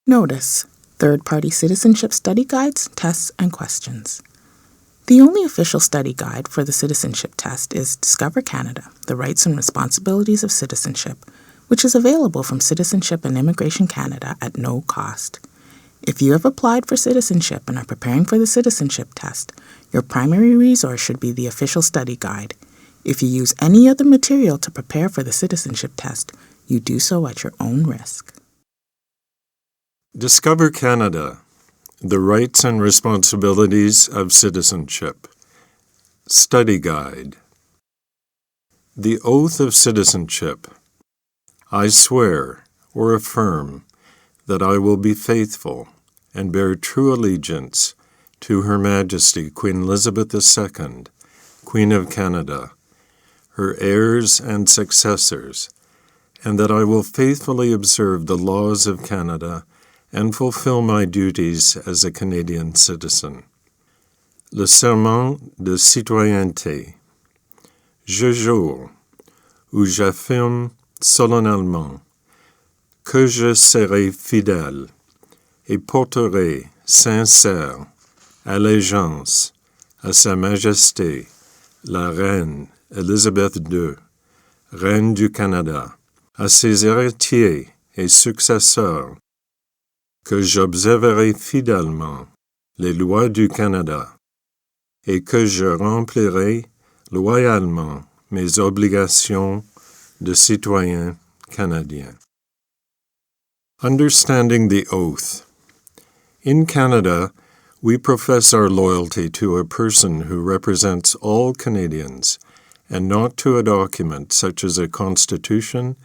Notice: third-party citizenship study guides, tests, and questions. The only official study guide for the Citizenship Test is Discover Canada, The Rights and Responsibilities of Citizenship, which is available from Citizenship and Immigration Canada at no cost. If you have applied for citizenship and are preparing for the Citizenship Test, your primary resource should be the official study guide. If you use any other material to prepare for the Citizenship Test, you do so at your own risk. Discover Canada, The Rights and Responsibilities of Citizenship. Study Guide. The Oath of Citizenship. I swear, or affirm, that I will be faithful and bear true allegiance to Her Majesty Queen Elizabeth II, Queen of Canada, her heirs and successors, and that I will faithfully observe the laws of Canada and fulfill my duties as a Canadian citizen. Le serment de citoyenneté. Je jure, ou j'affirme solennellement, que je serai fidèle et porterai sincère allégeance à Sa Majesté, la Reine Élisabeth II, Reine du Canada, à ses héritiers et successeurs, que j'observerai fidèlement les lois du Canada et que je remplirai loyalement mes obligations de citoyen canadien. Understanding the Oath. In Canada, we profess our loyalty to a person who represents all Canadians and not to a document such as a constitution,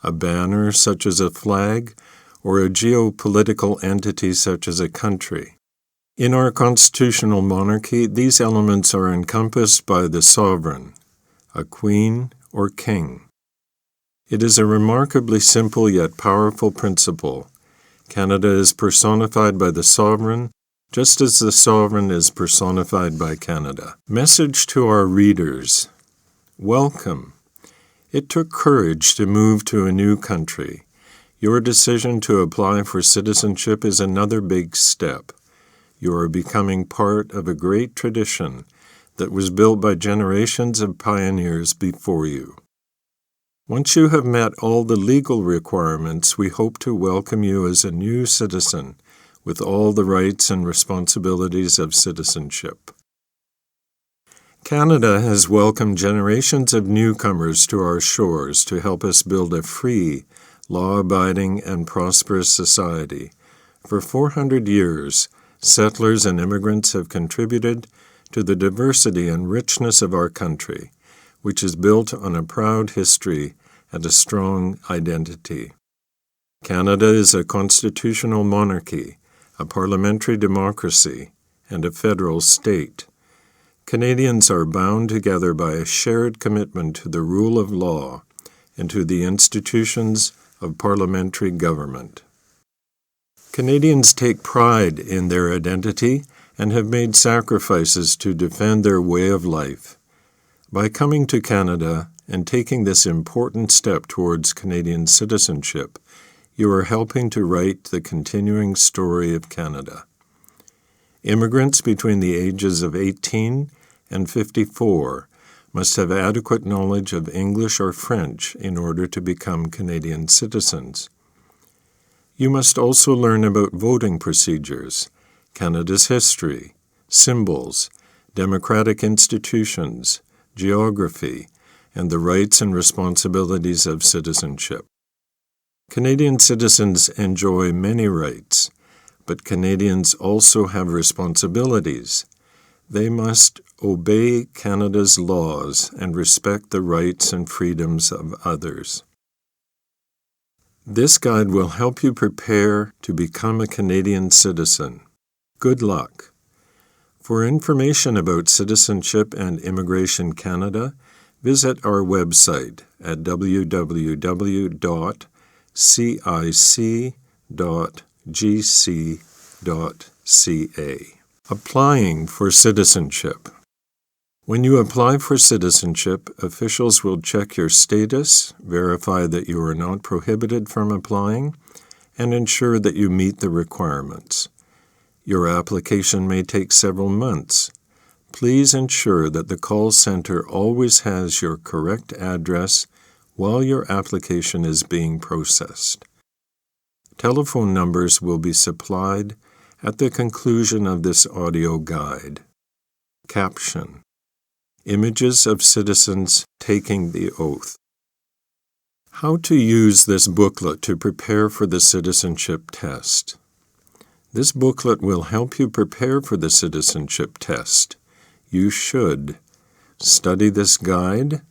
a banner such as a flag, or a geopolitical entity such as a country. In our constitutional monarchy, these elements are encompassed by the sovereign, a queen or king. It is a remarkably simple yet powerful principle. Canada is personified by the sovereign, just as the sovereign is personified by Canada. Message to our readers. Welcome. It took courage to move to a new country. Your decision to apply for citizenship is another big step. You are becoming part of a great tradition that was built by generations of pioneers before you. Once you have met all the legal requirements, we hope to welcome you as a new citizen with all the rights and responsibilities of citizenship. Canada has welcomed generations of newcomers to our shores to help us build a free, law-abiding, and prosperous society. For 400 years, settlers and immigrants have contributed to the diversity and richness of our country, which is built on a proud history and a strong identity. Canada is a constitutional monarchy, a parliamentary democracy, and a federal state. Canadians are bound together by a shared commitment to the rule of law and to the institutions of parliamentary government. Canadians take pride in their identity and have made sacrifices to defend their way of life. By coming to Canada and taking this important step towards Canadian citizenship, you are helping to write the continuing story of Canada. Immigrants between the ages of 18 and 54 must have adequate knowledge of English or French in order to become Canadian citizens. You must also learn about voting procedures, Canada's history, symbols, democratic institutions, geography, and the rights and responsibilities of citizenship. Canadian citizens enjoy many rights, but Canadians also have responsibilities. They must obey Canada's laws and respect the rights and freedoms of others. This guide will help you prepare to become a Canadian citizen. Good luck. For information about Citizenship and Immigration Canada, visit our website at www.cic.gc.ca. Applying for citizenship. When you apply for citizenship, officials will check your status, verify that you are not prohibited from applying, and ensure that you meet the requirements. Your application may take several months. Please ensure that the call center always has your correct address while your application is being processed. Telephone numbers will be supplied at the conclusion of this audio guide. Caption: Images of citizens taking the oath. How to use this booklet to prepare for the citizenship test. This booklet will help you prepare for the citizenship test. You should study this guide,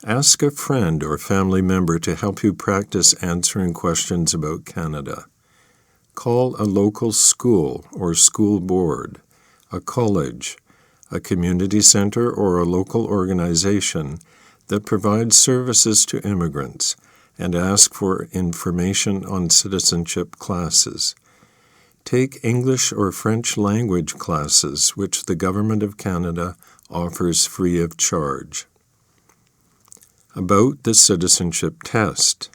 ask a friend or family member to help you practice answering questions about Canada, call a local school or school board, a college, a community center, or a local organization that provides services to immigrants, and ask for information on citizenship classes. Take English or French language classes, which the Government of Canada offers free of charge. About the citizenship test.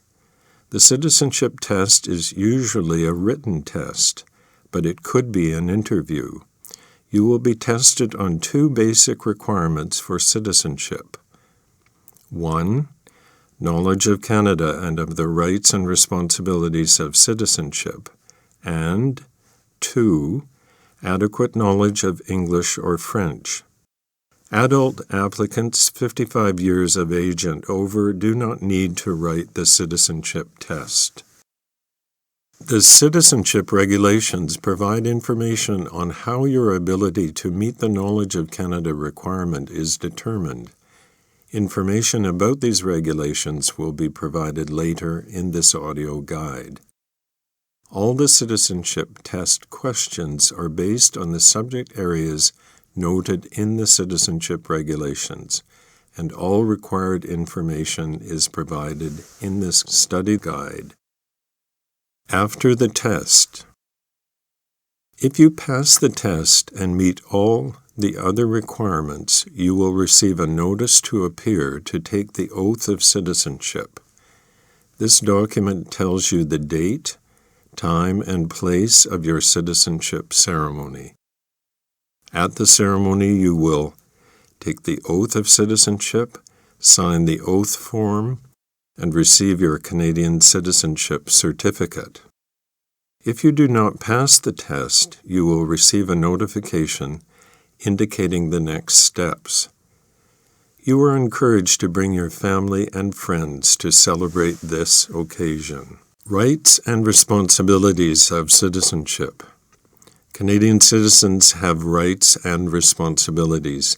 The citizenship test is usually a written test, but it could be an interview. You will be tested on two basic requirements for citizenship. 1. Knowledge of Canada and of the rights and responsibilities of citizenship, and 2. Adequate knowledge of English or French. Adult applicants 55 years of age and over do not need to write the citizenship test. The citizenship regulations provide information on how your ability to meet the Knowledge of Canada requirement is determined. Information about these regulations will be provided later in this audio guide. All the citizenship test questions are based on the subject areas noted in the citizenship regulations, and all required information is provided in this study guide. After the test. If you pass the test and meet all the other requirements, you will receive a notice to appear to take the oath of citizenship. This document tells you the date, time, and place of your citizenship ceremony. At the ceremony, you will take the oath of citizenship, sign the oath form, and receive your Canadian citizenship certificate. If you do not pass the test, you will receive a notification indicating the next steps. You are encouraged to bring your family and friends to celebrate this occasion. Rights and responsibilities of citizenship. Canadian citizens have rights and responsibilities.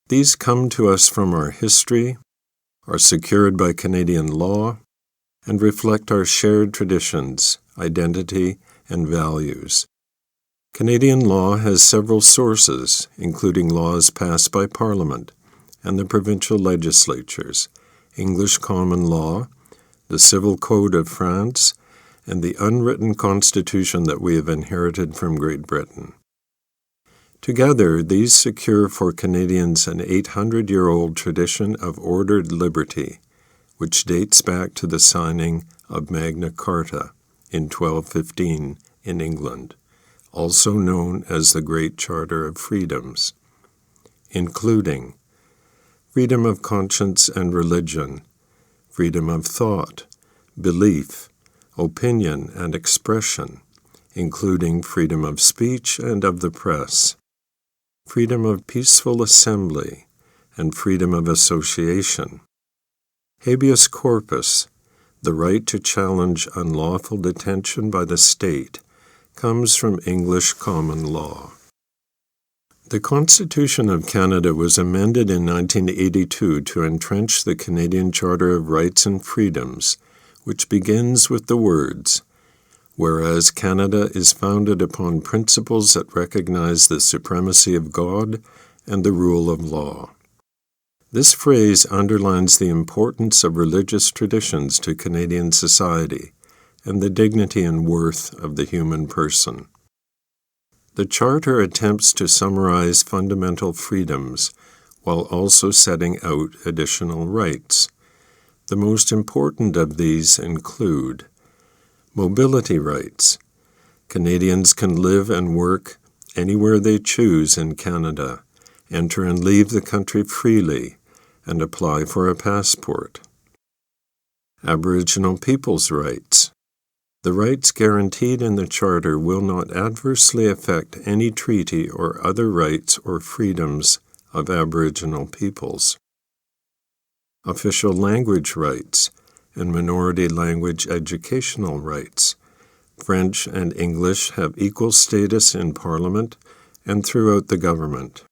These come to us from our history, are secured by Canadian law, and reflect our shared traditions, identity, and values. Canadian law has several sources, including laws passed by Parliament and the provincial legislatures, English common law, the Civil Code of France, and the unwritten constitution that we have inherited from Great Britain. Together, these secure for Canadians an 800-year-old tradition of ordered liberty, which dates back to the signing of Magna Carta in 1215 in England, also known as the Great Charter of Freedoms, including freedom of conscience and religion, freedom of thought, belief, opinion, and expression, including freedom of speech and of the press, freedom of peaceful assembly, and freedom of association. Habeas corpus, the right to challenge unlawful detention by the state, comes from English common law. The Constitution of Canada was amended in 1982 to entrench the Canadian Charter of Rights and Freedoms, which begins with the words, "Whereas Canada is founded upon principles that recognize the supremacy of God and the rule of law." This phrase underlines the importance of religious traditions to Canadian society and the dignity and worth of the human person. The Charter attempts to summarize fundamental freedoms while also setting out additional rights. The most important of these include Mobility rights. Canadians can live and work anywhere they choose in Canada, enter and leave the country freely, and apply for a passport. Aboriginal peoples' rights. The rights guaranteed in the Charter will not adversely affect any treaty or other rights or freedoms of Aboriginal peoples. Official language rights and minority language educational rights. French and English have equal status in Parliament and throughout the government.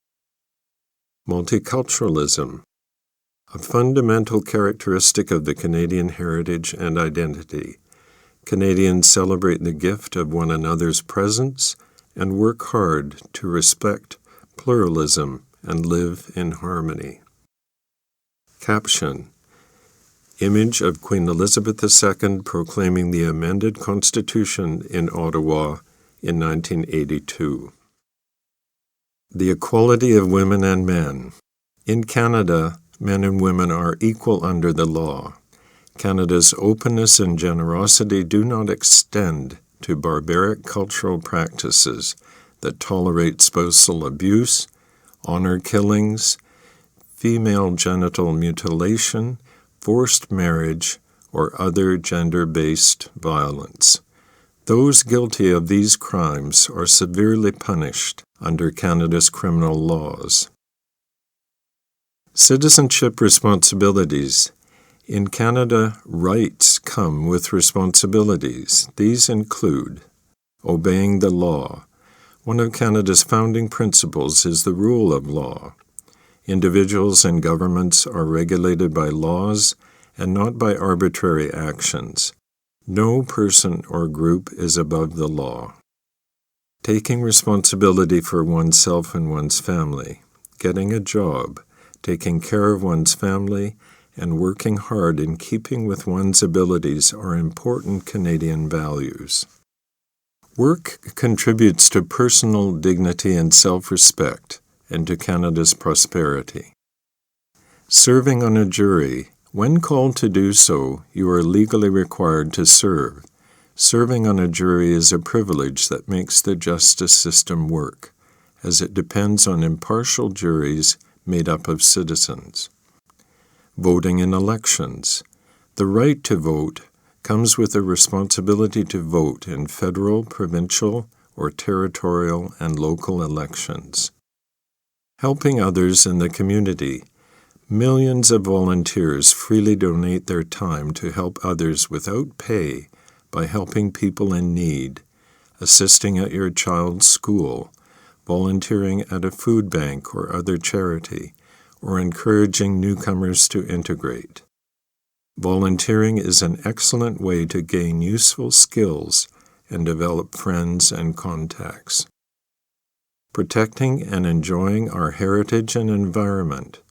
Multiculturalism. A fundamental characteristic of the Canadian heritage and identity. Canadians celebrate the gift of one another's presence and work hard to respect pluralism and live in harmony. Caption. Image of Queen Elizabeth II proclaiming the amended Constitution in Ottawa in 1982. The equality of women and men. In Canada, men and women are equal under the law. Canada's openness and generosity do not extend to barbaric cultural practices that tolerate spousal abuse, honor killings, female genital mutilation, forced marriage, or other gender-based violence. Those guilty of these crimes are severely punished under Canada's criminal laws. Citizenship responsibilities. In Canada, rights come with responsibilities. These include obeying the law. One of Canada's founding principles is the rule of law. Individuals and governments are regulated by laws and not by arbitrary actions. No person or group is above the law. Taking responsibility for oneself and one's family, getting a job, taking care of one's family, and working hard in keeping with one's abilities are important Canadian values. Work contributes to personal dignity and self-respect, and to Canada's prosperity. Serving on a jury. When called to do so, you are legally required to serve. Serving on a jury is a privilege that makes the justice system work, as it depends on impartial juries made up of citizens. Voting in elections. The right to vote comes with a responsibility to vote in federal, provincial, or territorial and local elections. Helping others in the community. Millions of volunteers freely donate their time to help others without pay by helping people in need, assisting at your child's school, volunteering at a food bank or other charity, or encouraging newcomers to integrate. Volunteering is an excellent way to gain useful skills and develop friends and contacts. Protecting and enjoying our heritage and environment.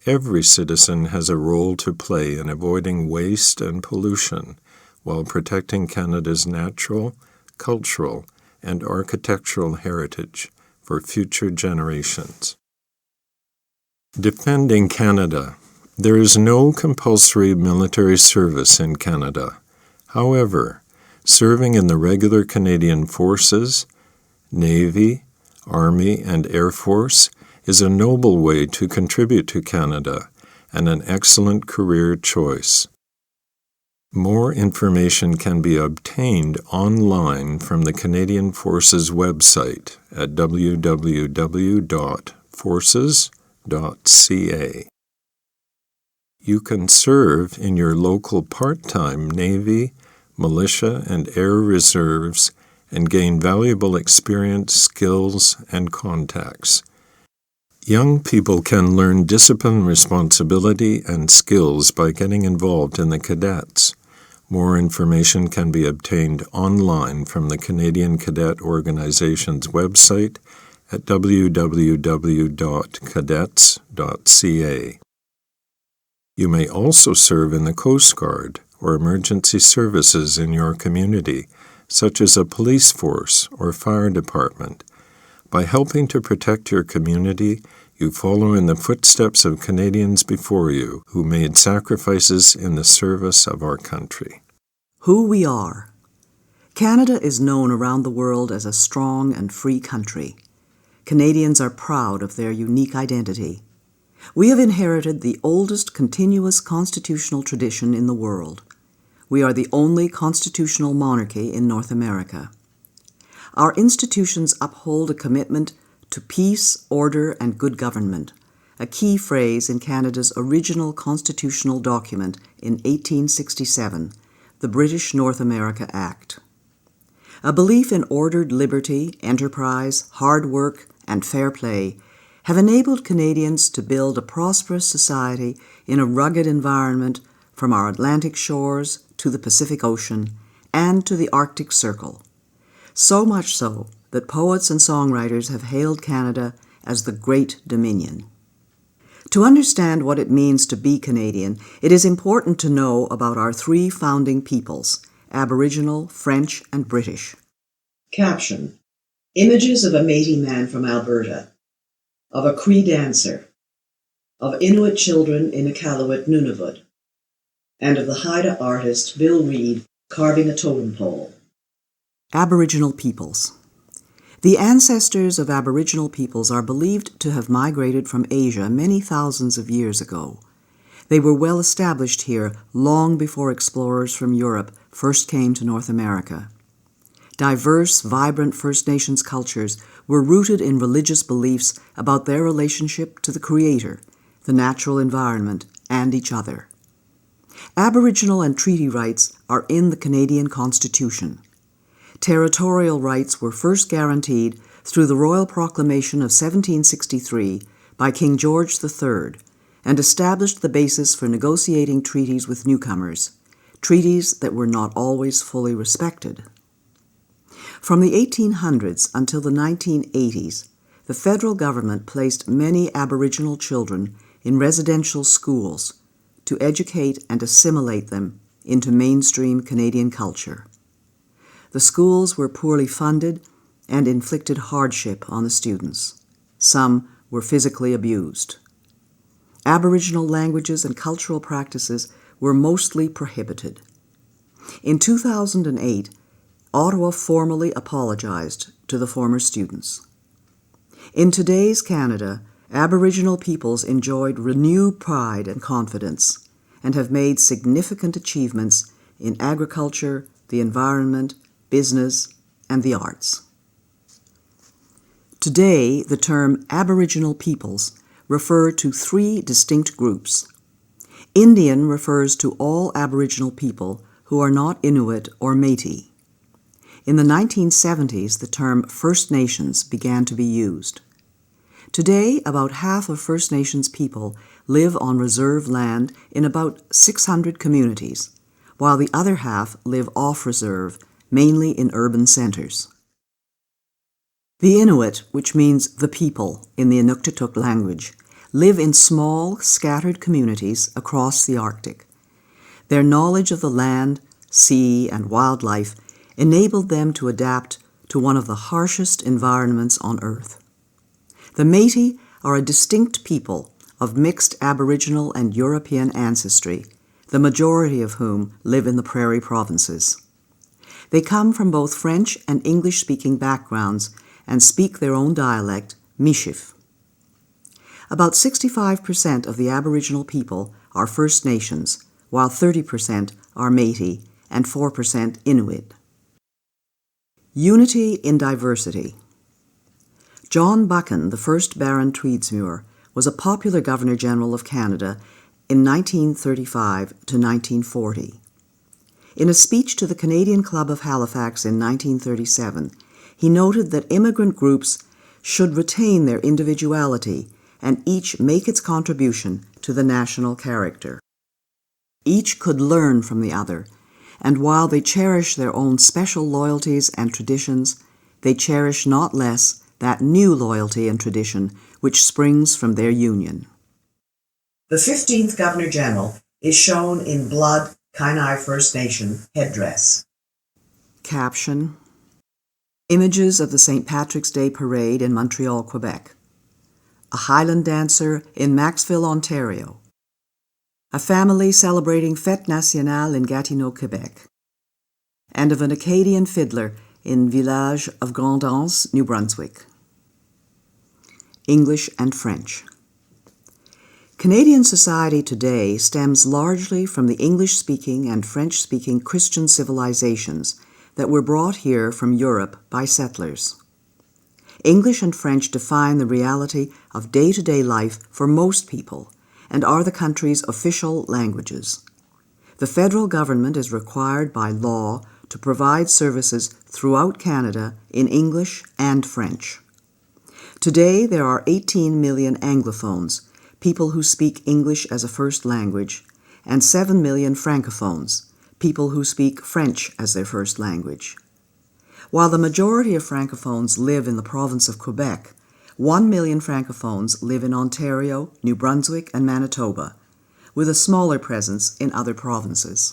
Every citizen has a role to play in avoiding waste and pollution while protecting Canada's natural, cultural, and architectural heritage for future generations. Defending Canada. There is no compulsory military service in Canada. However, serving in the regular Canadian Forces, Navy, Army, and Air Force is a noble way to contribute to Canada and an excellent career choice. More information can be obtained online from the Canadian Forces website at www.forces.ca. You can serve in your local part-time Navy, militia, and air reserves and gain valuable experience, skills, and contacts. Young people can learn discipline, responsibility, and skills by getting involved in the cadets. More information can be obtained online from the Canadian Cadet Organization's website at www.cadets.ca. You may also serve in the Coast Guard or emergency services in your community, such as a police force or fire department. By helping to protect your community, you follow in the footsteps of Canadians before you who made sacrifices in the service of our country. Who we are. Canada is known around the world as a strong and free country. Canadians are proud of their unique identity. We have inherited the oldest continuous constitutional tradition in the world. We are the only constitutional monarchy in North America. Our institutions uphold a commitment to peace, order, and good government, a key phrase in Canada's original constitutional document in 1867, the British North America Act. A belief in ordered liberty, enterprise, hard work, and fair play have enabled Canadians to build a prosperous society in a rugged environment from our Atlantic shores to the Pacific Ocean and to the Arctic Circle. So much so that poets and songwriters have hailed Canada as the Great Dominion. To understand what it means to be Canadian, it is important to know about our three founding peoples, Aboriginal, French, and British. Caption: Images of a Métis man from Alberta, of a Cree dancer, of Inuit children in Iqaluit, Nunavut, and of the Haida artist Bill Reid carving a totem pole. Aboriginal peoples. The ancestors of Aboriginal peoples are believed to have migrated from Asia many thousands of years ago. They were well established here long before explorers from Europe first came to North America. Diverse, vibrant First Nations cultures were rooted in religious beliefs about their relationship to the Creator, the natural environment, and each other. Aboriginal and treaty rights are in the Canadian Constitution. Territorial rights were first guaranteed through the Royal Proclamation of 1763 by King George III and established the basis for negotiating treaties with newcomers, treaties that were not always fully respected. From the 1800s until the 1980s, the federal government placed many Aboriginal children in residential schools to educate and assimilate them into mainstream Canadian culture. The schools were poorly funded and inflicted hardship on the students. Some were physically abused. Aboriginal languages and cultural practices were mostly prohibited. In 2008, Ottawa formally apologized to the former students. In today's Canada, Aboriginal peoples enjoyed renewed pride and confidence and have made significant achievements in agriculture, the environment, business, and the arts. Today, the term Aboriginal peoples refer to three distinct groups. Indian refers to all Aboriginal people who are not Inuit or Métis. In the 1970s, the term First Nations began to be used. Today, about half of First Nations people live on reserve land in about 600 communities, while the other half live off-reserve, mainly in urban centers. The Inuit, which means the people in the Inuktitut language, live in small, scattered communities across the Arctic. Their knowledge of the land, sea, and wildlife enabled them to adapt to one of the harshest environments on Earth. The Métis are a distinct people of mixed Aboriginal and European ancestry, the majority of whom live in the prairie provinces. They come from both French and English-speaking backgrounds and speak their own dialect, Michif. About 65% of the Aboriginal people are First Nations, while 30% are Métis and 4% Inuit. Unity in diversity. John Buchan, the first Baron Tweedsmuir, was a popular Governor-General of Canada in 1935 to 1940. In a speech to the Canadian Club of Halifax in 1937, he noted that immigrant groups should retain their individuality and each make its contribution to the national character. Each could learn from the other, and while they cherish their own special loyalties and traditions, they cherish not less that new loyalty and tradition which springs from their union. The 15th Governor-General is shown in Blood Kainai First Nation headdress. Caption: Images of the St. Patrick's Day Parade in Montreal, Quebec. A Highland dancer in Maxville, Ontario. A family celebrating Fête Nationale in Gatineau, Quebec. and of an Acadian fiddler in village of Grand'Anse, New Brunswick. English and French. Canadian society today stems largely from the English-speaking and French-speaking Christian civilizations that were brought here from Europe by settlers. English and French define the reality of day-to-day life for most people and are the country's official languages. The federal government is required by law to provide services throughout Canada in English and French. Today, there are 18 million Anglophones, people who speak English as a first language, and 7 million Francophones, people who speak French as their first language. While the majority of Francophones live in the province of Quebec, 1 million Francophones live in Ontario, New Brunswick, and Manitoba, with a smaller presence in other provinces.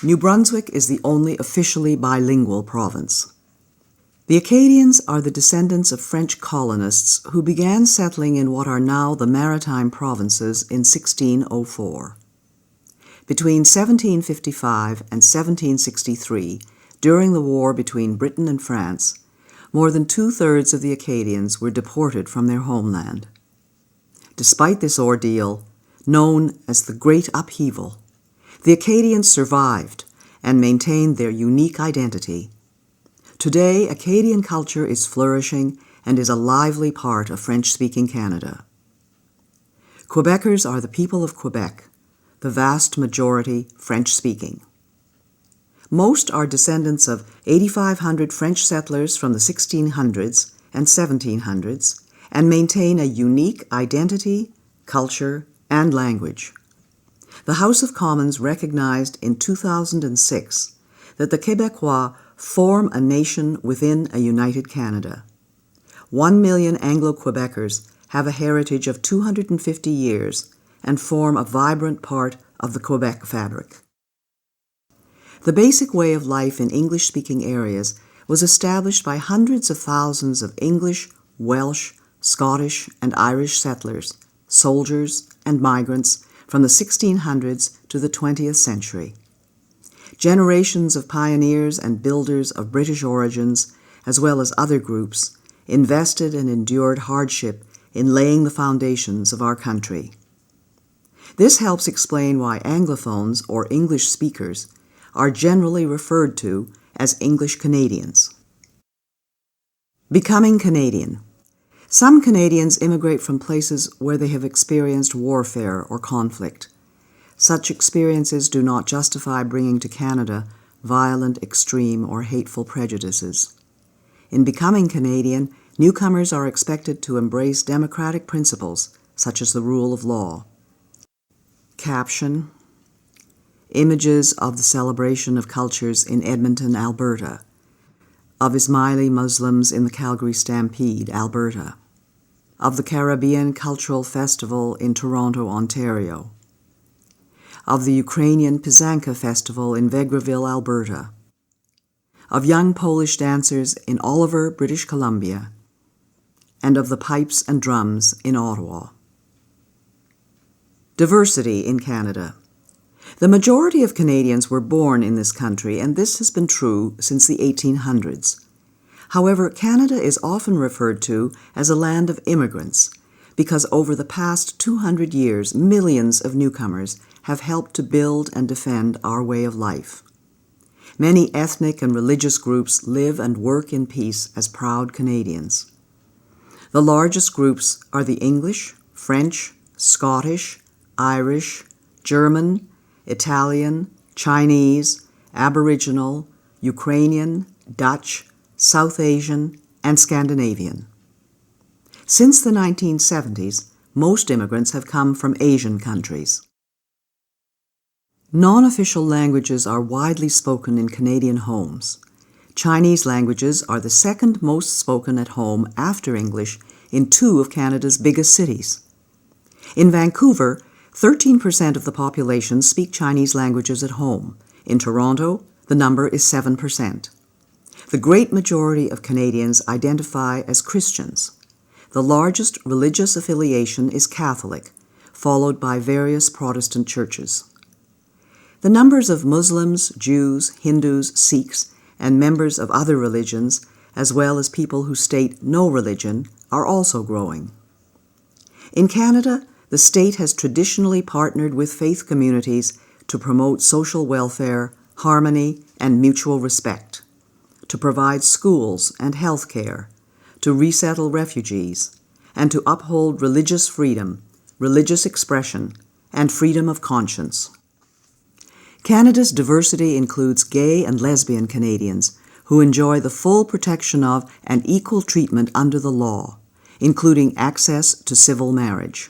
New Brunswick is the only officially bilingual province. The Acadians are the descendants of French colonists who began settling in what are now the Maritime Provinces in 1604. Between 1755 and 1763, during the war between Britain and France, more than two-thirds of the Acadians were deported from their homeland. Despite this ordeal, known as the Great Upheaval, the Acadians survived and maintained their unique identity. Today, Acadian culture is flourishing and is a lively part of French-speaking Canada. Quebecers are the people of Quebec, the vast majority French-speaking. Most are descendants of 8,500 French settlers from the 1600s and 1700s and maintain a unique identity, culture, and language. The House of Commons recognized in 2006 that the Québécois form a nation within a united Canada. 1 million Anglo-Quebecers have a heritage of 250 years and form a vibrant part of the Quebec fabric. The basic way of life in English-speaking areas was established by hundreds of thousands of English, Welsh, Scottish, and Irish settlers, soldiers, and migrants from the 1600s to the 20th century. Generations of pioneers and builders of British origins, as well as other groups, invested and endured hardship in laying the foundations of our country. This helps explain why Anglophones, or English speakers, are generally referred to as English Canadians. Becoming Canadian. Some Canadians immigrate from places where they have experienced warfare or conflict. Such experiences do not justify bringing to Canada violent, extreme, or hateful prejudices. In becoming Canadian, newcomers are expected to embrace democratic principles, such as the rule of law. Caption: Images of the celebration of cultures in Edmonton, Alberta, of Ismaili Muslims in the Calgary Stampede, Alberta, of the Caribbean Cultural Festival in Toronto, Ontario, of the Ukrainian Pysanka Festival in Vegreville, Alberta, of young Polish dancers in Oliver, British Columbia, and of the pipes and drums in Ottawa. Diversity in Canada. The majority of Canadians were born in this country, and this has been true since the 1800s. However, Canada is often referred to as a land of immigrants because over the past 200 years, millions of newcomers have helped to build and defend our way of life. Many ethnic and religious groups live and work in peace as proud Canadians. The largest groups are the English, French, Scottish, Irish, German, Italian, Chinese, Aboriginal, Ukrainian, Dutch, South Asian, and Scandinavian. Since the 1970s, most immigrants have come from Asian countries. Non-official languages are widely spoken in Canadian homes. Chinese languages are the second most spoken at home after English in 2 of Canada's biggest cities. In Vancouver, 13% of the population speak Chinese languages at home. In Toronto, the number is 7%. The great majority of Canadians identify as Christians. The largest religious affiliation is Catholic, followed by various Protestant churches. The numbers of Muslims, Jews, Hindus, Sikhs, and members of other religions, as well as people who state no religion, are also growing. In Canada, the state has traditionally partnered with faith communities to promote social welfare, harmony, and mutual respect, to provide schools and health care, to resettle refugees, and to uphold religious freedom, religious expression, and freedom of conscience. Canada's diversity includes gay and lesbian Canadians who enjoy the full protection of and equal treatment under the law, including access to civil marriage.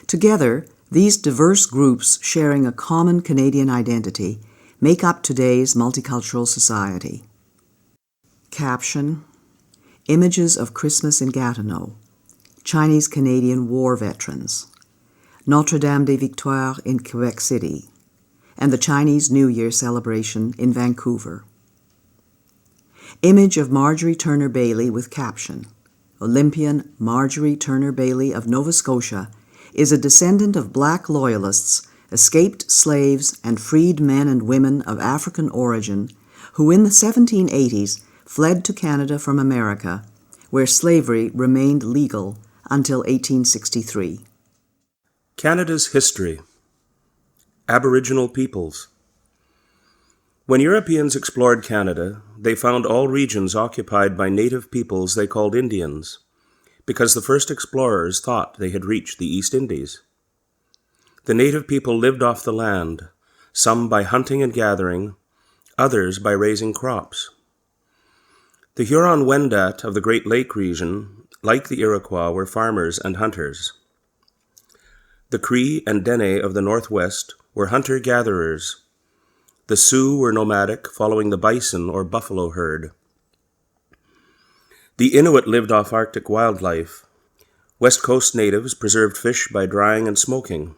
Together, these diverse groups sharing a common Canadian identity make up today's multicultural society. Caption: Images of Christmas in Gatineau, Chinese-Canadian war veterans, Notre-Dame-des-Victoires in Quebec City, and the Chinese New Year celebration in Vancouver. Image of Marjorie Turner Bailey with caption: Olympian Marjorie Turner Bailey of Nova Scotia is a descendant of Black Loyalists, escaped slaves, and freed men and women of African origin who in the 1780s fled to Canada from America, where slavery remained legal until 1863. Canada's history. Aboriginal peoples. When Europeans explored Canada, they found all regions occupied by native peoples they called Indians, because the first explorers thought they had reached the East Indies. The native people lived off the land, some by hunting and gathering, others by raising crops. The Huron-Wendat of the Great Lake region, like the Iroquois, were farmers and hunters. The Cree and Dene of the Northwest were hunter-gatherers. The Sioux were nomadic, following the bison or buffalo herd. The Inuit lived off Arctic wildlife. West Coast natives preserved fish by drying and smoking.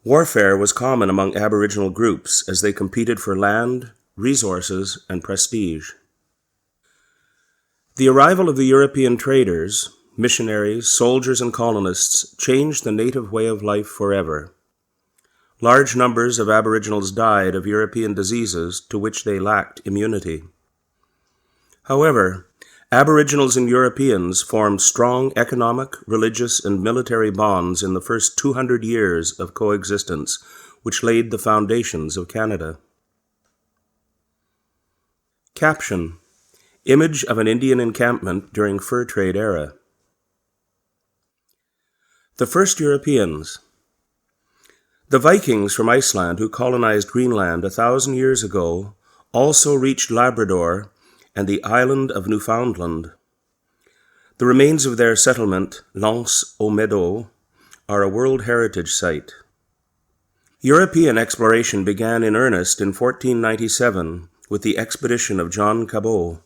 Warfare was common among Aboriginal groups as they competed for land, resources, and prestige. The arrival of the European traders, missionaries, soldiers, and colonists changed the native way of life forever. Large numbers of Aboriginals died of European diseases to which they lacked immunity. However, Aboriginals and Europeans formed strong economic, religious, and military bonds in the first 200 years of coexistence, which laid the foundations of Canada. Caption: Image of an Indian encampment during fur trade era. The first Europeans. The Vikings from Iceland who colonized Greenland 1,000 years ago also reached Labrador and the island of Newfoundland. The remains of their settlement, L'Anse aux Meadows, are a World Heritage Site. European exploration began in earnest in 1497 with the expedition of John Cabot,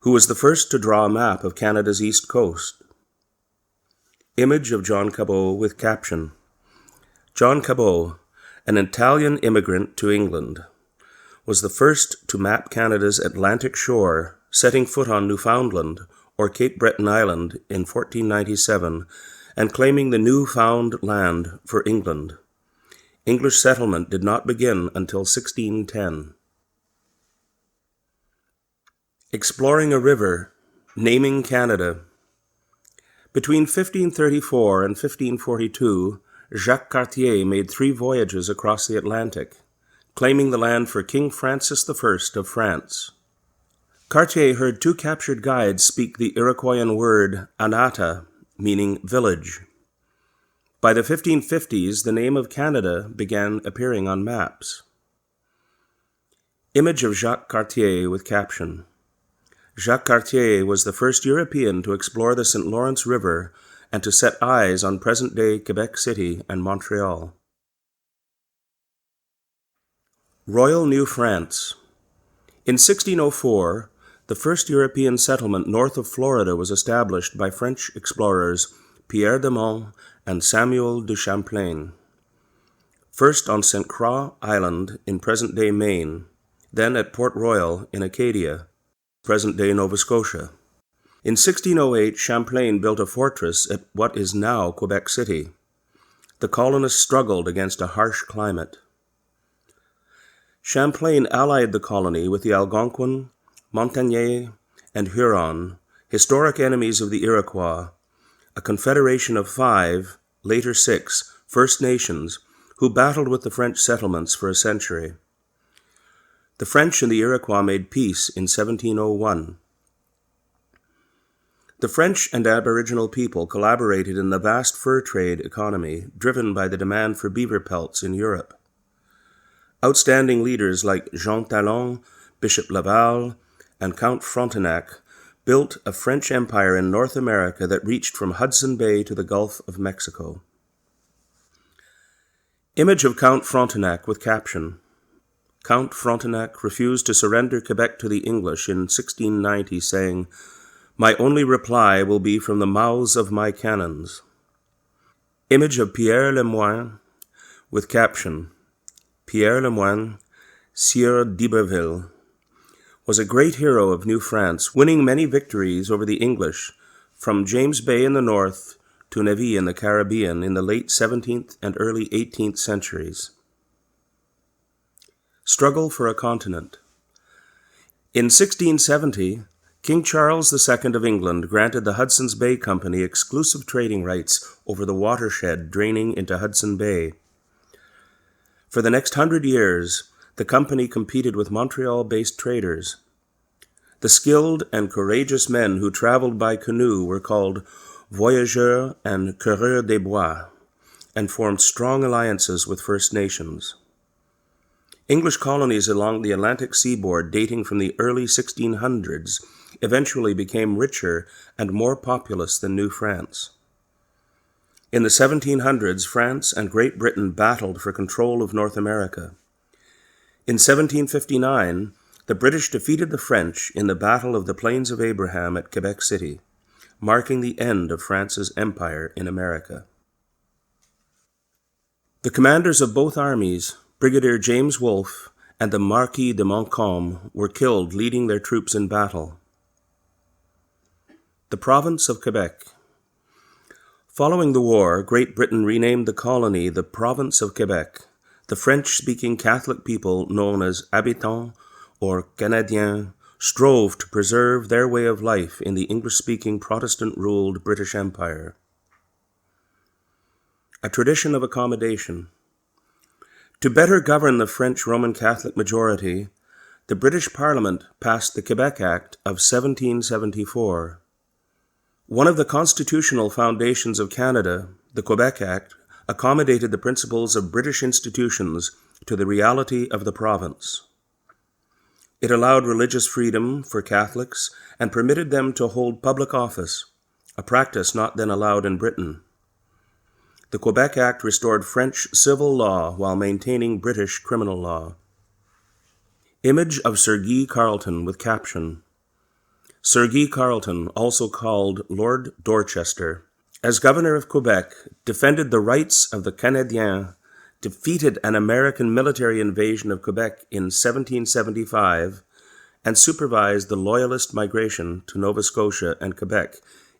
who was the first to draw a map of Canada's east coast. Image of John Cabot with caption: John Cabot, an Italian immigrant to England, was the first to map Canada's Atlantic shore, setting foot on Newfoundland, or Cape Breton Island, in 1497, and claiming the new-found land for England. English settlement did not begin until 1610. Exploring a river, naming Canada. Between 1534 and 1542, Jacques Cartier made 3 voyages across the Atlantic, claiming the land for King Francis I of France. Cartier heard 2 captured guides speak the Iroquoian word Anata, meaning village. By the 1550s, the name of Canada began appearing on maps. Image of Jacques Cartier with caption: Jacques Cartier was the first European to explore the St. Lawrence River and to set eyes on present-day Quebec City and Montreal. Royal New France. In 1604, the first European settlement north of Florida was established by French explorers Pierre de Monts and Samuel de Champlain. First on St. Croix Island in present-day Maine, then at Port Royal in Acadia, present-day Nova Scotia. In 1608, Champlain built a fortress at what is now Quebec City. The colonists struggled against a harsh climate. Champlain allied the colony with the Algonquin, Montagnais, and Huron, historic enemies of the Iroquois, a confederation of 5, later 6, First Nations who battled with the French settlements for a century. The French and the Iroquois made peace in 1701. The French and Aboriginal people collaborated in the vast fur trade economy driven by the demand for beaver pelts in Europe. Outstanding leaders like Jean Talon, Bishop Laval, and Count Frontenac built a French empire in North America that reached from Hudson Bay to the Gulf of Mexico. Image of Count Frontenac with caption. Count Frontenac refused to surrender Quebec to the English in 1690, saying, "My only reply will be from the mouths of my cannons." Image of Pierre Le Moyne with caption. Pierre Le Moyne, Sieur d'Iberville, was a great hero of New France, winning many victories over the English from James Bay in the north to Navy in the Caribbean in the late 17th and early 18th centuries. Struggle for a continent. In 1670, King Charles II of England granted the Hudson's Bay Company exclusive trading rights over the watershed draining into Hudson Bay. For the next 100 years, the company competed with Montreal-based traders. The skilled and courageous men who traveled by canoe were called voyageurs and coureurs des bois, and formed strong alliances with First Nations. English colonies along the Atlantic seaboard dating from the early 1600s eventually became richer and more populous than New France. In the 1700s, France and Great Britain battled for control of North America. In 1759, the British defeated the French in the Battle of the Plains of Abraham at Quebec City, marking the end of France's empire in America. The commanders of both armies, Brigadier James Wolfe and the Marquis de Montcalm, were killed leading their troops in battle. The province of Quebec. Following the war, Great Britain renamed the colony the Province of Quebec. The French-speaking Catholic people, known as habitants or Canadiens, strove to preserve their way of life in the English-speaking Protestant-ruled British Empire. A tradition of accommodation. To better govern the French Roman Catholic majority, the British Parliament passed the Quebec Act of 1774. One of the constitutional foundations of Canada, the Quebec Act, accommodated the principles of British institutions to the reality of the province. It allowed religious freedom for Catholics and permitted them to hold public office, a practice not then allowed in Britain. The Quebec Act restored French civil law while maintaining British criminal law. Image of Sir Guy Carleton with caption. Sir Guy Carleton, also called Lord Dorchester, as governor of Quebec, defended the rights of the Canadiens, defeated an American military invasion of Quebec in 1775, and supervised the Loyalist migration to Nova Scotia and Quebec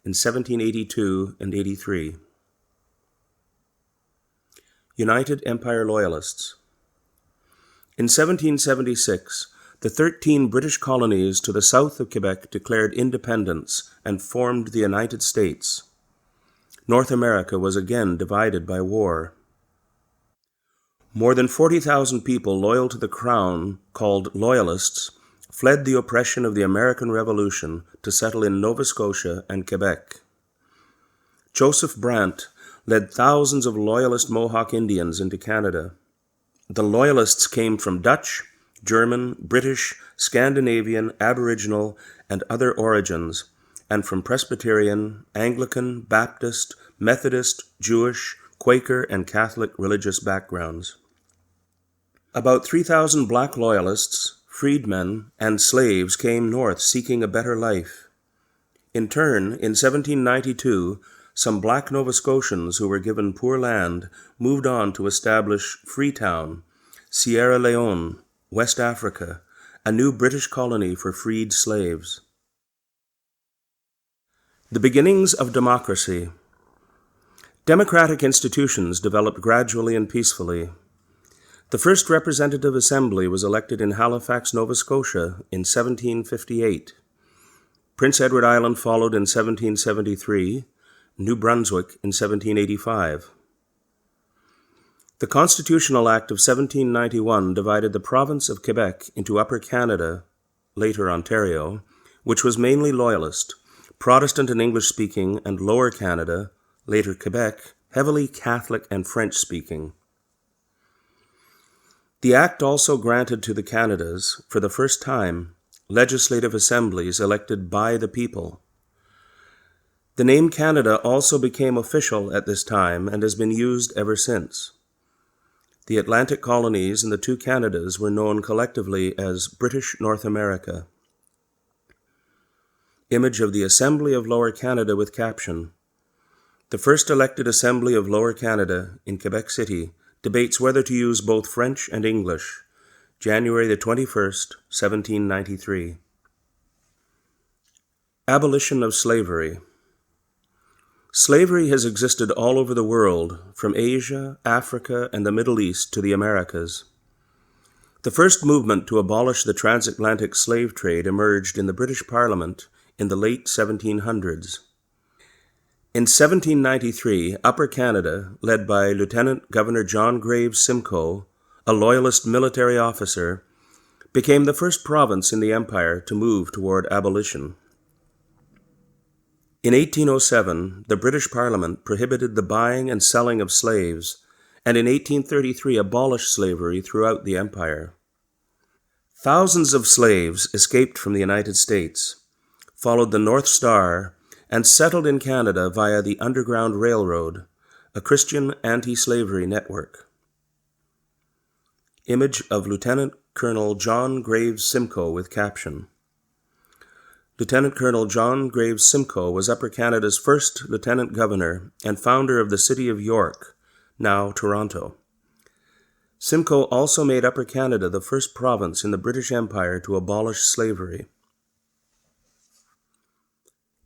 in 1782 and 83. United Empire Loyalists. In 1776, the 13 British colonies to the south of Quebec declared independence and formed the United States. North America was again divided by war. More than 40,000 people loyal to the Crown, called Loyalists, fled the oppression of the American Revolution to settle in Nova Scotia and Quebec. Joseph Brant led thousands of Loyalist Mohawk Indians into Canada. The Loyalists came from Dutch, German, British, Scandinavian, Aboriginal, and other origins, and from Presbyterian, Anglican, Baptist, Methodist, Jewish, Quaker, and Catholic religious backgrounds. About 3,000 black Loyalists, freedmen, and slaves came north seeking a better life. In turn, in 1792, some black Nova Scotians who were given poor land moved on to establish Freetown, Sierra Leone, West Africa, a new British colony for freed slaves. The beginnings of democracy. Democratic institutions developed gradually and peacefully. The first representative assembly was elected in Halifax, Nova Scotia in 1758. Prince Edward Island followed in 1773, New Brunswick in 1785. The Constitutional Act of 1791 divided the province of Quebec into Upper Canada, later Ontario, which was mainly Loyalist, Protestant and English-speaking, and Lower Canada, later Quebec, heavily Catholic and French-speaking. The Act also granted to the Canadas, for the first time, legislative assemblies elected by the people. The name Canada also became official at this time and has been used ever since. The Atlantic colonies and the two Canadas were known collectively as British North America. Image of the Assembly of Lower Canada with caption. The first elected Assembly of Lower Canada in Quebec City debates whether to use both French and English. January the 21st, 1793. Abolition of slavery. Slavery has existed all over the world, from Asia, Africa, and the Middle East to the Americas. The first movement to abolish the transatlantic slave trade emerged in the British Parliament in the late 1700s. In 1793, Upper Canada, led by Lieutenant Governor John Graves Simcoe, a Loyalist military officer, became the first province in the Empire to move toward abolition. In 1807, the British Parliament prohibited the buying and selling of slaves, and in 1833 abolished slavery throughout the Empire. Thousands of slaves escaped from the United States, followed the North Star, and settled in Canada via the Underground Railroad, a Christian anti-slavery network. Image of Lieutenant Colonel John Graves Simcoe with caption. Lieutenant Colonel John Graves Simcoe was Upper Canada's first Lieutenant Governor and founder of the city of York, now Toronto. Simcoe also made Upper Canada the first province in the British Empire to abolish slavery.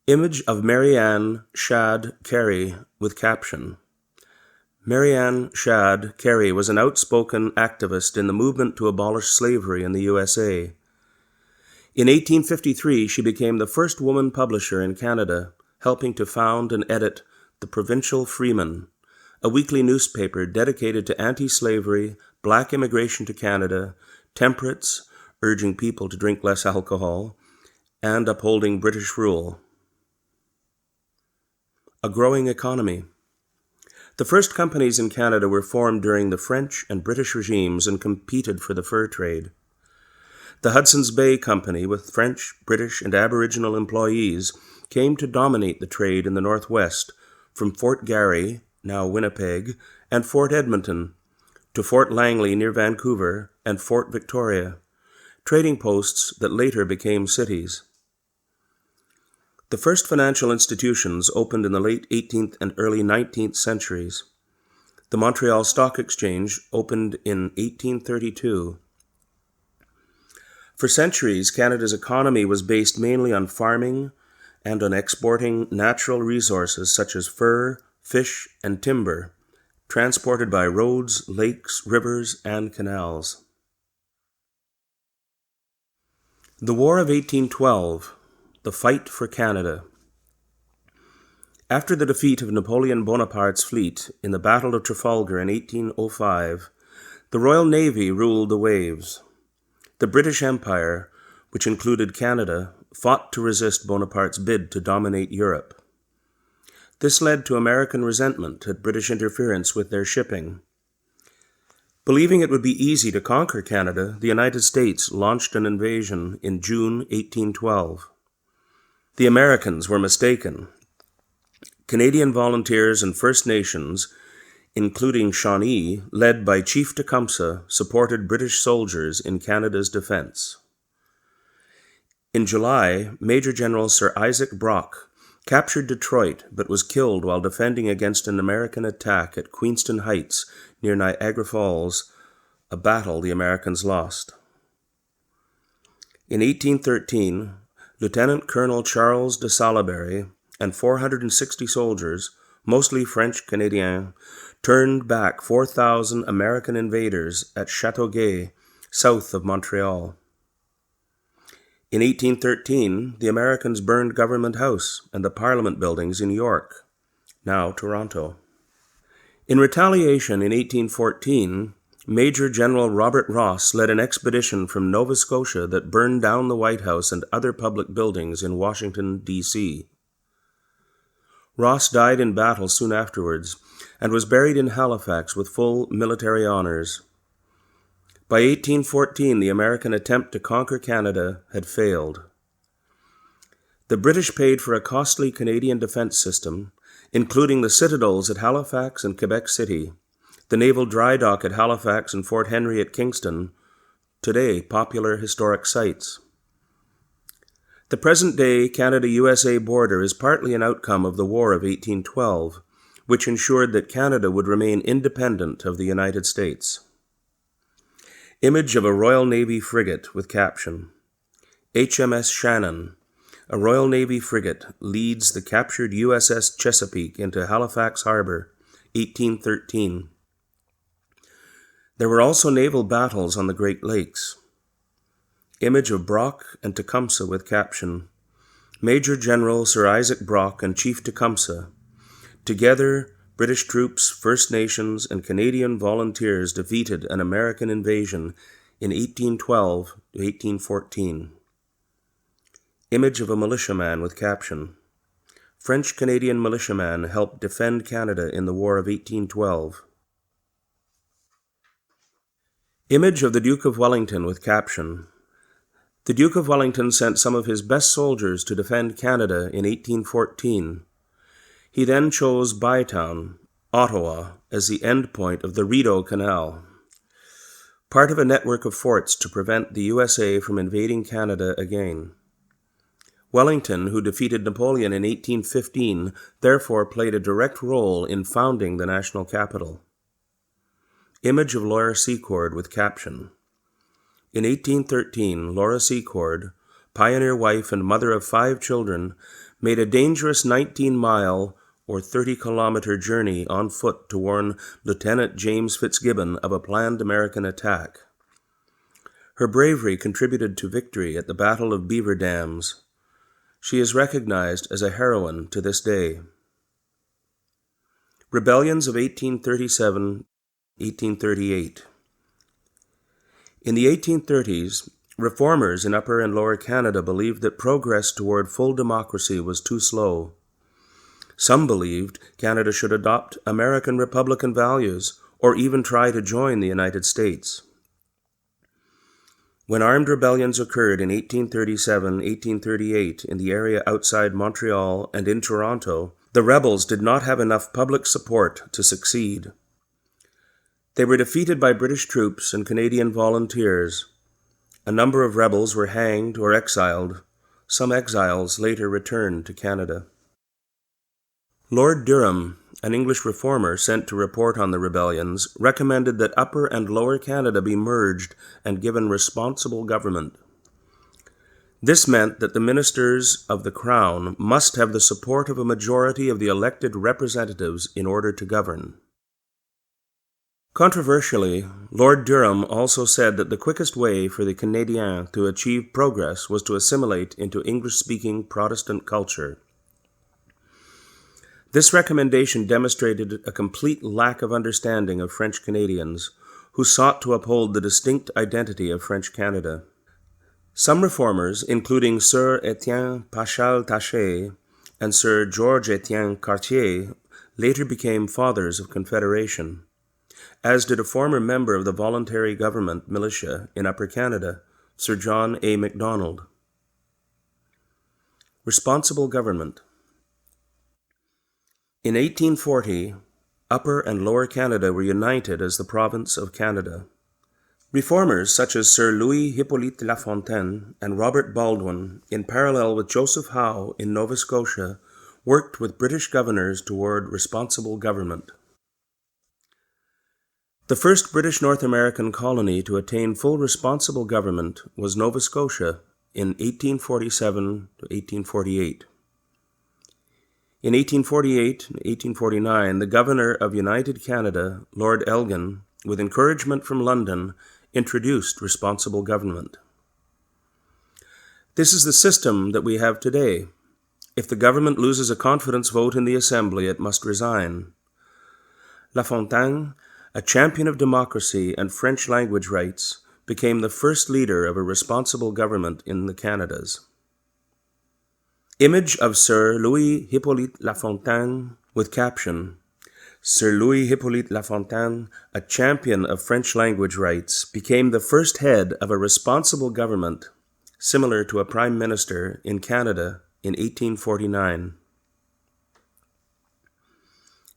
Image of Mary Ann Shadd Carey with caption. Mary Ann Shadd Carey was an outspoken activist in the movement to abolish slavery in the USA. In 1853, she became the first woman publisher in Canada, helping to found and edit the Provincial Freeman, a weekly newspaper dedicated to anti-slavery, black immigration to Canada, temperance, urging people to drink less alcohol, and upholding British rule. A growing economy. The first companies in Canada were formed during the French and British regimes and competed for the fur trade. The Hudson's Bay Company, with French, British, and Aboriginal employees, came to dominate the trade in the Northwest, from Fort Garry, now Winnipeg, and Fort Edmonton, to Fort Langley near Vancouver and Fort Victoria, trading posts that later became cities. The first financial institutions opened in the late 18th and early 19th centuries. The Montreal Stock Exchange opened in 1832. For centuries, Canada's economy was based mainly on farming and on exporting natural resources such as fur, fish, and timber, transported by roads, lakes, rivers, and canals. The War of 1812, the fight for Canada. After the defeat of Napoleon Bonaparte's fleet in the Battle of Trafalgar in 1805, the Royal Navy ruled the waves. The British Empire, which included Canada, fought to resist Bonaparte's bid to dominate Europe. This led to American resentment at British interference with their shipping. Believing it would be easy to conquer Canada, the United States launched an invasion in June 1812. The Americans were mistaken. Canadian volunteers and First Nations, including Shawnee, led by Chief Tecumseh, supported British soldiers in Canada's defense. In July, Major General Sir Isaac Brock captured Detroit but was killed while defending against an American attack at Queenston Heights near Niagara Falls, a battle the Americans lost. In 1813, Lieutenant Colonel Charles de Salaberry and 460 soldiers mostly French Canadians, turned back 4,000 American invaders at Châteauguay, south of Montreal. In 1813, the Americans burned Government House and the Parliament buildings in York, now Toronto. In retaliation, in 1814, Major General Robert Ross led an expedition from Nova Scotia that burned down the White House and other public buildings in Washington, D.C. Ross died in battle soon afterwards and was buried in Halifax with full military honors. By 1814, the American attempt to conquer Canada had failed. The British paid for a costly Canadian defense system, including the citadels at Halifax and Quebec City, the naval dry dock at Halifax and Fort Henry at Kingston, today popular historic sites. The present-day Canada-USA border is partly an outcome of the War of 1812, which ensured that Canada would remain independent of the United States. Image of a Royal Navy frigate with caption, HMS Shannon, a Royal Navy frigate, leads the captured USS Chesapeake into Halifax Harbor, 1813. There were also naval battles on the Great Lakes. Image of Brock and Tecumseh with caption, Major General Sir Isaac Brock and Chief Tecumseh. Together, British troops, First Nations, and Canadian volunteers defeated an American invasion in 1812 to 1814. Image of a militiaman with caption, French-Canadian militiaman helped defend Canada in the War of 1812. Image of the Duke of Wellington with caption, The Duke of Wellington sent some of his best soldiers to defend Canada in 1814. He then chose Bytown, Ottawa, as the end point of the Rideau Canal, part of a network of forts to prevent the USA from invading Canada again. Wellington, who defeated Napoleon in 1815, therefore played a direct role in founding the national capital. Image of Laura Secord with caption, In 1813, Laura Secord, pioneer wife and mother of 5 children, made a dangerous 19-mile or 30-kilometer journey on foot to warn Lieutenant James Fitzgibbon of a planned American attack. Her bravery contributed to victory at the Battle of Beaver Dams. She is recognized as a heroine to this day. Rebellions of 1837-1838. In the 1830s, reformers in Upper and Lower Canada believed that progress toward full democracy was too slow. Some believed Canada should adopt American Republican values or even try to join the United States. When armed rebellions occurred in 1837-1838 in the area outside Montreal and in Toronto, the rebels did not have enough public support to succeed. They were defeated by British troops and Canadian volunteers. A number of rebels were hanged or exiled. Some exiles later returned to Canada. Lord Durham, an English reformer sent to report on the rebellions, recommended that Upper and Lower Canada be merged and given responsible government. This meant that the ministers of the Crown must have the support of a majority of the elected representatives in order to govern. Controversially, Lord Durham also said that the quickest way for the Canadiens to achieve progress was to assimilate into English-speaking Protestant culture. This recommendation demonstrated a complete lack of understanding of French Canadians, who sought to uphold the distinct identity of French Canada. Some reformers, including Sir Etienne Paschal-Taché and Sir Georges-Étienne Cartier, later became fathers of Confederation, as did a former member of the voluntary government militia in Upper Canada, Sir John A. Macdonald. Responsible government. In 1840, Upper and Lower Canada were united as the province of Canada. Reformers such as Sir Louis Hippolyte Lafontaine and Robert Baldwin, in parallel with Joseph Howe in Nova Scotia, worked with British governors toward responsible government. The first British North American colony to attain full responsible government was Nova Scotia in 1847 to 1848. In 1848 and 1849, the Governor of United Canada, Lord Elgin, with encouragement from London, introduced responsible government. This is the system that we have today. If the government loses a confidence vote in the Assembly, it must resign. La Fontaine, a champion of democracy and French language rights, became the first leader of a responsible government in the Canadas. Image of Sir Louis Hippolyte La Fontaine with caption, Sir Louis Hippolyte La Fontaine, a champion of French language rights, became the first head of a responsible government, similar to a prime minister in Canada in 1849.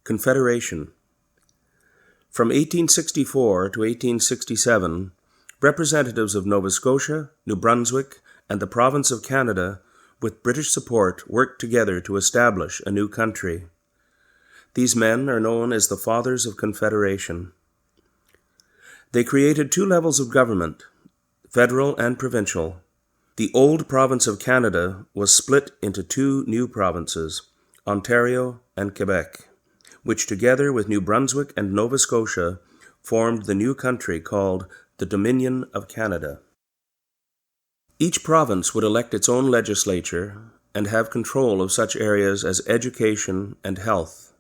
Confederation. From 1864 to 1867, representatives of Nova Scotia, New Brunswick, and the province of Canada, with British support, worked together to establish a new country. These men are known as the Fathers of Confederation. They created two levels of government, federal and provincial. The old province of Canada was split into two new provinces, Ontario and Quebec, which together with New Brunswick and Nova Scotia formed the new country called the Dominion of Canada. Each province would elect its own legislature and have control of such areas as education and health.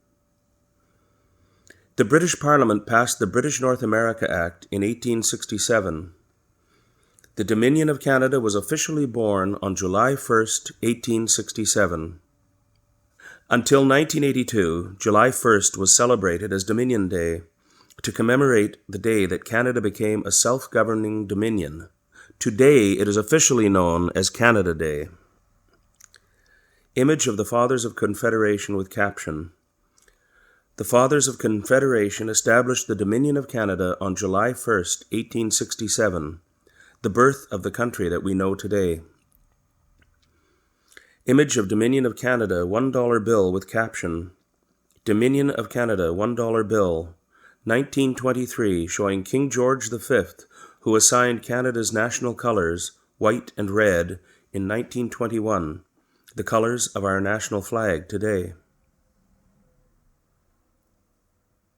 The British Parliament passed the British North America Act in 1867. The Dominion of Canada was officially born on July 1, 1867. Until 1982, July 1st was celebrated as Dominion Day to commemorate the day that Canada became a self-governing dominion. Today, it is officially known as Canada Day. Image of the Fathers of Confederation with caption, The Fathers of Confederation established the Dominion of Canada on July 1, 1867, the birth of the country that we know today. Image of Dominion of Canada $1 bill with caption, Dominion of Canada $1 bill, 1923, showing King George V, who assigned Canada's national colors, white and red, in 1921, the colors of our national flag today.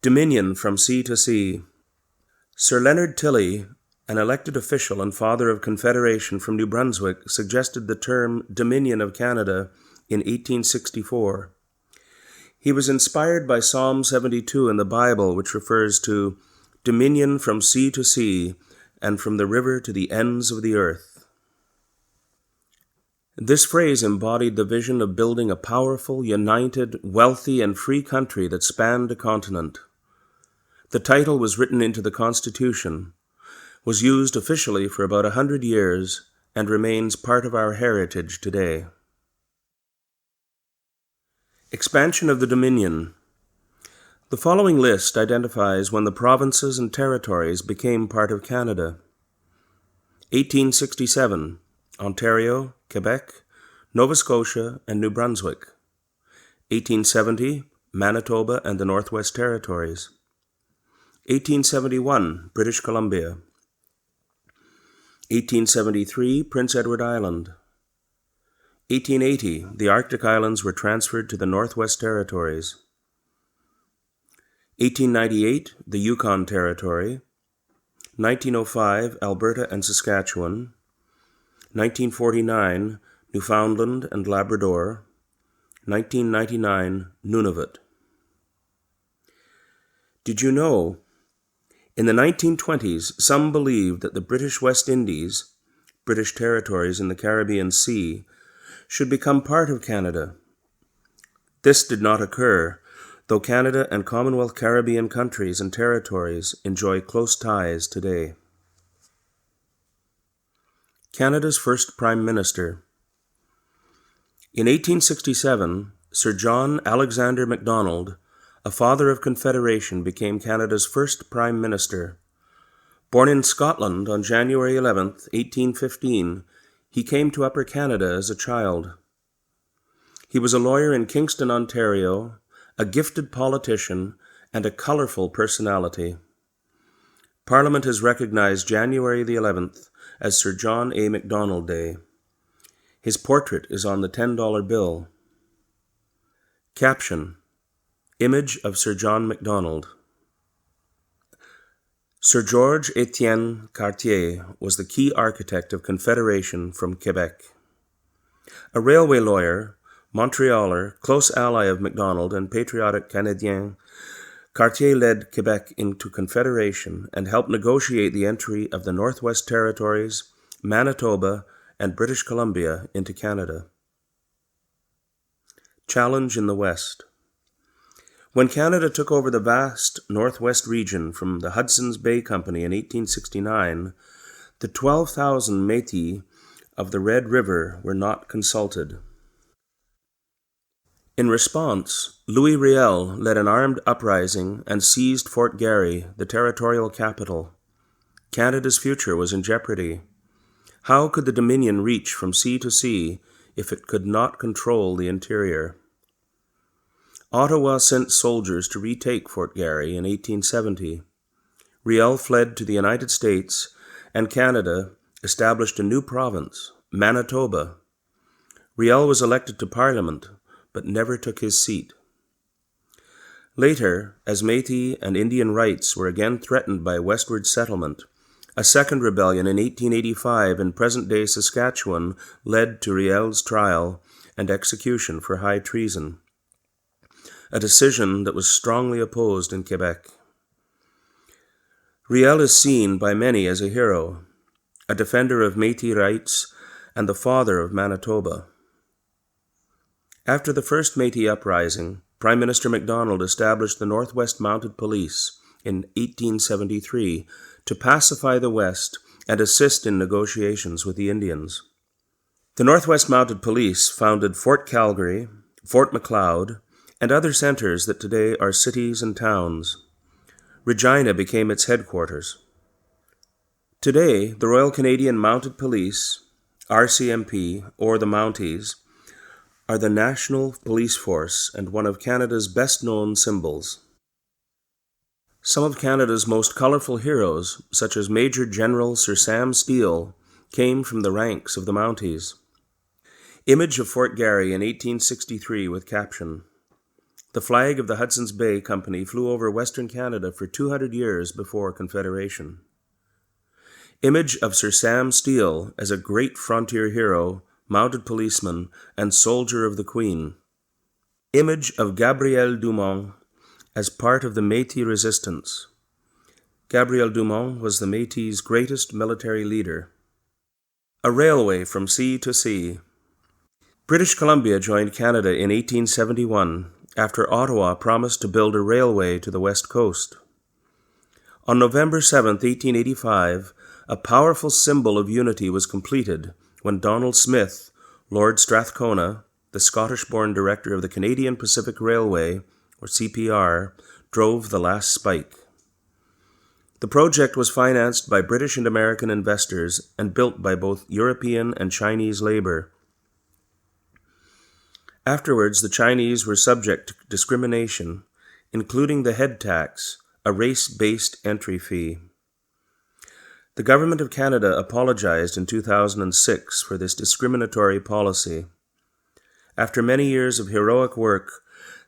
Dominion from sea to sea. Sir Leonard Tilley, an elected official and father of Confederation from New Brunswick, suggested the term Dominion of Canada in 1864. He was inspired by Psalm 72 in the Bible, which refers to dominion from sea to sea and from the river to the ends of the earth. This phrase embodied the vision of building a powerful, united, wealthy, and free country that spanned a continent. The title was written into the Constitution, was used officially for about 100 years, and remains part of our heritage today. Expansion of the Dominion. The following list identifies when the provinces and territories became part of Canada. 1867, Ontario, Quebec, Nova Scotia, and New Brunswick. 1870, Manitoba and the Northwest Territories. 1871, British Columbia. 1873, Prince Edward Island. 1880, the Arctic Islands were transferred to the Northwest Territories. 1898, the Yukon Territory. 1905, Alberta and Saskatchewan. 1949, Newfoundland and Labrador. 1999, Nunavut. Did you know? In the 1920s, some believed that the British West Indies, British territories in the Caribbean Sea, should become part of Canada. This did not occur, though Canada and Commonwealth Caribbean countries and territories enjoy close ties today. Canada's first Prime Minister. In 1867, Sir John Alexander Macdonald, a father of Confederation, became Canada's first Prime Minister. Born in Scotland on January 11, 1815, he came to Upper Canada as a child. He was a lawyer in Kingston, Ontario, a gifted politician, and a colorful personality. Parliament has recognized January the 11th as Sir John A. Macdonald Day. His portrait is on the $10 bill. Caption: Image of Sir John Macdonald. Sir Georges Etienne Cartier was the key architect of Confederation from Quebec. A railway lawyer, Montrealer, close ally of Macdonald and patriotic Canadien, Cartier led Quebec into Confederation and helped negotiate the entry of the Northwest Territories, Manitoba, and British Columbia into Canada. Challenge in the West. When Canada took over the vast Northwest region from the Hudson's Bay Company in 1869, the 12,000 Métis of the Red River were not consulted. In response, Louis Riel led an armed uprising and seized Fort Garry, the territorial capital. Canada's future was in jeopardy. How could the Dominion reach from sea to sea if it could not control the interior? Ottawa sent soldiers to retake Fort Garry in 1870. Riel fled to the United States, and Canada established a new province, Manitoba. Riel was elected to Parliament, but never took his seat. Later, as Métis and Indian rights were again threatened by westward settlement, a second rebellion in 1885 in present-day Saskatchewan led to Riel's trial and execution for high treason, a decision that was strongly opposed in Quebec. Riel is seen by many as a hero, a defender of Métis rights and the father of Manitoba. After the first Métis uprising, Prime Minister Macdonald established the Northwest Mounted Police in 1873 to pacify the West and assist in negotiations with the Indians. The Northwest Mounted Police founded Fort Calgary, Fort Macleod, and other centers that today are cities and towns. Regina became its headquarters. Today, the Royal Canadian Mounted Police, RCMP, or the Mounties, are the national police force and one of Canada's best-known symbols. Some of Canada's most colourful heroes, such as Major General Sir Sam Steele, came from the ranks of the Mounties. Image of Fort Garry in 1863 with caption: The flag of the Hudson's Bay Company flew over Western Canada for 200 years before Confederation. Image of Sir Sam Steele as a great frontier hero, mounted policeman, and soldier of the Queen. Image of Gabriel Dumont as part of the Métis resistance. Gabriel Dumont was the Métis' greatest military leader. A railway from sea to sea. British Columbia joined Canada in 1871 after Ottawa promised to build a railway to the west coast. On November 7, 1885, a powerful symbol of unity was completed when Donald Smith, Lord Strathcona, the Scottish-born director of the Canadian Pacific Railway, or CPR, drove the last spike. The project was financed by British and American investors and built by both European and Chinese labor. Afterwards, the Chinese were subject to discrimination, including the head tax, a race-based entry fee. The Government of Canada apologized in 2006 for this discriminatory policy. After many years of heroic work,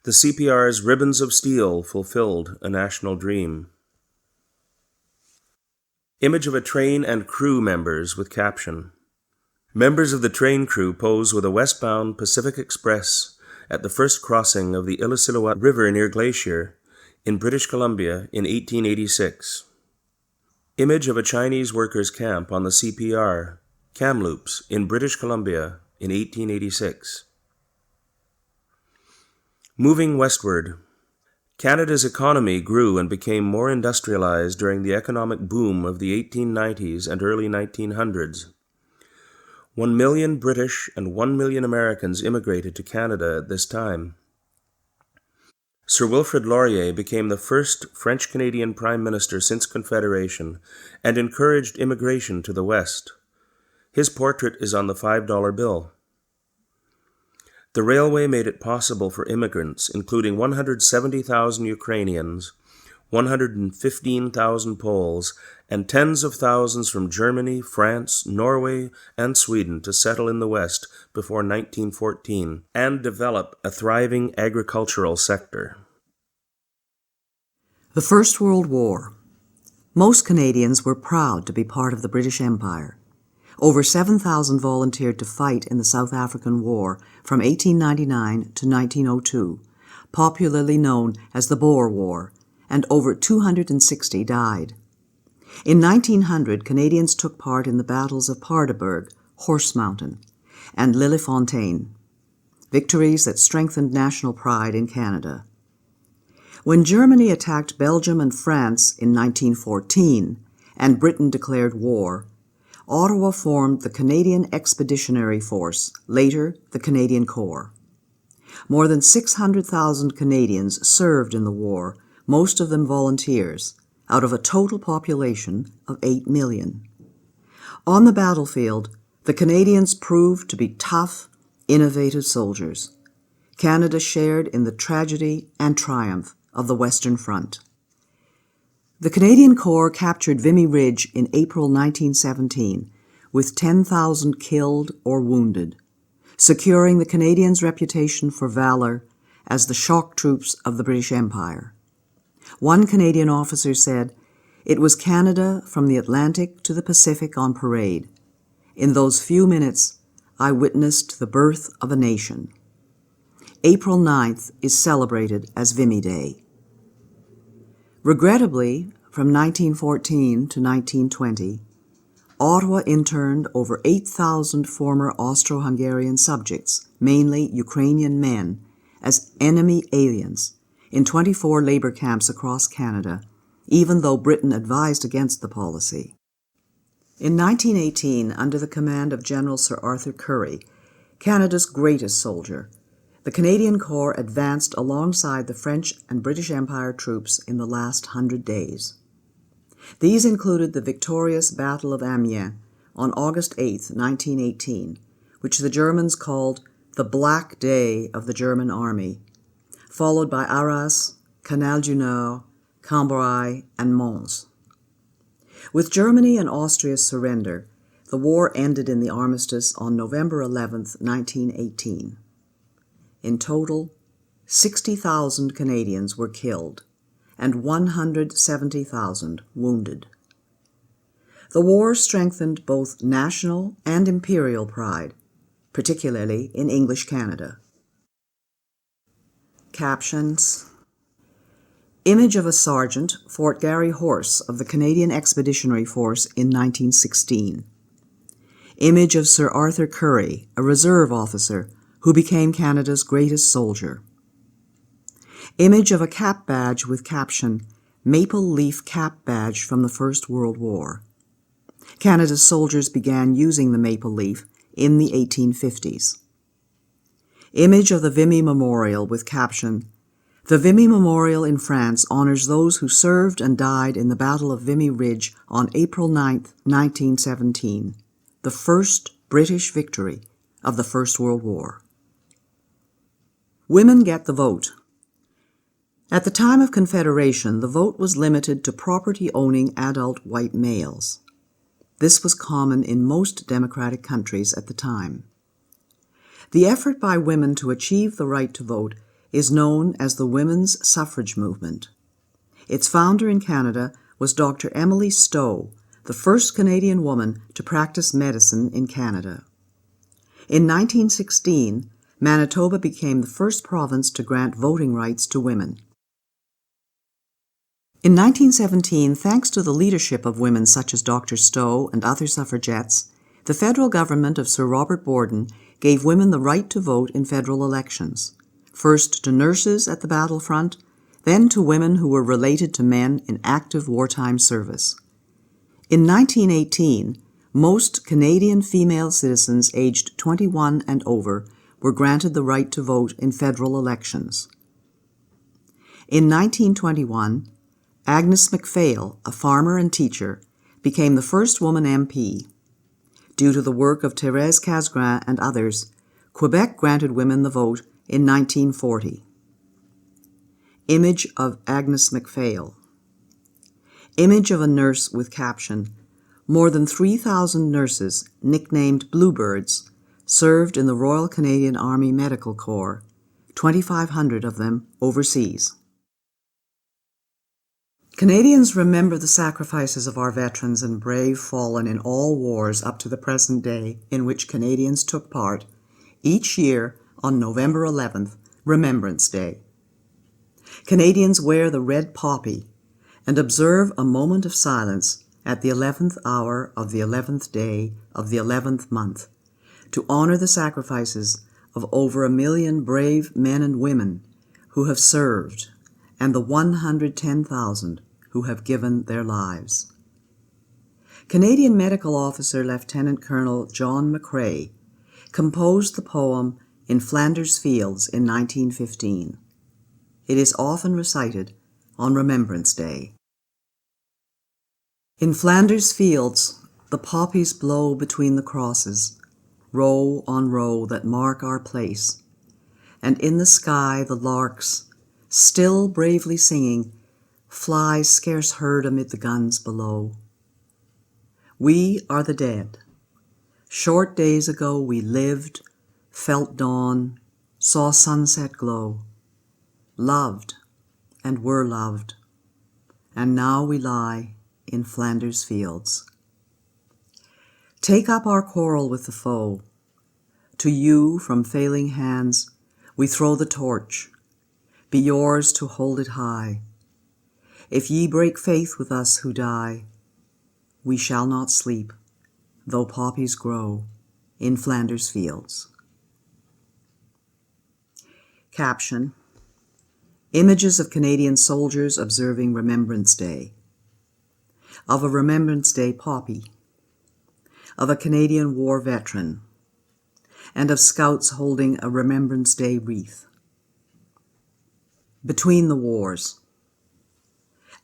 the CPR's ribbons of steel fulfilled a national dream. Image of a train and crew members with caption: Members of the train crew pose with a westbound Pacific Express at the first crossing of the Illecillewaet River near Glacier in British Columbia in 1886. Image of a Chinese workers' camp on the CPR, Kamloops, in British Columbia in 1886. Moving westward. Canada's economy grew and became more industrialized during the economic boom of the 1890s and early 1900s. 1 million British and 1 million Americans immigrated to Canada at this time. Sir Wilfrid Laurier became the first French-Canadian Prime Minister since Confederation and encouraged immigration to the West. His portrait is on the $5 bill. The railway made it possible for immigrants, including 170,000 Ukrainians, 115,000 Poles, and tens of thousands from Germany, France, Norway, and Sweden to settle in the West before 1914 and develop a thriving agricultural sector. The First World War. Most Canadians were proud to be part of the British Empire. Over 7,000 volunteered to fight in the South African War from 1899 to 1902, popularly known as the Boer War, and over 260 died. In 1900, Canadians took part in the battles of Paardeberg, Horse Mountain, and Lillefontaine, victories that strengthened national pride in Canada. When Germany attacked Belgium and France in 1914 and Britain declared war, Ottawa formed the Canadian Expeditionary Force, later the Canadian Corps. More than 600,000 Canadians served in the war, most of them volunteers, out of a total population of 8 million. On the battlefield, the Canadians proved to be tough, innovative soldiers. Canada shared in the tragedy and triumph of the Western Front. The Canadian Corps captured Vimy Ridge in April 1917, with 10,000 killed or wounded, securing the Canadians' reputation for valor as the shock troops of the British Empire. One Canadian officer said, "It was Canada from the Atlantic to the Pacific on parade. In those few minutes, I witnessed the birth of a nation." April 9th is celebrated as Vimy Day. Regrettably, from 1914 to 1920, Ottawa interned over 8,000 former Austro-Hungarian subjects, mainly Ukrainian men, as enemy aliens in 24 labor camps across Canada, even though Britain advised against the policy. In 1918, under the command of General Sir Arthur Currie, Canada's greatest soldier, the Canadian Corps advanced alongside the French and British Empire troops in the last 100 days. These included the victorious Battle of Amiens on August 8, 1918, which the Germans called the Black Day of the German Army, followed by Arras, Canal du Nord, Cambrai, and Mons. With Germany and Austria's surrender, the war ended in the armistice on November 11, 1918. In total, 60,000 Canadians were killed and 170,000 wounded. The war strengthened both national and imperial pride, particularly in English Canada. Captions: Image of a sergeant, Fort Garry Horse of the Canadian Expeditionary Force in 1916. Image of Sir Arthur Currie, a reserve officer who became Canada's greatest soldier. Image of a cap badge with caption, "Maple Leaf Cap Badge from the First World War." Canada's soldiers began using the maple leaf in the 1850s. Image of the Vimy Memorial with caption, "The Vimy Memorial in France honors those who served and died in the Battle of Vimy Ridge on April 9, 1917, the first British victory of the First World War." Women get the vote. At the time of Confederation, the vote was limited to property-owning adult white males. This was common in most democratic countries at the time. The effort by women to achieve the right to vote is known as the women's suffrage movement. Its founder in Canada was Dr. Emily Stowe, the first Canadian woman to practice medicine in Canada. In 1916, Manitoba became the first province to grant voting rights to women. In 1917, thanks to the leadership of women such as Dr. Stowe and other suffragettes, the federal government of Sir Robert Borden gave women the right to vote in federal elections, first to nurses at the battlefront, then to women who were related to men in active wartime service. In 1918, most Canadian female citizens aged 21 and over were granted the right to vote in federal elections. In 1921, Agnes MacPhail, a farmer and teacher, became the first woman MP. Due to the work of Thérèse Casgrain and others, Quebec granted women the vote in 1940. Image of Agnes MacPhail. Image of a nurse with caption, more than 3,000 nurses, nicknamed Bluebirds, served in the Royal Canadian Army Medical Corps, 2,500 of them overseas. Canadians remember the sacrifices of our veterans and brave fallen in all wars up to the present day in which Canadians took part, each year on November 11th, Remembrance Day. Canadians wear the red poppy and observe a moment of silence at the 11th hour of the 11th day of the 11th month to honor the sacrifices of over 1 million brave men and women who have served and the 110,000 who have given their lives. Canadian Medical Officer Lieutenant Colonel John McCrae composed the poem In Flanders Fields in 1915. It is often recited on Remembrance Day. In Flanders fields, the poppies blow between the crosses, row on row that mark our place, and in the sky the larks, still bravely singing, fly scarce heard amid the guns below. We are the dead. Short days ago we lived, felt dawn, saw sunset glow, loved and were loved, and now we lie in Flanders fields. Take up our quarrel with the foe. To you from failing hands we throw the torch. Be yours to hold it high. If ye break faith with us who die, we shall not sleep, though poppies grow in Flanders fields. Caption: Images of Canadian soldiers observing Remembrance Day. Of a Remembrance Day poppy. Of a Canadian War veteran. And of scouts holding a Remembrance Day wreath. Between the wars.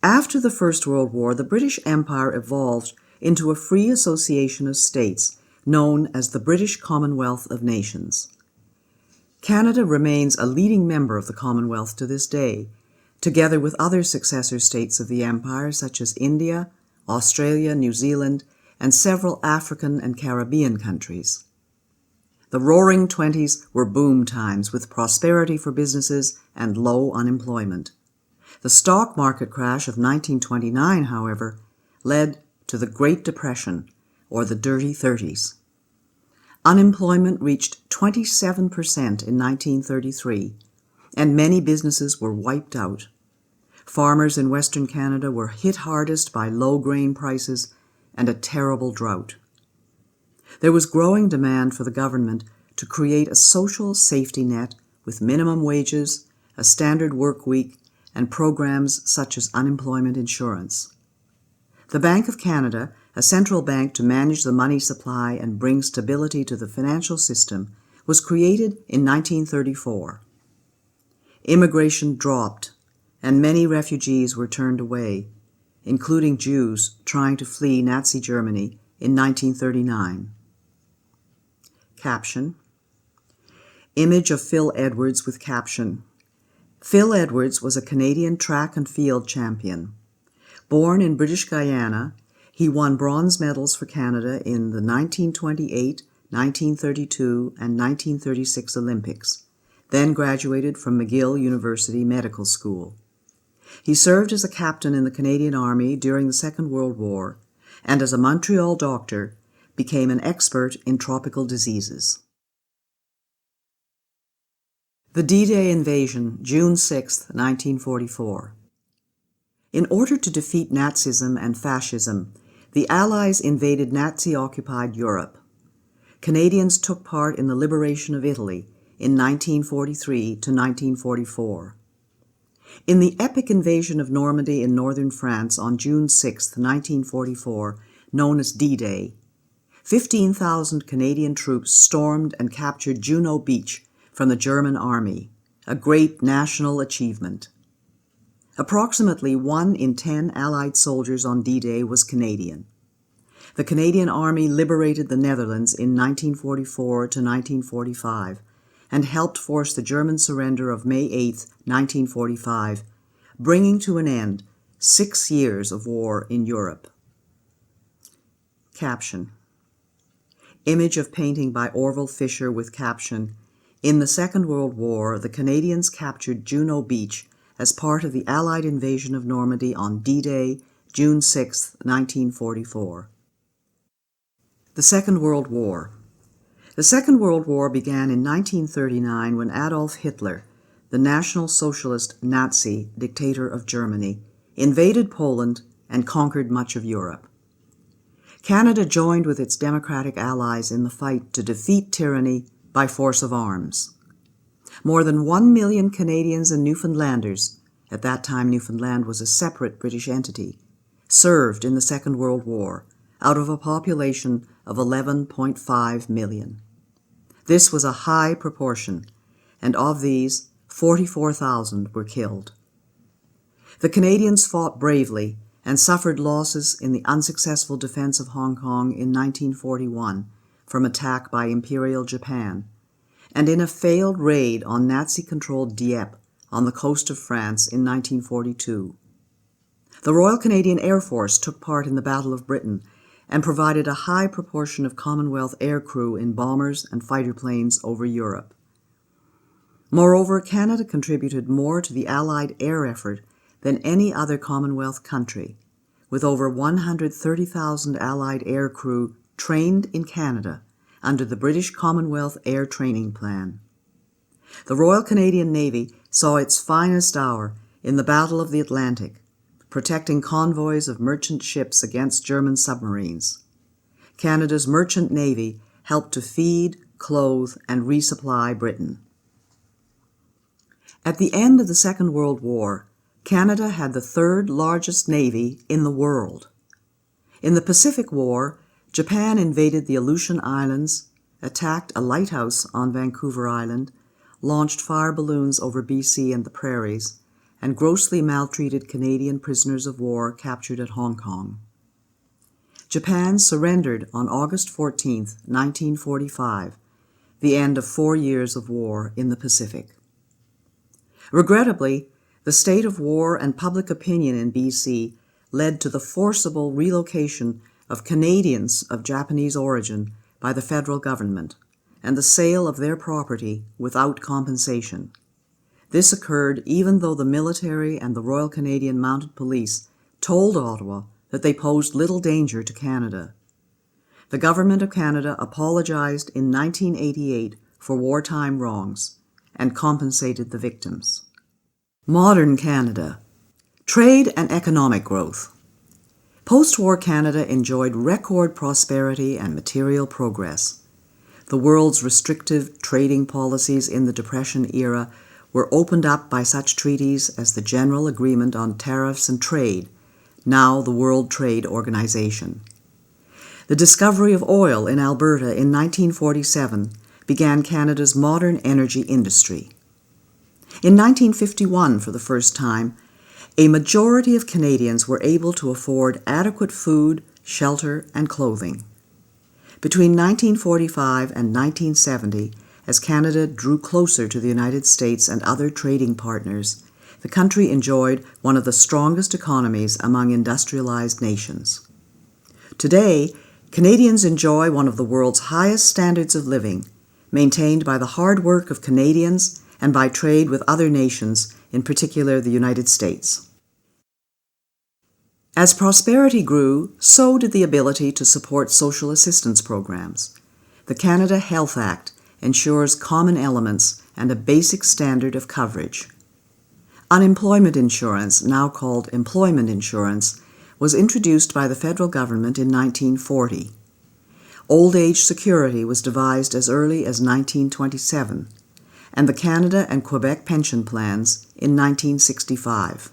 After the First World War, the British Empire evolved into a free association of states known as the British Commonwealth of Nations. Canada remains a leading member of the Commonwealth to this day, together with other successor states of the Empire such as India, Australia, New Zealand, and several African and Caribbean countries. The Roaring Twenties were boom times with prosperity for businesses and low unemployment. The stock market crash of 1929, however, led to the Great Depression, or the Dirty Thirties. Unemployment reached 27% in 1933, and many businesses were wiped out. Farmers in Western Canada were hit hardest by low grain prices and a terrible drought. There was growing demand for the government to create a social safety net with minimum wages, a standard work week, and programs such as unemployment insurance. The Bank of Canada, a central bank to manage the money supply and bring stability to the financial system, was created in 1934. Immigration dropped, and many refugees were turned away, including Jews trying to flee Nazi Germany in 1939. Caption: Image of Phil Edwards with caption: Phil Edwards was a Canadian track and field champion. Born in British Guyana, he won bronze medals for Canada in the 1928, 1932, and 1936 Olympics, then graduated from McGill University Medical School. He served as a captain in the Canadian Army during the Second World War, and as a Montreal doctor, became an expert in tropical diseases. The D-Day invasion, June 6, 1944. In order to defeat Nazism and fascism, the Allies invaded Nazi-occupied Europe. Canadians took part in the liberation of Italy in 1943 to 1944. In the epic invasion of Normandy in northern France on June 6, 1944, known as D-Day, 15,000 Canadian troops stormed and captured Juno Beach from the German army, a great national achievement. Approximately 1 in 10 Allied soldiers on D-Day was Canadian. The Canadian Army liberated the Netherlands in 1944 to 1945 and helped force the German surrender of May 8, 1945, bringing to an end 6 years of war in Europe. Caption. Image of painting by Orville Fisher with caption, "In the Second World War, the Canadians captured Juno Beach as part of the Allied invasion of Normandy on D-Day, June 6, 1944. The Second World War. The Second World War began in 1939 when Adolf Hitler, the National Socialist Nazi dictator of Germany, invaded Poland and conquered much of Europe. Canada joined with its democratic allies in the fight to defeat tyranny by force of arms. More than 1 million Canadians and Newfoundlanders, at that time Newfoundland was a separate British entity, served in the Second World War, out of a population of 11.5 million. This was a high proportion, and of these, 44,000 were killed. The Canadians fought bravely and suffered losses in the unsuccessful defense of Hong Kong in 1941 from attack by Imperial Japan, and in a failed raid on Nazi-controlled Dieppe on the coast of France in 1942. The Royal Canadian Air Force took part in the Battle of Britain and provided a high proportion of Commonwealth aircrew in bombers and fighter planes over Europe. Moreover, Canada contributed more to the Allied air effort than any other Commonwealth country, with over 130,000 Allied aircrew trained in Canada under the British Commonwealth Air Training Plan. The Royal Canadian Navy saw its finest hour in the Battle of the Atlantic, protecting convoys of merchant ships against German submarines. Canada's merchant navy helped to feed, clothe, and resupply Britain. At the end of the Second World War, Canada had the third largest navy in the world. In the Pacific War, Japan invaded the Aleutian Islands, attacked a lighthouse on Vancouver Island, launched fire balloons over BC and the prairies, and grossly maltreated Canadian prisoners of war captured at Hong Kong. Japan surrendered on August 14, 1945, the end of 4 years of war in the Pacific. Regrettably, the state of war and public opinion in BC led to the forcible relocation of Canadians of Japanese origin by the federal government and the sale of their property without compensation. This occurred even though the military and the Royal Canadian Mounted Police told Ottawa that they posed little danger to Canada. The Government of Canada apologized in 1988 for wartime wrongs and compensated the victims. Modern Canada. Trade and economic growth. Post-war Canada enjoyed record prosperity and material progress. The world's restrictive trading policies in the Depression era were opened up by such treaties as the General Agreement on Tariffs and Trade, now the World Trade Organization. The discovery of oil in Alberta in 1947 began Canada's modern energy industry. In 1951, for the first time, a majority of Canadians were able to afford adequate food, shelter, and clothing. Between 1945 and 1970, as Canada drew closer to the United States and other trading partners, the country enjoyed one of the strongest economies among industrialized nations. Today, Canadians enjoy one of the world's highest standards of living, maintained by the hard work of Canadians and by trade with other nations, in particular the United States. As prosperity grew, so did the ability to support social assistance programs. The Canada Health Act ensures common elements and a basic standard of coverage. Unemployment insurance, now called employment insurance, was introduced by the federal government in 1940. Old age security was devised as early as 1927, and the Canada and Quebec pension plans in 1965.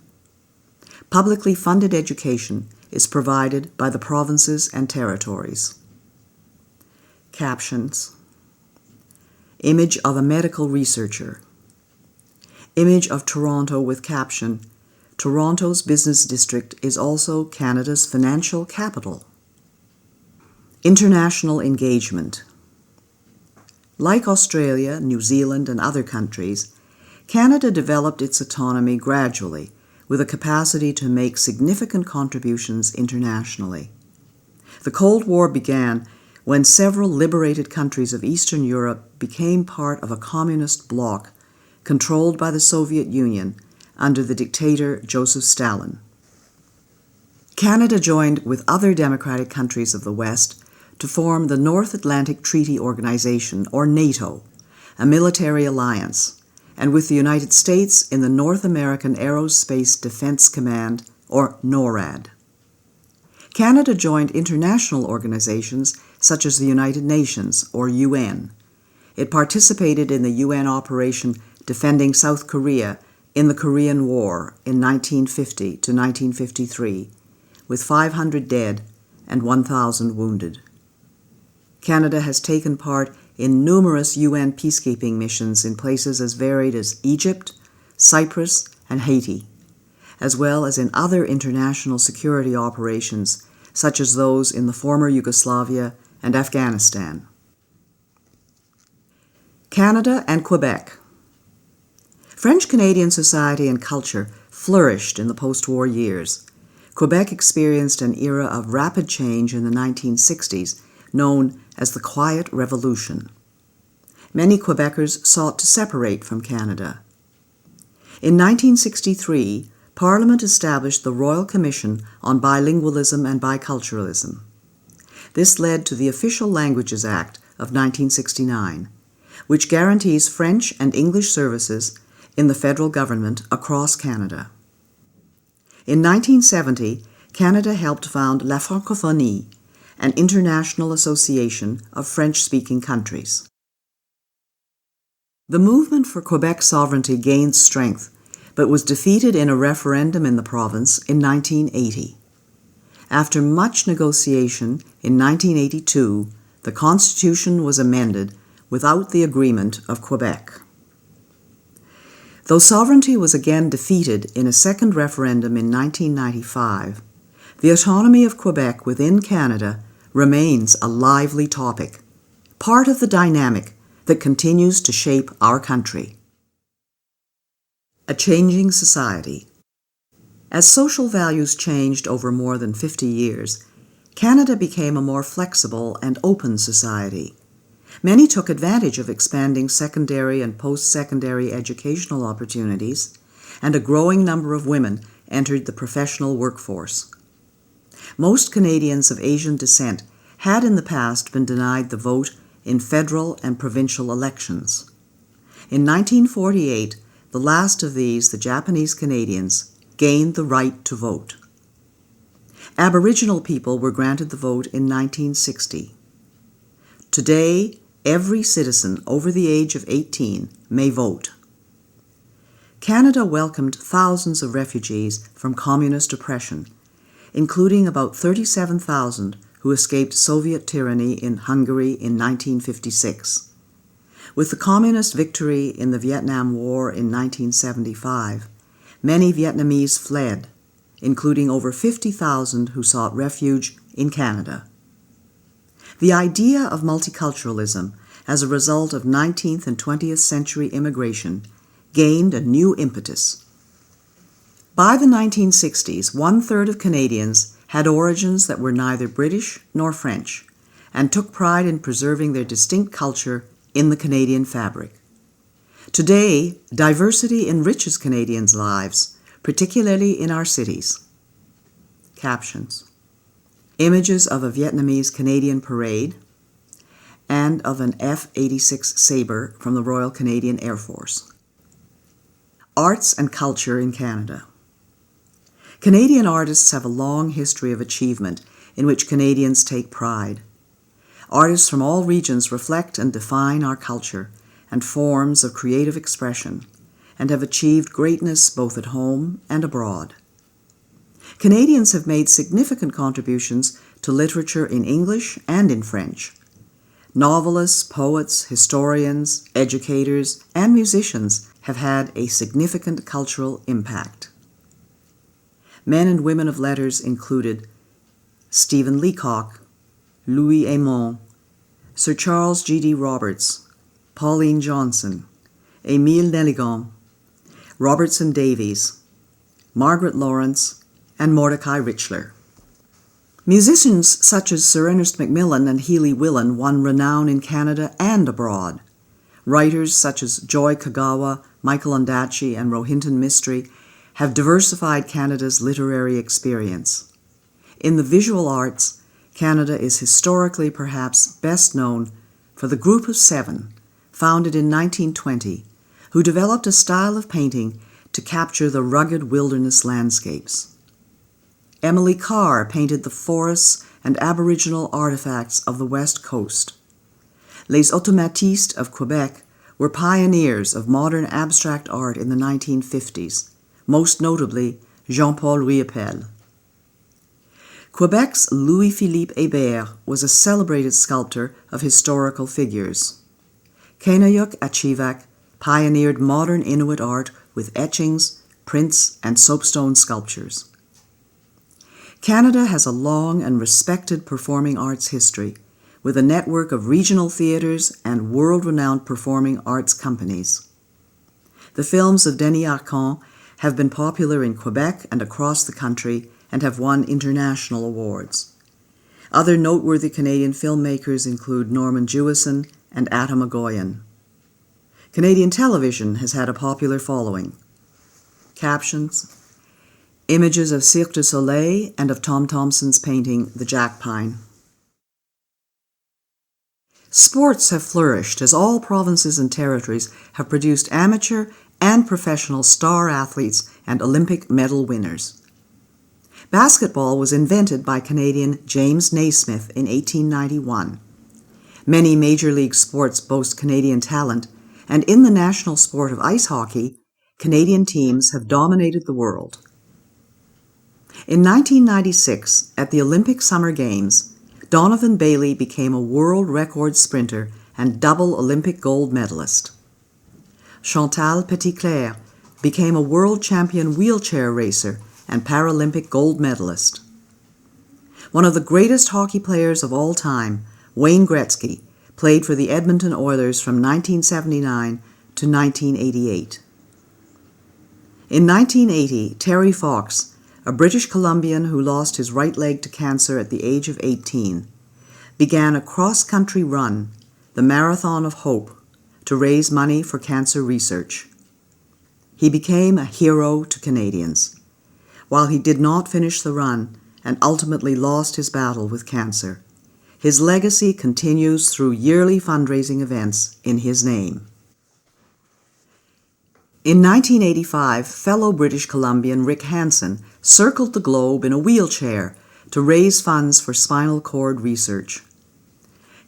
Publicly funded education is provided by the provinces and territories. Captions. Image of a medical researcher. Image of Toronto with caption, "Toronto's business district is also Canada's financial capital." International engagement. Like Australia, New Zealand, and other countries, Canada developed its autonomy gradually, with a capacity to make significant contributions internationally. The Cold War began when several liberated countries of Eastern Europe became part of a communist bloc controlled by the Soviet Union under the dictator Joseph Stalin. Canada joined with other democratic countries of the West to form the North Atlantic Treaty Organization, or NATO, a military alliance, and with the United States in the North American Aerospace Defense Command, or NORAD. Canada joined international organizations such as the United Nations, or UN. It participated in the UN operation defending South Korea in the Korean War in 1950 to 1953, with 500 dead and 1,000 wounded. Canada has taken part in numerous UN peacekeeping missions in places as varied as Egypt, Cyprus, and Haiti, as well as in other international security operations such as those in the former Yugoslavia and Afghanistan. Canada and Quebec. French-Canadian society and culture flourished in the post-war years. Quebec experienced an era of rapid change in the 1960s, known as the Quiet Revolution. Many Quebecers sought to separate from Canada. In 1963, Parliament established the Royal Commission on Bilingualism and Biculturalism. This led to the Official Languages Act of 1969, which guarantees French and English services in the federal government across Canada. In 1970, Canada helped found La Francophonie, an international association of French-speaking countries. The movement for Quebec sovereignty gained strength, but was defeated in a referendum in the province in 1980. After much negotiation, in 1982, the Constitution was amended without the agreement of Quebec. Though sovereignty was again defeated in a second referendum in 1995, the autonomy of Quebec within Canada remains a lively topic, part of the dynamic that continues to shape our country. A changing society. As social values changed over more than 50 years, Canada became a more flexible and open society. Many took advantage of expanding secondary and post-secondary educational opportunities, and a growing number of women entered the professional workforce. Most Canadians of Asian descent had in the past been denied the vote in federal and provincial elections. In 1948, the last of these, the Japanese Canadians, gained the right to vote. Aboriginal people were granted the vote in 1960. Today, every citizen over the age of 18 may vote. Canada welcomed thousands of refugees from communist oppression, including about 37,000 who escaped Soviet tyranny in Hungary in 1956. With the communist victory in the Vietnam War in 1975, many Vietnamese fled, including over 50,000 who sought refuge in Canada. The idea of multiculturalism as a result of 19th and 20th century immigration gained a new impetus. By the 1960s, 1/3 of Canadians had origins that were neither British nor French, and took pride in preserving their distinct culture in the Canadian fabric. Today, diversity enriches Canadians' lives, particularly in our cities. Captions: images of a Vietnamese Canadian parade and of an F-86 Sabre from the Royal Canadian Air Force. Arts and culture in Canada. Canadian artists have a long history of achievement in which Canadians take pride. Artists from all regions reflect and define our culture and forms of creative expression, and have achieved greatness both at home and abroad. Canadians have made significant contributions to literature in English and in French. Novelists, poets, historians, educators, and musicians have had a significant cultural impact. Men and women of letters included Stephen Leacock, Louis Aymon, Sir Charles G.D. Roberts, Pauline Johnson, Émile Nelligan, Robertson Davies, Margaret Lawrence, and Mordecai Richler. Musicians such as Sir Ernest Macmillan and Healy Willan won renown in Canada and abroad. Writers such as Joy Kagawa, Michael Ondaatje, and Rohinton Mistry have diversified Canada's literary experience. In the visual arts, Canada is historically perhaps best known for the Group of Seven, founded in 1920, who developed a style of painting to capture the rugged wilderness landscapes. Emily Carr painted the forests and aboriginal artifacts of the West Coast. Les Automatistes of Quebec were pioneers of modern abstract art in the 1950s, most notably Jean-Paul Riopelle. Quebec's Louis-Philippe Hébert was a celebrated sculptor of historical figures. Kainayuk Achivak pioneered modern Inuit art with etchings, prints, and soapstone sculptures. Canada has a long and respected performing arts history, with a network of regional theatres and world-renowned performing arts companies. The films of Denis Arcand have been popular in Quebec and across the country and have won international awards. Other noteworthy Canadian filmmakers include Norman Jewison and Atta Magoyan. Canadian television has had a popular following. Captions: images of Cirque du Soleil and of Tom Thomson's painting The Jack Pine. Sports have flourished as all provinces and territories have produced amateur and professional star athletes and Olympic medal winners. Basketball was invented by Canadian James Naismith in 1891. Many major league sports boast Canadian talent, and in the national sport of ice hockey, Canadian teams have dominated the world. In 1996, at the Olympic Summer Games, Donovan Bailey became a world record sprinter and double Olympic gold medalist. Chantal Petitclerc became a world champion wheelchair racer and Paralympic gold medalist. One of the greatest hockey players of all time, Wayne Gretzky, played for the Edmonton Oilers from 1979 to 1988. In 1980, Terry Fox, a British Columbian who lost his right leg to cancer at the age of 18, began a cross-country run, the Marathon of Hope, to raise money for cancer research. He became a hero to Canadians. While he did not finish the run and ultimately lost his battle with cancer, his legacy continues through yearly fundraising events in his name. In 1985, fellow British Columbian Rick Hansen circled the globe in a wheelchair to raise funds for spinal cord research.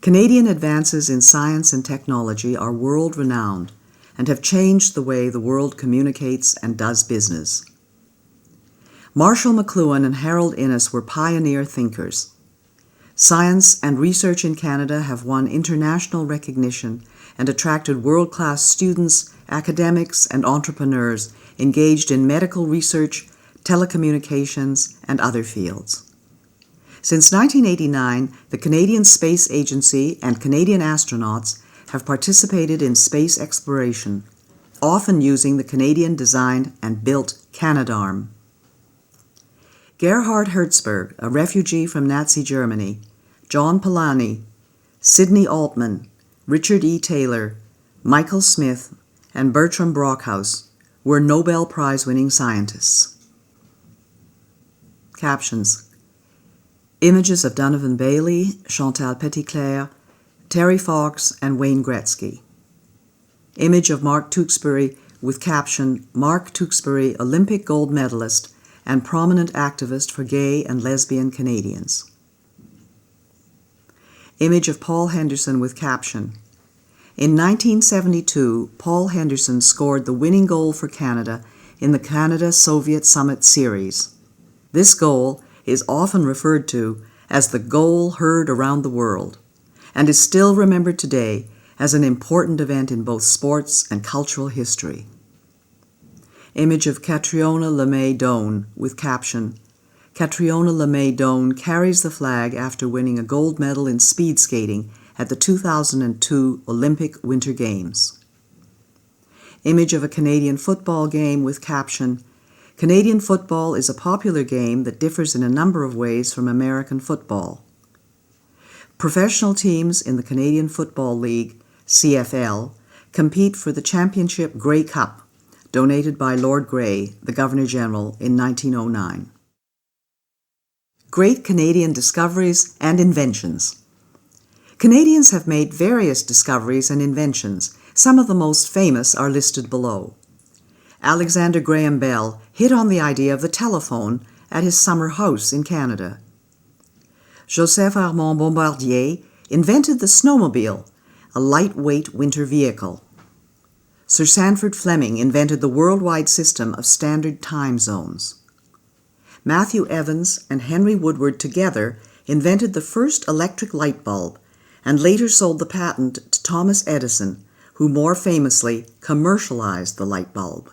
Canadian advances in science and technology are world-renowned and have changed the way the world communicates and does business. Marshall McLuhan and Harold Innis were pioneer thinkers. Science and research in Canada have won international recognition and attracted world-class students, academics, and entrepreneurs engaged in medical research, telecommunications, and other fields. Since 1989, the Canadian Space Agency and Canadian astronauts have participated in space exploration, often using the Canadian-designed and built Canadarm. Gerhard Hertzberg, a refugee from Nazi Germany, John Polanyi, Sidney Altman, Richard E. Taylor, Michael Smith, and Bertram Brockhaus were Nobel Prize-winning scientists. Captions: images of Donovan Bailey, Chantal Petitclerc, Terry Fox, and Wayne Gretzky. Image of Mark Tewksbury with caption, Mark Tewksbury, Olympic gold medalist and prominent activist for gay and lesbian Canadians. Image of Paul Henderson with caption, in 1972, Paul Henderson scored the winning goal for Canada in the Canada-Soviet Summit Series. This goal is often referred to as the goal heard around the world, and is still remembered today as an important event in both sports and cultural history. Image of Catriona LeMay Doan with caption, Catriona LeMay Doan carries the flag after winning a gold medal in speed skating at the 2002 Olympic Winter Games. Image of a Canadian football game with caption, Canadian football is a popular game that differs in a number of ways from American football. Professional teams in the Canadian Football League, CFL, compete for the Championship Grey Cup, donated by Lord Grey, the Governor-General, in 1909. Great Canadian discoveries and inventions. Canadians have made various discoveries and inventions. Some of the most famous are listed below. Alexander Graham Bell hit on the idea of the telephone at his summer house in Canada. Joseph Armand Bombardier invented the snowmobile, a lightweight winter vehicle. Sir Sandford Fleming invented the worldwide system of standard time zones. Matthew Evans and Henry Woodward together invented the first electric light bulb and later sold the patent to Thomas Edison, who more famously commercialized the light bulb.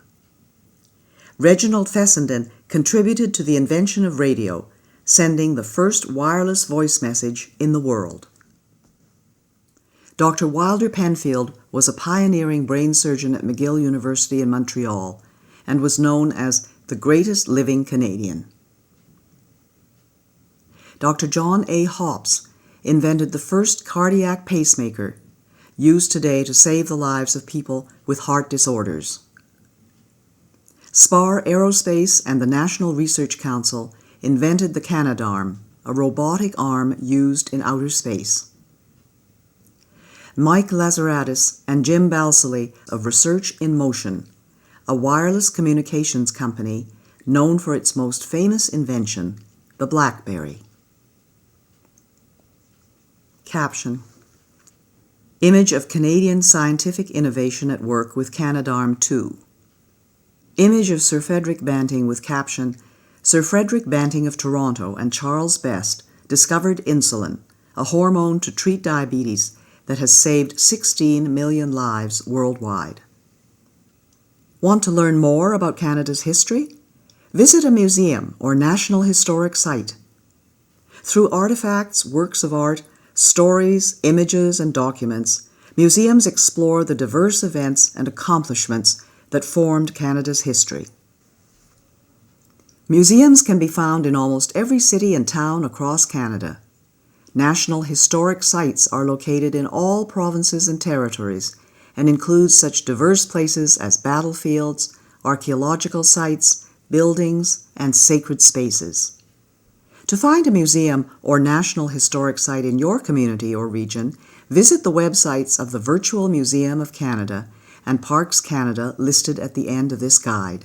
Reginald Fessenden contributed to the invention of radio, sending the first wireless voice message in the world. Dr. Wilder Penfield was a pioneering brain surgeon at McGill University in Montreal and was known as the greatest living Canadian. Dr. John A. Hopps invented the first cardiac pacemaker, used today to save the lives of people with heart disorders. Spar Aerospace and the National Research Council invented the Canadarm, a robotic arm used in outer space. Mike Lazaradis and Jim Balsillie of Research in Motion, a wireless communications company known for its most famous invention, the BlackBerry. Caption: Image of Canadian scientific innovation at work with Canadarm2. Image of Sir Frederick Banting with caption: Sir Frederick Banting of Toronto and Charles Best discovered insulin, a hormone to treat diabetes that has saved 16 million lives worldwide. Want to learn more about Canada's history? Visit a museum or national historic site. Through artifacts, works of art, stories, images, and documents, museums explore the diverse events and accomplishments that formed Canada's history. Museums can be found in almost every city and town across Canada. National historic sites are located in all provinces and territories and include such diverse places as battlefields, archaeological sites, buildings, and sacred spaces. To find a museum or national historic site in your community or region, visit the websites of the Virtual Museum of Canada and Parks Canada listed at the end of this guide.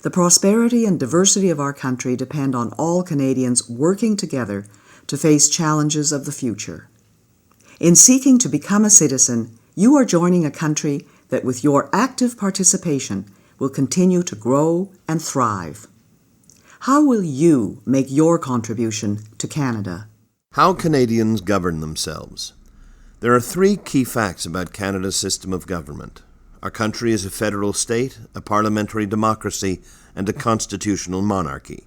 The prosperity and diversity of our country depend on all Canadians working together to face challenges of the future. In seeking to become a citizen, you are joining a country that with your active participation will continue to grow and thrive. How will you make your contribution to Canada? How Canadians govern themselves. There are three key facts about Canada's system of government. Our country is a federal state, a parliamentary democracy, and a constitutional monarchy.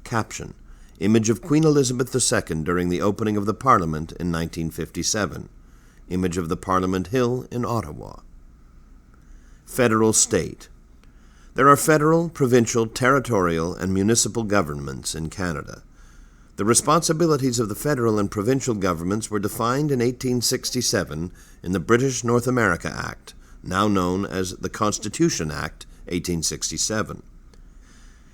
Caption: Image of Queen Elizabeth II during the opening of the Parliament in 1957. Image of the Parliament Hill in Ottawa. Federal state. There are federal, provincial, territorial, and municipal governments in Canada. The responsibilities of the federal and provincial governments were defined in 1867 in the British North America Act, now known as the Constitution Act, 1867.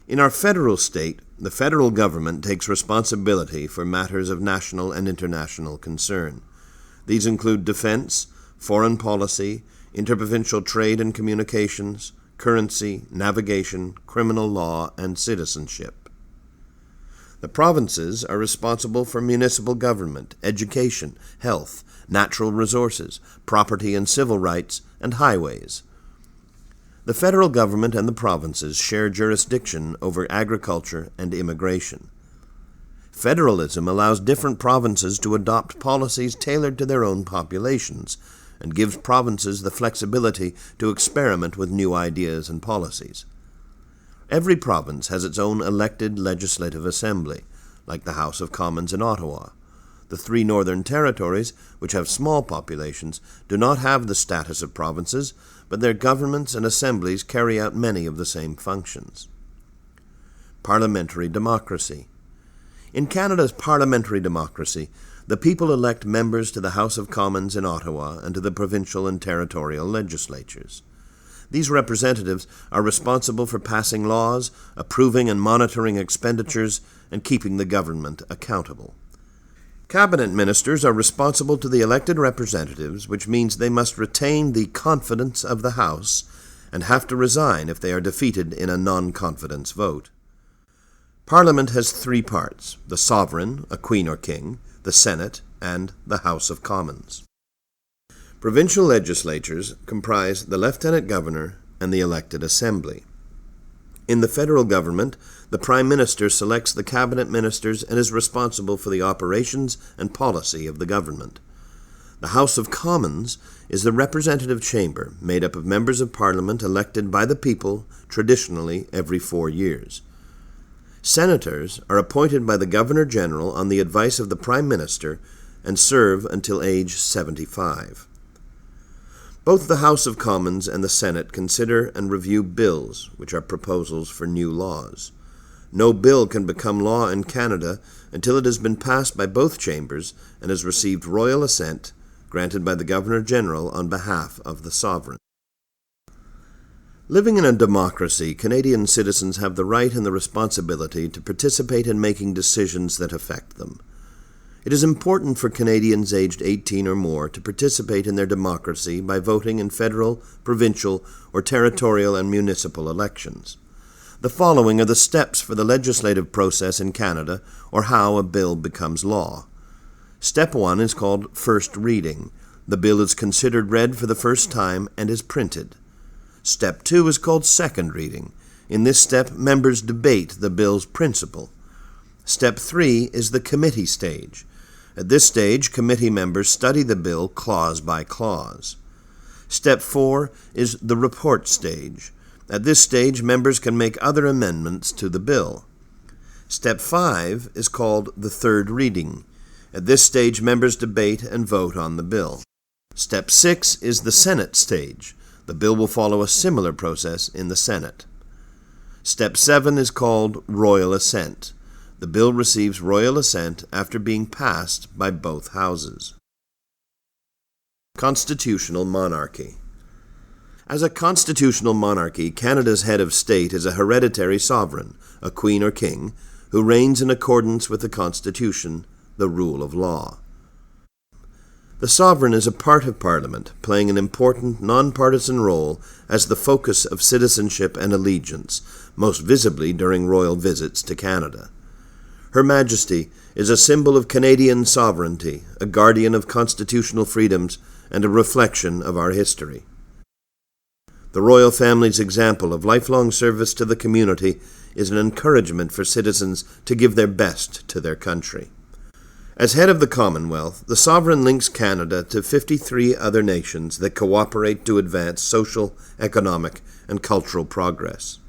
In our federal state, the federal government takes responsibility for matters of national and international concern. These include defense, foreign policy, interprovincial trade and communications, currency, navigation, criminal law, and citizenship. The provinces are responsible for municipal government, education, health, natural resources, property and civil rights, and highways. The federal government and the provinces share jurisdiction over agriculture and immigration. Federalism allows different provinces to adopt policies tailored to their own populations, and gives provinces the flexibility to experiment with new ideas and policies. Every province has its own elected legislative assembly, like the House of Commons in Ottawa. The three northern territories, which have small populations, do not have the status of provinces, but their governments and assemblies carry out many of the same functions. Parliamentary democracy. In Canada's parliamentary democracy, the people elect members to the House of Commons in Ottawa and to the provincial and territorial legislatures. These representatives are responsible for passing laws, approving and monitoring expenditures, and keeping the government accountable. Cabinet ministers are responsible to the elected representatives, which means they must retain the confidence of the House and have to resign if they are defeated in a non-confidence vote. Parliament has three parts: the sovereign, a queen or king, the Senate, and the House of Commons. Provincial legislatures comprise the lieutenant governor and the elected assembly. In the federal government, the Prime Minister selects the cabinet ministers and is responsible for the operations and policy of the government. The House of Commons is the representative chamber made up of members of Parliament elected by the people, traditionally every 4 years. Senators are appointed by the Governor-General on the advice of the Prime Minister and serve until age 75. Both the House of Commons and the Senate consider and review bills, which are proposals for new laws. No bill can become law in Canada until it has been passed by both chambers and has received royal assent, granted by the Governor-General on behalf of the sovereign. Living in a democracy, Canadian citizens have the right and the responsibility to participate in making decisions that affect them. It is important for Canadians aged 18 or more to participate in their democracy by voting in federal, provincial, or territorial and municipal elections. The following are the steps for the legislative process in Canada, or how a bill becomes law. Step 1 is called first reading. The bill is considered read for the first time and is printed. Step 2 is called second reading. In this step, members debate the bill's principle. Step 3 is the committee stage. At this stage, committee members study the bill clause by clause. Step 4 is the report stage. At this stage, members can make other amendments to the bill. Step 5 is called the third reading. At this stage, members debate and vote on the bill. Step 6 is the Senate stage. The bill will follow a similar process in the Senate. Step 7 is called royal assent. The bill receives royal assent after being passed by both houses. Constitutional monarchy. As a constitutional monarchy, Canada's head of state is a hereditary sovereign, a queen or king, who reigns in accordance with the Constitution, the rule of law. The sovereign is a part of Parliament, playing an important non-partisan role as the focus of citizenship and allegiance, most visibly during royal visits to Canada. Her Majesty is a symbol of Canadian sovereignty, a guardian of constitutional freedoms, and a reflection of our history. The royal family's example of lifelong service to the community is an encouragement for citizens to give their best to their country. As head of the Commonwealth, the sovereign links Canada to 53 other nations that cooperate to advance social, economic, and cultural progress.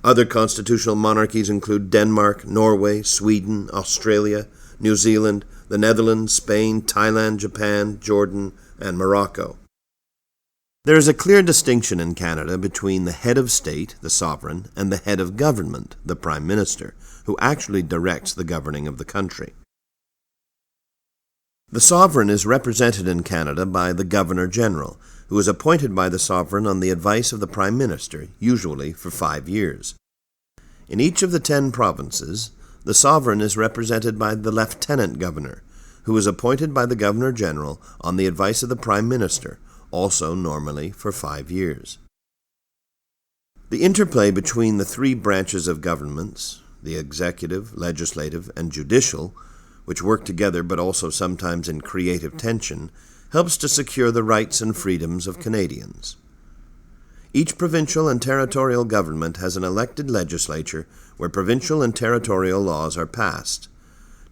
Other constitutional monarchies include Denmark, Norway, Sweden, Australia, New Zealand, the Netherlands, Spain, Thailand, Japan, Jordan, and Morocco. There is a clear distinction in Canada between the head of state, the sovereign, and the head of government, the Prime Minister, who actually directs the governing of the country. The sovereign is represented in Canada by the Governor-General, who is appointed by the sovereign on the advice of the Prime Minister, usually for 5 years. In each of the 10 provinces, the sovereign is represented by the Lieutenant Governor, who is appointed by the Governor-General on the advice of the Prime Minister, also normally for 5 years. The interplay between the 3 branches of governments, the executive, legislative, and judicial, which work together but also sometimes in creative tension, helps to secure the rights and freedoms of Canadians. Each provincial and territorial government has an elected legislature where provincial and territorial laws are passed.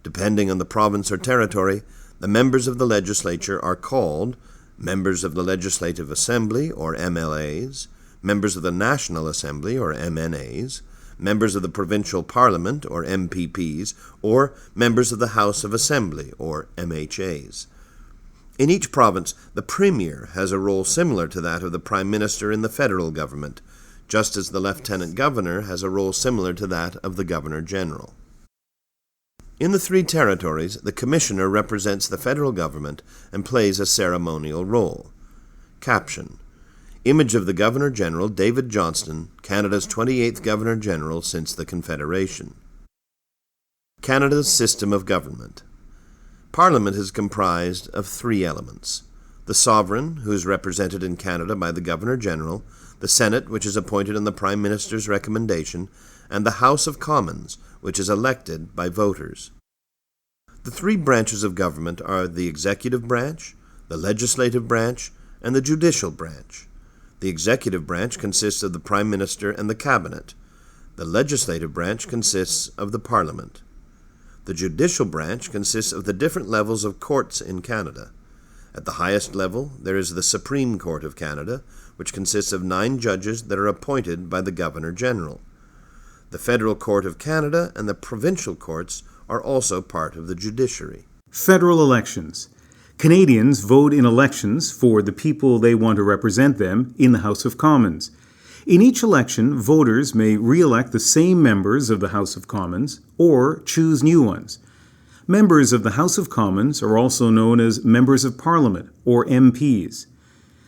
Depending on the province or territory, the members of the legislature are called members of the Legislative Assembly, or MLAs, members of the National Assembly, or MNAs, members of the Provincial Parliament, or MPPs, or members of the House of Assembly, or MHAs. In each province, the Premier has a role similar to that of the Prime Minister in the federal government, just as the Lieutenant Governor has a role similar to that of the Governor-General. In the three territories, the Commissioner represents the federal government and plays a ceremonial role. Caption: Image of the Governor-General David Johnston, Canada's 28th Governor-General since the Confederation. Canada's system of government. Parliament is comprised of three elements: the Sovereign, who is represented in Canada by the Governor-General, the Senate, which is appointed on the Prime Minister's recommendation, and the House of Commons, which is elected by voters. The three branches of government are the executive branch, the legislative branch, and the judicial branch. The executive branch consists of the Prime Minister and the Cabinet. The legislative branch consists of the Parliament. The judicial branch consists of the different levels of courts in Canada. At the highest level, there is the Supreme Court of Canada, which consists of 9 judges that are appointed by the Governor-General. The Federal Court of Canada and the provincial courts are also part of the judiciary. Federal elections. Canadians vote in elections for the people they want to represent them in the House of Commons. In each election, voters may re-elect the same members of the House of Commons or choose new ones. Members of the House of Commons are also known as Members of Parliament, or MPs.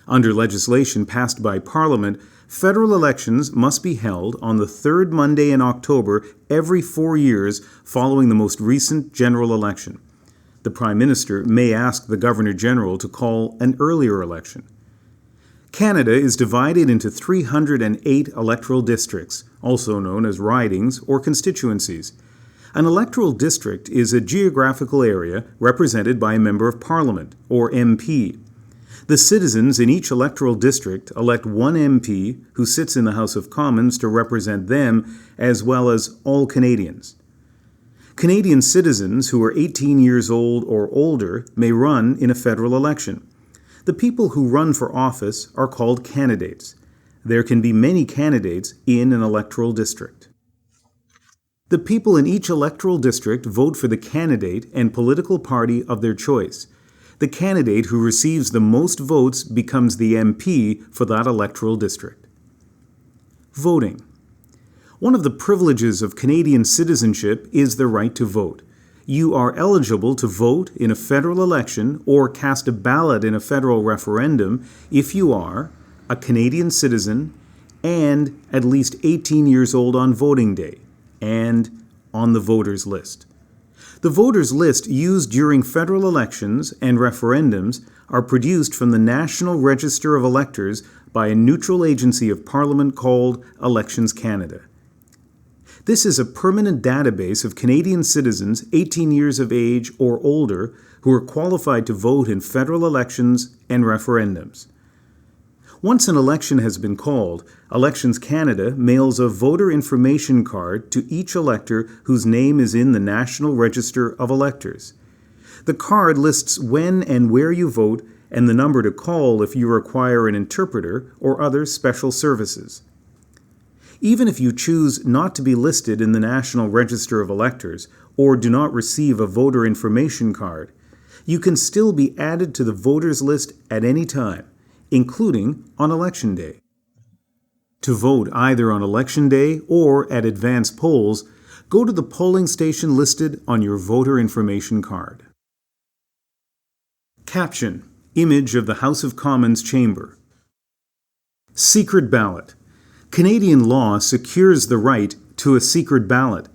Under legislation passed by Parliament, federal elections must be held on the third Monday in October every 4 years following the most recent general election. The Prime Minister may ask the Governor-General to call an earlier election. Canada is divided into 308 electoral districts, also known as ridings or constituencies. An electoral district is a geographical area represented by a Member of Parliament, or MP. The citizens in each electoral district elect one MP who sits in the House of Commons to represent them, as well as all Canadians. Canadian citizens who are 18 years old or older may run in a federal election. The people who run for office are called candidates. There can be many candidates in an electoral district. The people in each electoral district vote for the candidate and political party of their choice. The candidate who receives the most votes becomes the MP for that electoral district. Voting. One of the privileges of Canadian citizenship is the right to vote. You are eligible to vote in a federal election or cast a ballot in a federal referendum if you are a Canadian citizen and at least 18 years old on voting day and on the voters list. The voters list used during federal elections and referendums are produced from the National Register of Electors by a neutral agency of Parliament called Elections Canada. This is a permanent database of Canadian citizens 18 years of age or older who are qualified to vote in federal elections and referendums. Once an election has been called, Elections Canada mails a voter information card to each elector whose name is in the National Register of Electors. The card lists when and where you vote and the number to call if you require an interpreter or other special services. Even if you choose not to be listed in the National Register of Electors or do not receive a voter information card, you can still be added to the voters list at any time, including on Election Day. To vote either on Election Day or at advance polls, go to the polling station listed on your voter information card. Caption: Image of the House of Commons chamber. Secret ballot. Canadian law secures the right to a secret ballot.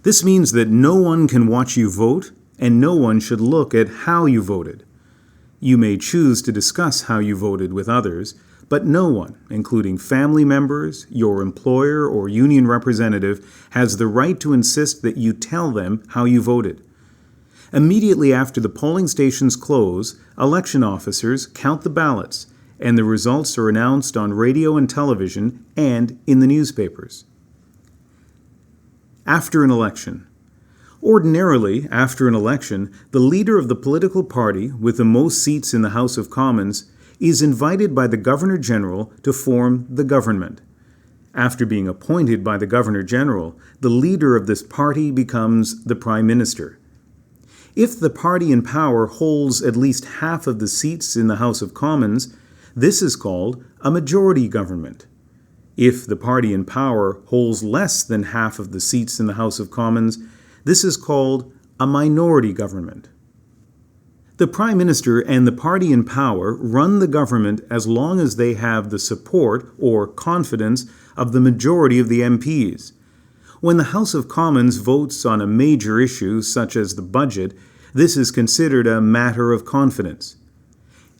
This means that no one can watch you vote, and no one should look at how you voted. You may choose to discuss how you voted with others, but no one, including family members, your employer, or union representative, has the right to insist that you tell them how you voted. Immediately after the polling stations close, election officers count the ballots, and the results are announced on radio and television and in the newspapers. After an election. Ordinarily, after an election, the leader of the political party with the most seats in the House of Commons is invited by the Governor-General to form the government. After being appointed by the Governor-General, the leader of this party becomes the Prime Minister. If the party in power holds at least half of the seats in the House of Commons, this is called a majority government. If the party in power holds less than half of the seats in the House of Commons, this is called a minority government. The Prime Minister and the party in power run the government as long as they have the support or confidence of the majority of the MPs. When the House of Commons votes on a major issue such as the budget, this is considered a matter of confidence.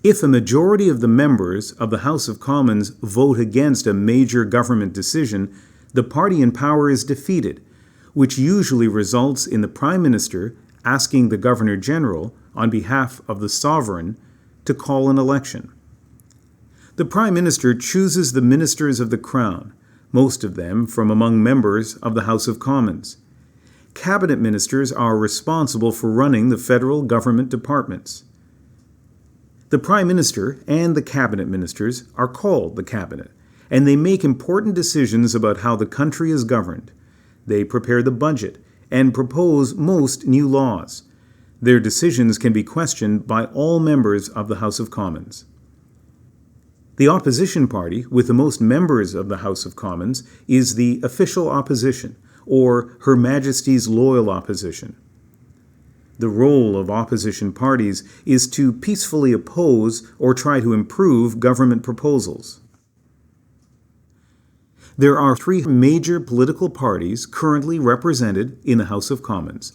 If a majority of the members of the House of Commons vote against a major government decision, the party in power is defeated, which usually results in the Prime Minister asking the Governor-General, on behalf of the sovereign, to call an election. The Prime Minister chooses the ministers of the Crown, most of them from among members of the House of Commons. Cabinet ministers are responsible for running the federal government departments. The Prime Minister and the Cabinet ministers are called the Cabinet, and they make important decisions about how the country is governed. They prepare the budget and propose most new laws. Their decisions can be questioned by all members of the House of Commons. The opposition party, with the most members of the House of Commons, is the official opposition, or Her Majesty's loyal opposition. The role of opposition parties is to peacefully oppose or try to improve government proposals. There are three major political parties currently represented in the House of Commons: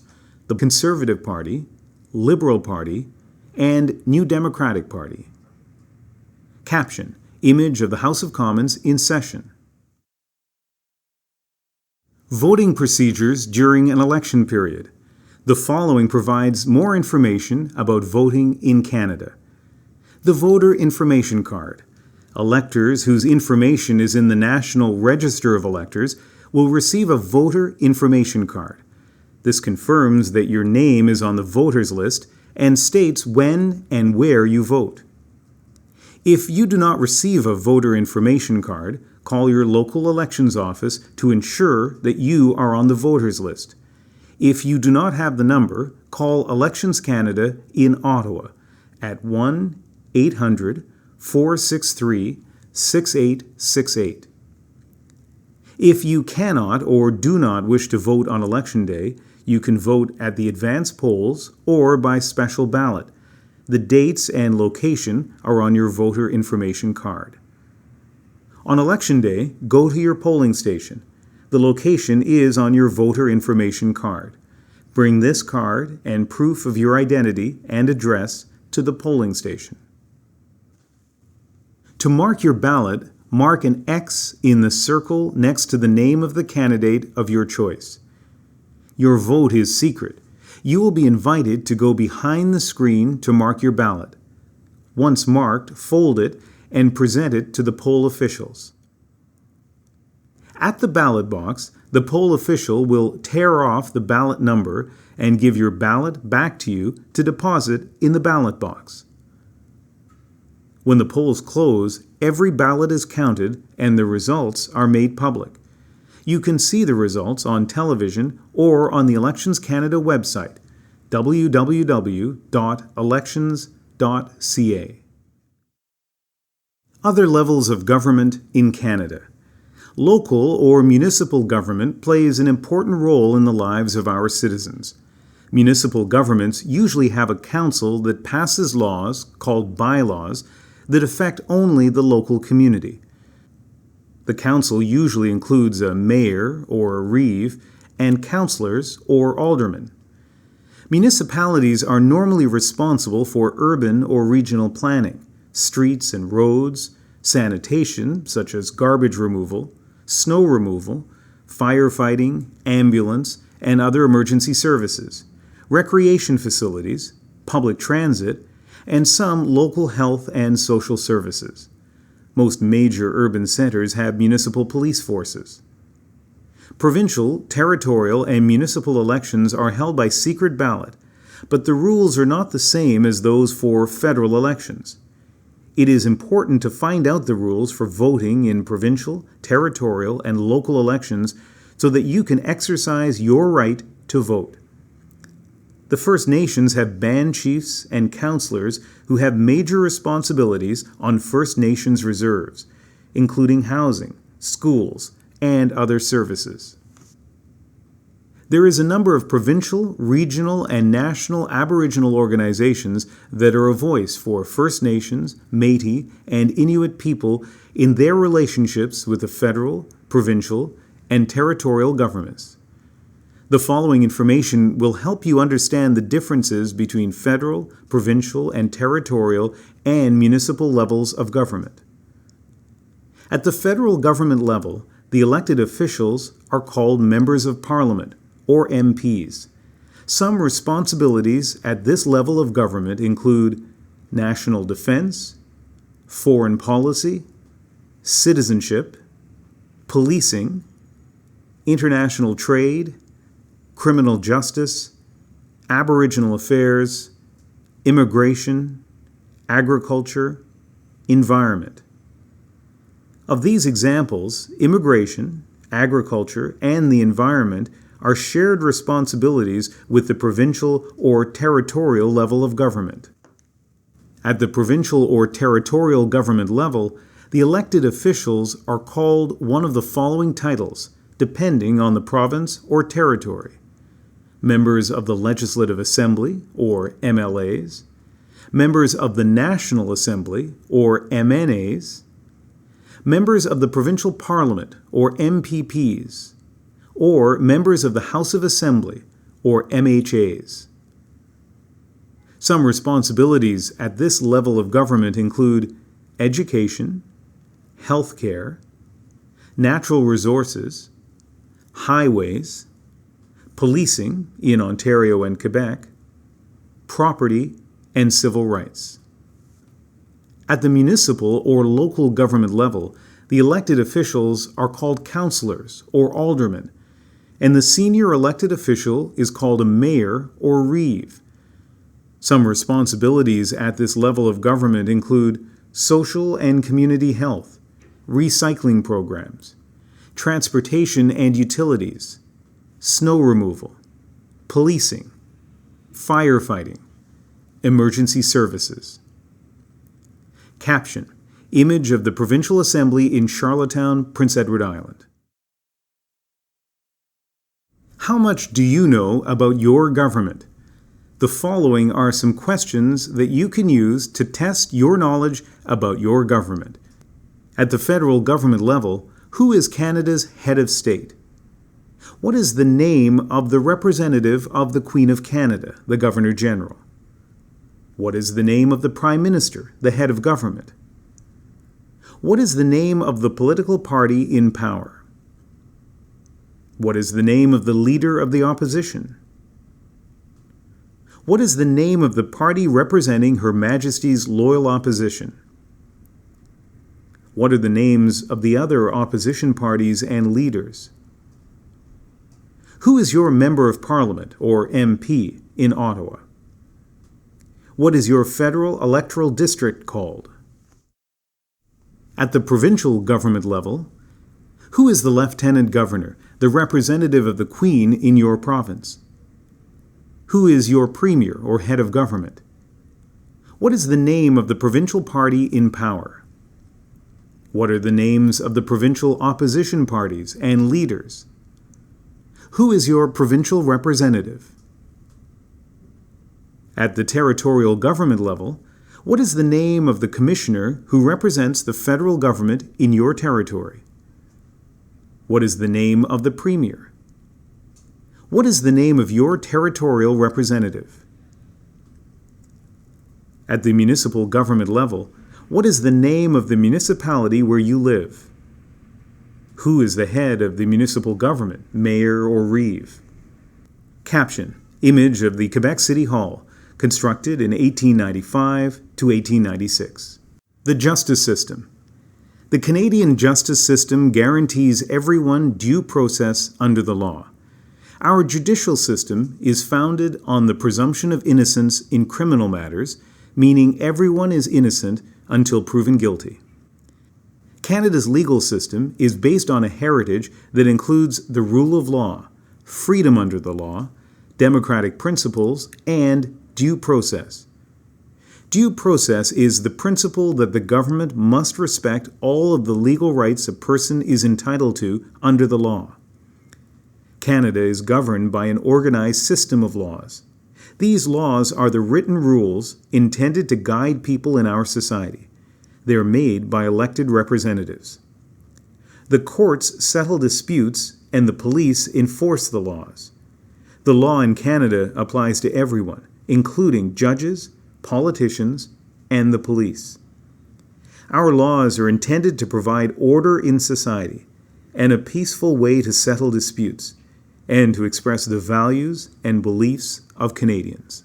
the Conservative Party, Liberal Party, and New Democratic Party. Caption: Image of the House of Commons in session. Voting procedures during an election period. The following provides more information about voting in Canada. The Voter Information Card. Electors whose information is in the National Register of Electors will receive a Voter Information Card. This confirms that your name is on the voters list and states when and where you vote. If you do not receive a Voter Information Card, call your local elections office to ensure that you are on the voters list. If you do not have the number, call Elections Canada in Ottawa at 1-800-463-6868. If you cannot or do not wish to vote on Election Day, you can vote at the advance polls or by special ballot. The dates and location are on your voter information card. On Election Day, go to your polling station. The location is on your voter information card. Bring this card and proof of your identity and address to the polling station. To mark your ballot, mark an X in the circle next to the name of the candidate of your choice. Your vote is secret. You will be invited to go behind the screen to mark your ballot. Once marked, fold it and present it to the poll officials. At the ballot box, the poll official will tear off the ballot number and give your ballot back to you to deposit in the ballot box. When the polls close, every ballot is counted and the results are made public. You can see the results on television or on the Elections Canada website, www.elections.ca. Other levels of government in Canada. Local or municipal government plays an important role in the lives of our citizens. Municipal governments usually have a council that passes laws, called bylaws, that affect only the local community. The council usually includes a mayor or a reeve and councillors or aldermen. Municipalities are normally responsible for urban or regional planning, streets and roads, sanitation, such as garbage removal, snow removal, firefighting, ambulance, and other emergency services, recreation facilities, public transit, and some local health and social services. Most major urban centers have municipal police forces. Provincial, territorial, and municipal elections are held by secret ballot, but the rules are not the same as those for federal elections. It is important to find out the rules for voting in provincial, territorial, and local elections so that you can exercise your right to vote. The First Nations have band chiefs and councillors who have major responsibilities on First Nations reserves, including housing, schools, and other services. There is a number of provincial, regional, and national Aboriginal organizations that are a voice for First Nations, Métis, and Inuit people in their relationships with the federal, provincial, and territorial governments. The following information will help you understand the differences between federal, provincial, and territorial and municipal levels of government. At the federal government level, the elected officials are called Members of Parliament, or MPs. Some responsibilities at this level of government include national defense, foreign policy, citizenship, policing, international trade, criminal justice, Aboriginal affairs, immigration, agriculture, environment. Of these examples, immigration, agriculture, and the environment are shared responsibilities with the provincial or territorial level of government. At the provincial or territorial government level, the elected officials are called one of the following titles, depending on the province or territory: members of the Legislative Assembly, or MLAs, members of the National Assembly, or MNAs, members of the Provincial Parliament, or MPPs, or members of the House of Assembly, or MHAs. Some responsibilities at this level of government include education, healthcare, natural resources, highways, policing in Ontario and Quebec, property, and civil rights. At the municipal or local government level, the elected officials are called councillors or aldermen, and the senior elected official is called a mayor or reeve. Some responsibilities at this level of government include social and community health, recycling programs, transportation and utilities, snow removal, policing, firefighting, emergency services. Caption: Image of the Provincial Assembly in Charlottetown, Prince Edward Island. How much do you know about your government? The following are some questions that you can use to test your knowledge about your government. At the federal government level, who is Canada's head of state? What is the name of the representative of the Queen of Canada, the Governor General? What is the name of the Prime Minister, the head of government? What is the name of the political party in power? What is the name of the leader of the opposition? What is the name of the party representing Her Majesty's loyal opposition? What are the names of the other opposition parties and leaders? Who is your Member of Parliament, or MP, in Ottawa? What is your federal electoral district called? At the provincial government level, who is the Lieutenant Governor, the representative of the Queen in your province? Who is your Premier or head of government? What is the name of the provincial party in power? What are the names of the provincial opposition parties and leaders? Who is your provincial representative? At the territorial government level, what is the name of the commissioner who represents the federal government in your territory? What is the name of the premier? What is the name of your territorial representative? At the municipal government level, what is the name of the municipality where you live? Who is the head of the municipal government, mayor or reeve? Caption: Image of the Quebec City Hall, constructed in 1895 to 1896. The justice system. The Canadian justice system guarantees everyone due process under the law. Our judicial system is founded on the presumption of innocence in criminal matters, meaning everyone is innocent until proven guilty. Canada's legal system is based on a heritage that includes the rule of law, freedom under the law, democratic principles, and due process. Due process is the principle that the government must respect all of the legal rights a person is entitled to under the law. Canada is governed by an organized system of laws. These laws are the written rules intended to guide people in our society. They are made by elected representatives. The courts settle disputes and the police enforce the laws. The law in Canada applies to everyone, including judges, politicians, and the police. Our laws are intended to provide order in society and a peaceful way to settle disputes and to express the values and beliefs of Canadians.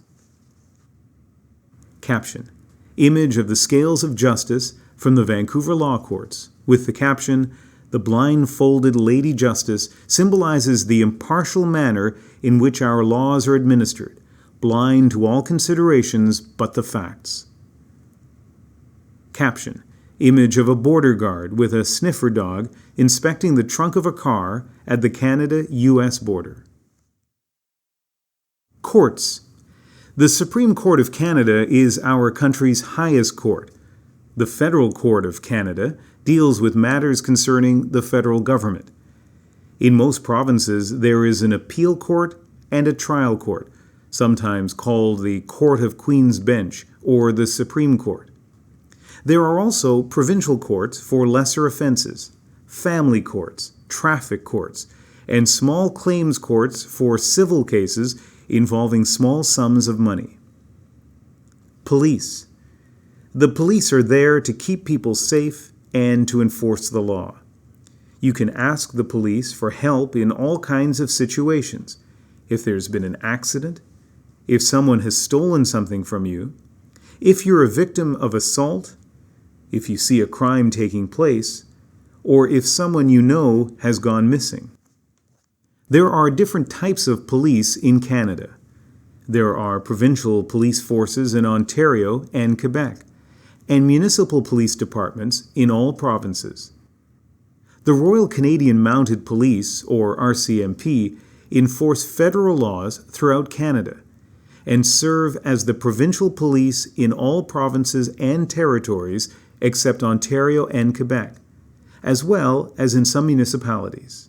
Caption: Image of the scales of justice from the Vancouver Law Courts, with the caption, "The blindfolded Lady Justice symbolizes the impartial manner in which our laws are administered, blind to all considerations but the facts." Caption: Image of a border guard with a sniffer dog inspecting the trunk of a car at the Canada-US border. Courts. The Supreme Court of Canada is our country's highest court. The Federal Court of Canada deals with matters concerning the federal government. In most provinces, there is an appeal court and a trial court, sometimes called the Court of Queen's Bench or the Supreme Court. There are also provincial courts for lesser offenses, family courts, traffic courts, and small claims courts for civil cases involving small sums of money. Police. The police are there to keep people safe and to enforce the law. You can ask the police for help in all kinds of situations. If there's been an accident, if someone has stolen something from you, if you're a victim of assault, if you see a crime taking place, or if someone you know has gone missing. There are different types of police in Canada. There are provincial police forces in Ontario and Quebec, and municipal police departments in all provinces. The Royal Canadian Mounted Police, or RCMP, enforce federal laws throughout Canada and serve as the provincial police in all provinces and territories except Ontario and Quebec, as well as in some municipalities.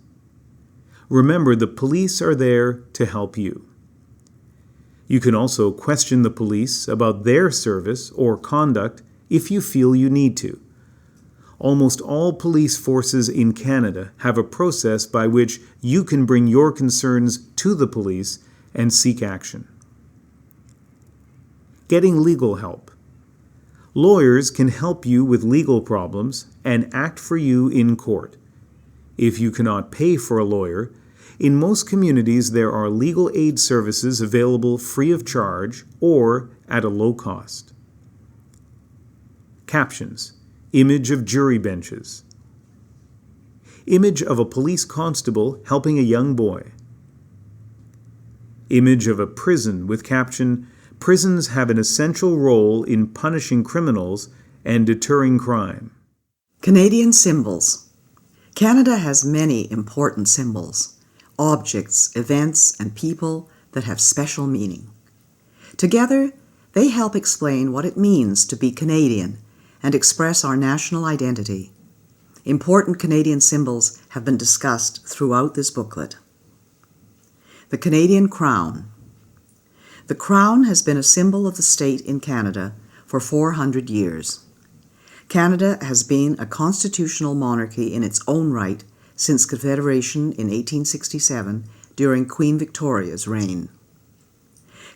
Remember, the police are there to help you. You can also question the police about their service or conduct if you feel you need to. Almost all police forces in Canada have a process by which you can bring your concerns to the police and seek action. Getting legal help. Lawyers can help you with legal problems and act for you in court. If you cannot pay for a lawyer, in most communities there are legal aid services available free of charge or at a low cost. Captions. Image of jury benches. Image of a police constable helping a young boy. Image of a prison with caption, "Prisons have an essential role in punishing criminals and deterring crime." Canadian symbols. Canada has many important symbols, objects, events, and people that have special meaning. Together, they help explain what it means to be Canadian and express our national identity. Important Canadian symbols have been discussed throughout this booklet. The Canadian Crown. The Crown has been a symbol of the state in Canada for 400 years. Canada has been a constitutional monarchy in its own right since Confederation in 1867 during Queen Victoria's reign.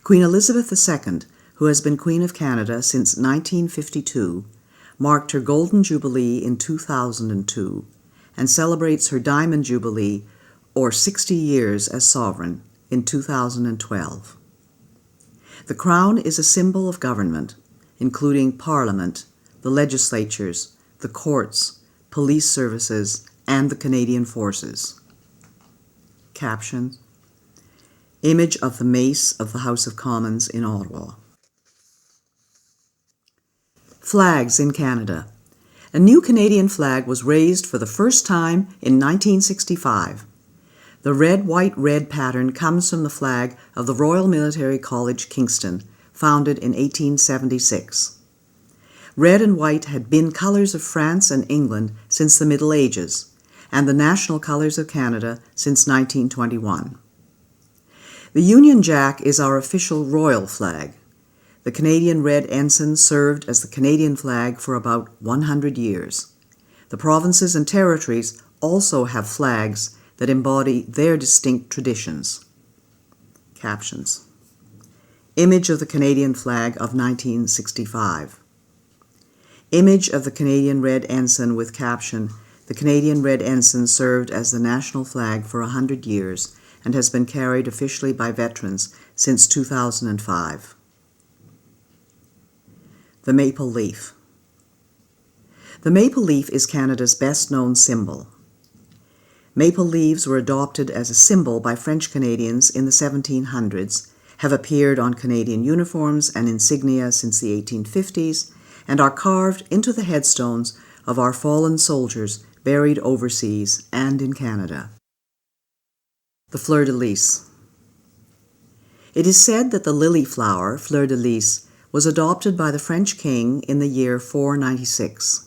Queen Elizabeth II, who has been Queen of Canada since 1952, marked her Golden Jubilee in 2002 and celebrates her Diamond Jubilee, or 60 years as sovereign, in 2012. The Crown is a symbol of government, including Parliament, the legislatures, the courts, police services, and the Canadian Forces. Caption. Image of the Mace of the House of Commons in Ottawa. Flags in Canada. A new Canadian flag was raised for the first time in 1965. The red-white-red pattern comes from the flag of the Royal Military College, Kingston, founded in 1876. Red and white had been colors of France and England since the Middle Ages, and the national colors of Canada since 1921. The Union Jack is our official royal flag. The Canadian red ensign served as the Canadian flag for about 100 years. The provinces and territories also have flags that embody their distinct traditions. Captions. Image of the Canadian flag of 1965. Image of the Canadian red ensign with caption, "The Canadian red ensign served as the national flag for 100 years and has been carried officially by veterans since 2005. The maple leaf. The maple leaf is Canada's best-known symbol. Maple leaves were adopted as a symbol by French Canadians in the 1700s, have appeared on Canadian uniforms and insignia since the 1850s, and are carved into the headstones of our fallen soldiers buried overseas and in Canada. The fleur-de-lis. It is said that the lily flower, fleur-de-lis, was adopted by the French king in the year 496.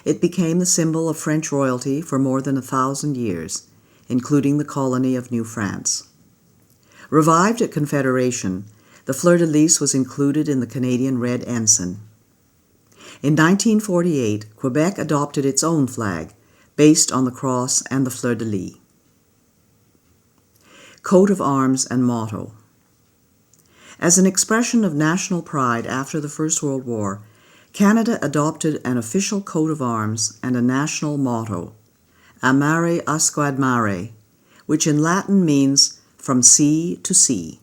It became the symbol of French royalty for more than 1,000 years, including the colony of New France. Revived at Confederation, the fleur-de-lis was included in the Canadian red ensign. In 1948, Quebec adopted its own flag, based on the cross and the fleur-de-lis. Coat of arms and motto. As an expression of national pride after the First World War, Canada adopted an official coat of arms and a national motto, A mare asquad mare, which in Latin means from sea to sea.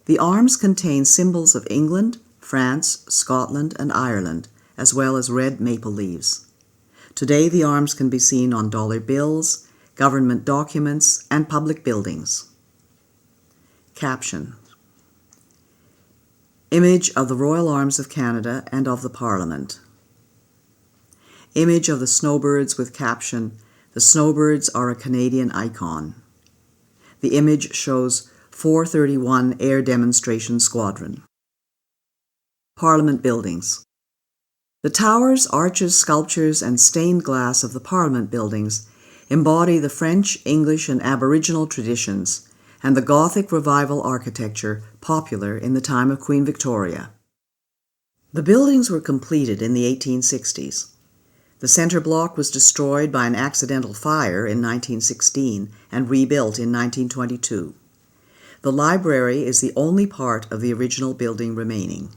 The arms contain symbols of England, France, Scotland, and Ireland, as well as red maple leaves. Today the arms can be seen on dollar bills, government documents, and public buildings. Caption. Image of the Royal Arms of Canada and of the Parliament. Image of the snowbirds with caption, "The snowbirds are a Canadian icon." The image shows 431 Air Demonstration Squadron. Parliament buildings. The towers, arches, sculptures, and stained glass of the Parliament buildings embody the French, English, and Aboriginal traditions and the Gothic Revival architecture popular in the time of Queen Victoria. The buildings were completed in the 1860s. The center block was destroyed by an accidental fire in 1916 and rebuilt in 1922. The library is the only part of the original building remaining.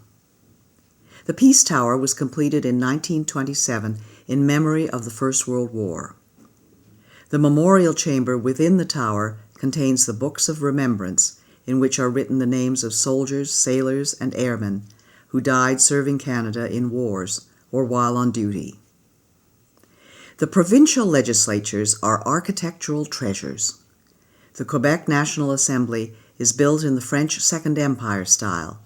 The Peace Tower was completed in 1927 in memory of the First World War. The memorial chamber within the tower contains the Books of Remembrance, in which are written the names of soldiers, sailors, and airmen who died serving Canada in wars or while on duty. The provincial legislatures are architectural treasures. The Quebec National Assembly is built in the French Second Empire style,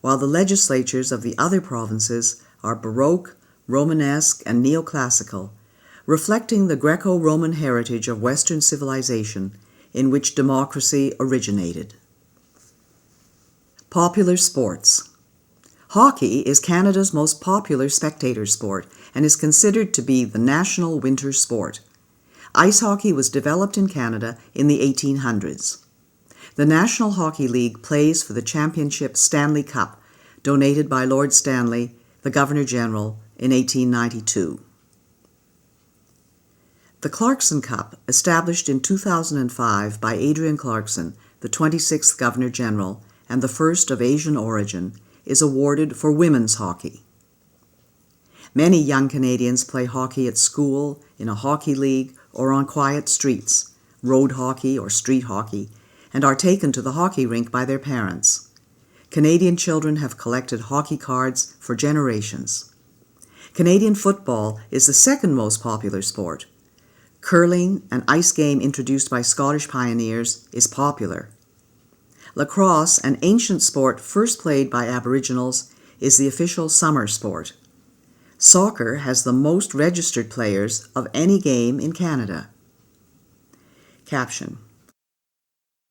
while the legislatures of the other provinces are Baroque, Romanesque, and neoclassical, reflecting the Greco-Roman heritage of Western civilization in which democracy originated. Popular sports. Hockey is Canada's most popular spectator sport and is considered to be the national winter sport. Ice hockey was developed in Canada in the 1800s. The National Hockey League plays for the Championship Stanley Cup, donated by Lord Stanley, the Governor-General, in 1892. The Clarkson Cup, established in 2005 by Adrian Clarkson, the 26th Governor-General and the first of Asian origin, is awarded for women's hockey. Many young Canadians play hockey at school, in a hockey league, or on quiet streets, road hockey or street hockey, and are taken to the hockey rink by their parents. Canadian children have collected hockey cards for generations. Canadian football is the second most popular sport. Curling, an ice game introduced by Scottish pioneers, is popular. Lacrosse, an ancient sport first played by Aboriginals, is the official summer sport. Soccer has the most registered players of any game in Canada. Caption.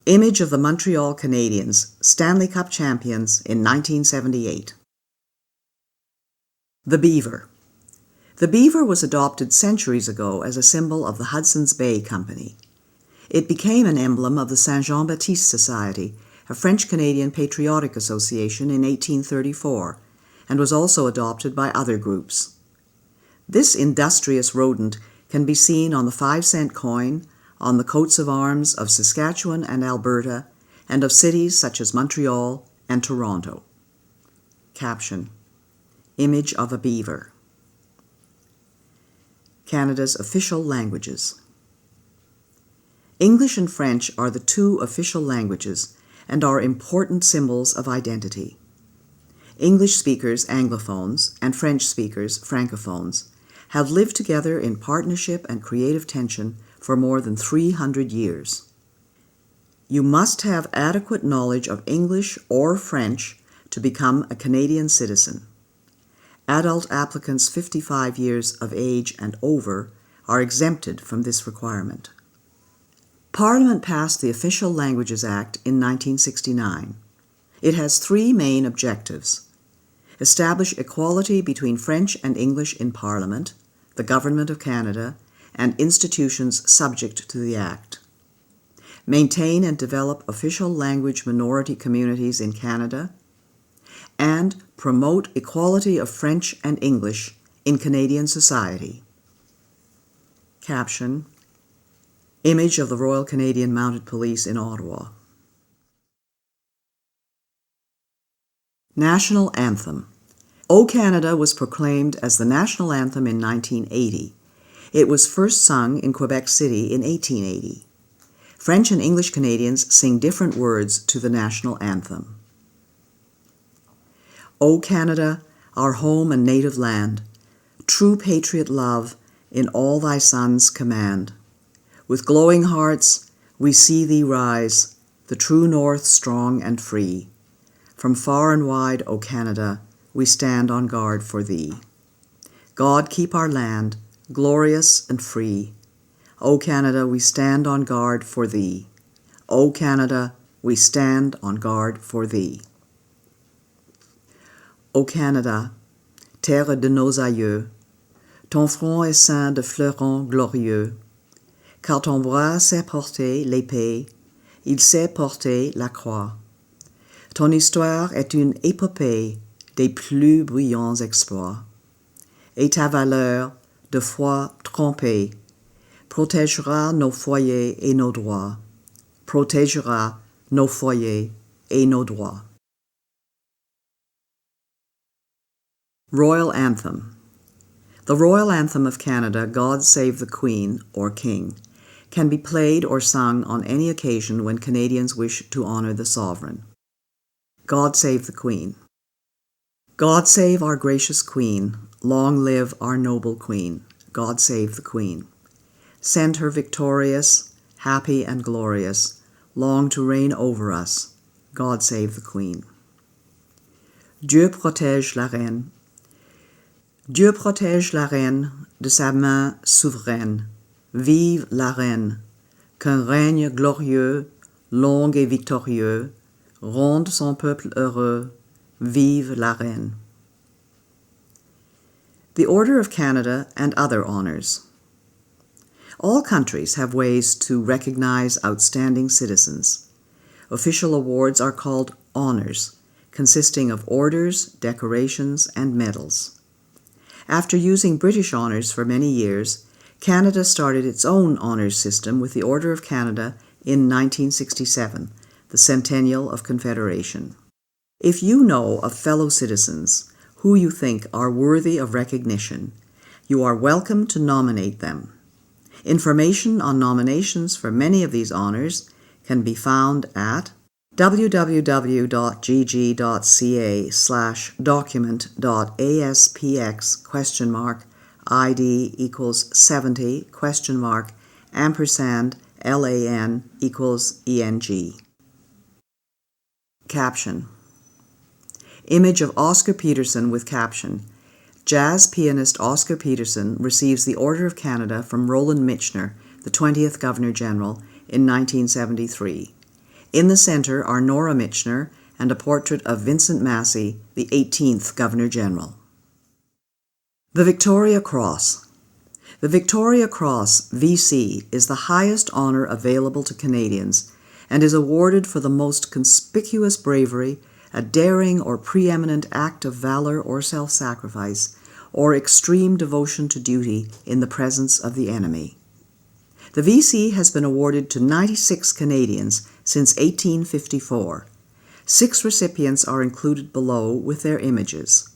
Image of the Montreal Canadiens, Stanley Cup champions in 1978. The beaver. The beaver was adopted centuries ago as a symbol of the Hudson's Bay Company. It became an emblem of the Saint-Jean-Baptiste Society, a French-Canadian patriotic association in 1834, and was also adopted by other groups. This industrious rodent can be seen on the 5-cent coin, on the coats of arms of Saskatchewan and Alberta, and of cities such as Montreal and Toronto. Caption: Image of a beaver. Canada's official languages. English and French are the two official languages and are important symbols of identity. English speakers, Anglophones, and French speakers, Francophones, have lived together in partnership and creative tension for more than 300 years. You must have adequate knowledge of English or French to become a Canadian citizen. Adult applicants 55 years of age and over are exempted from this requirement. Parliament passed the Official Languages Act in 1969. It has three main objectives: establish equality between French and English in Parliament, the Government of Canada, and institutions subject to the Act; maintain and develop official language minority communities in Canada; and promote equality of French and English in Canadian society. Caption: Image of the Royal Canadian Mounted Police in Ottawa. National Anthem. O Canada was proclaimed as the national anthem in 1980. It was first sung in Quebec City in 1880. French and English Canadians sing different words to the national anthem. O Canada, our home and native land, true patriot love in all thy sons command. With glowing hearts we see thee rise, the true north strong and free. From far and wide, O Canada, we stand on guard for thee. God keep our land, glorious and free. O Canada, we stand on guard for thee. O Canada, we stand on guard for thee. O Canada, terre de nos aïeux, ton front est ceint de fleurons glorieux, car ton bras sait porter l'épée, il sait porter la croix. Ton histoire est une épopée des plus brillants exploits, et ta valeur, de foi trompée, protégera nos foyers et nos droits, protégera nos foyers et nos droits. Royal Anthem. The Royal Anthem of Canada, God Save the Queen, or King, can be played or sung on any occasion when Canadians wish to honor the sovereign. God Save the Queen. God save our gracious Queen, long live our noble Queen. God save the Queen. Send her victorious, happy and glorious, long to reign over us. God save the Queen. Dieu protège la reine. Dieu protège la reine de sa main souveraine. Vive la reine, qu'un règne glorieux, long et victorieux, ronde son peuple heureux. Vive la reine. The Order of Canada and other honors. All countries have ways to recognize outstanding citizens. Official awards are called honors, consisting of orders, decorations, and medals. After using British honors for many years, Canada started its own honors system with the Order of Canada in 1967, the centennial of Confederation. If you know of fellow citizens who you think are worthy of recognition, you are welcome to nominate them. Information on nominations for many of these honors can be found at www.gg.ca/document.aspx?ID = 70 $LAN = ENG. Caption. Image of Oscar Peterson with caption: Jazz pianist Oscar Peterson receives the Order of Canada from Roland Michener, the 20th Governor-General, in 1973. In the center are Nora Michener and a portrait of Vincent Massey, the 18th Governor General. The Victoria Cross. The Victoria Cross, VC, is the highest honor available to Canadians and is awarded for the most conspicuous bravery, a daring or preeminent act of valor or self-sacrifice, or extreme devotion to duty in the presence of the enemy. The VC has been awarded to 96 Canadians since 1854. 6 recipients are included below with their images.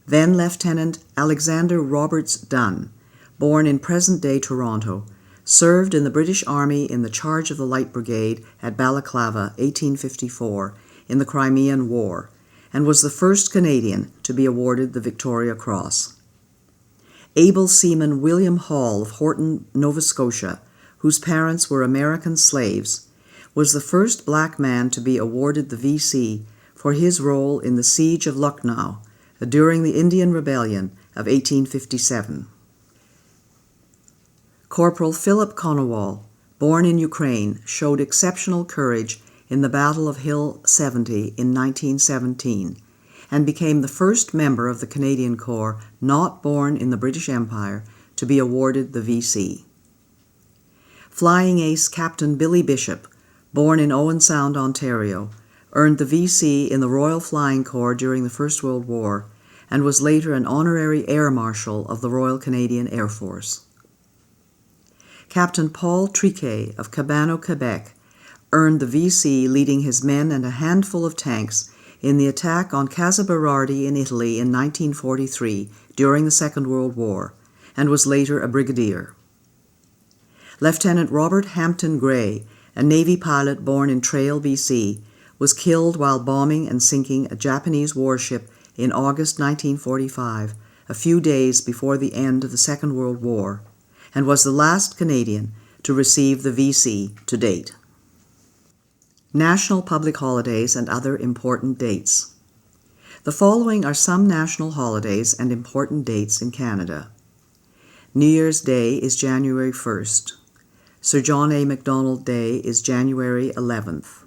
Then Lieutenant Alexander Roberts Dunn, born in present-day Toronto, served in the British Army in the charge of the Light Brigade at Balaclava, 1854, in the Crimean War, and was the first Canadian to be awarded the Victoria Cross. Able seaman William Hall of Horton, Nova Scotia, whose parents were American slaves, was the first black man to be awarded the VC for his role in the Siege of Lucknow during the Indian Rebellion of 1857. Corporal Philip Konowal, born in Ukraine, showed exceptional courage in the Battle of Hill 70 in 1917 and became the first member of the Canadian Corps not born in the British Empire to be awarded the VC. Flying ace Captain Billy Bishop, born in Owen Sound, Ontario, earned the VC in the Royal Flying Corps during the First World War and was later an honorary Air Marshal of the Royal Canadian Air Force. Captain Paul Triquet of Cabano, Quebec, earned the VC leading his men and a handful of tanks in the attack on Casa Berardi in Italy in 1943 during the Second World War, and was later a brigadier. Lieutenant Robert Hampton Gray, a Navy pilot born in Trail, BC, was killed while bombing and sinking a Japanese warship in August 1945, a few days before the end of the Second World War, and was the last Canadian to receive the VC to date. National public holidays and other important dates. The following are some national holidays and important dates in Canada. New Year's Day is January 1st. Sir John A. Macdonald Day is January 11th.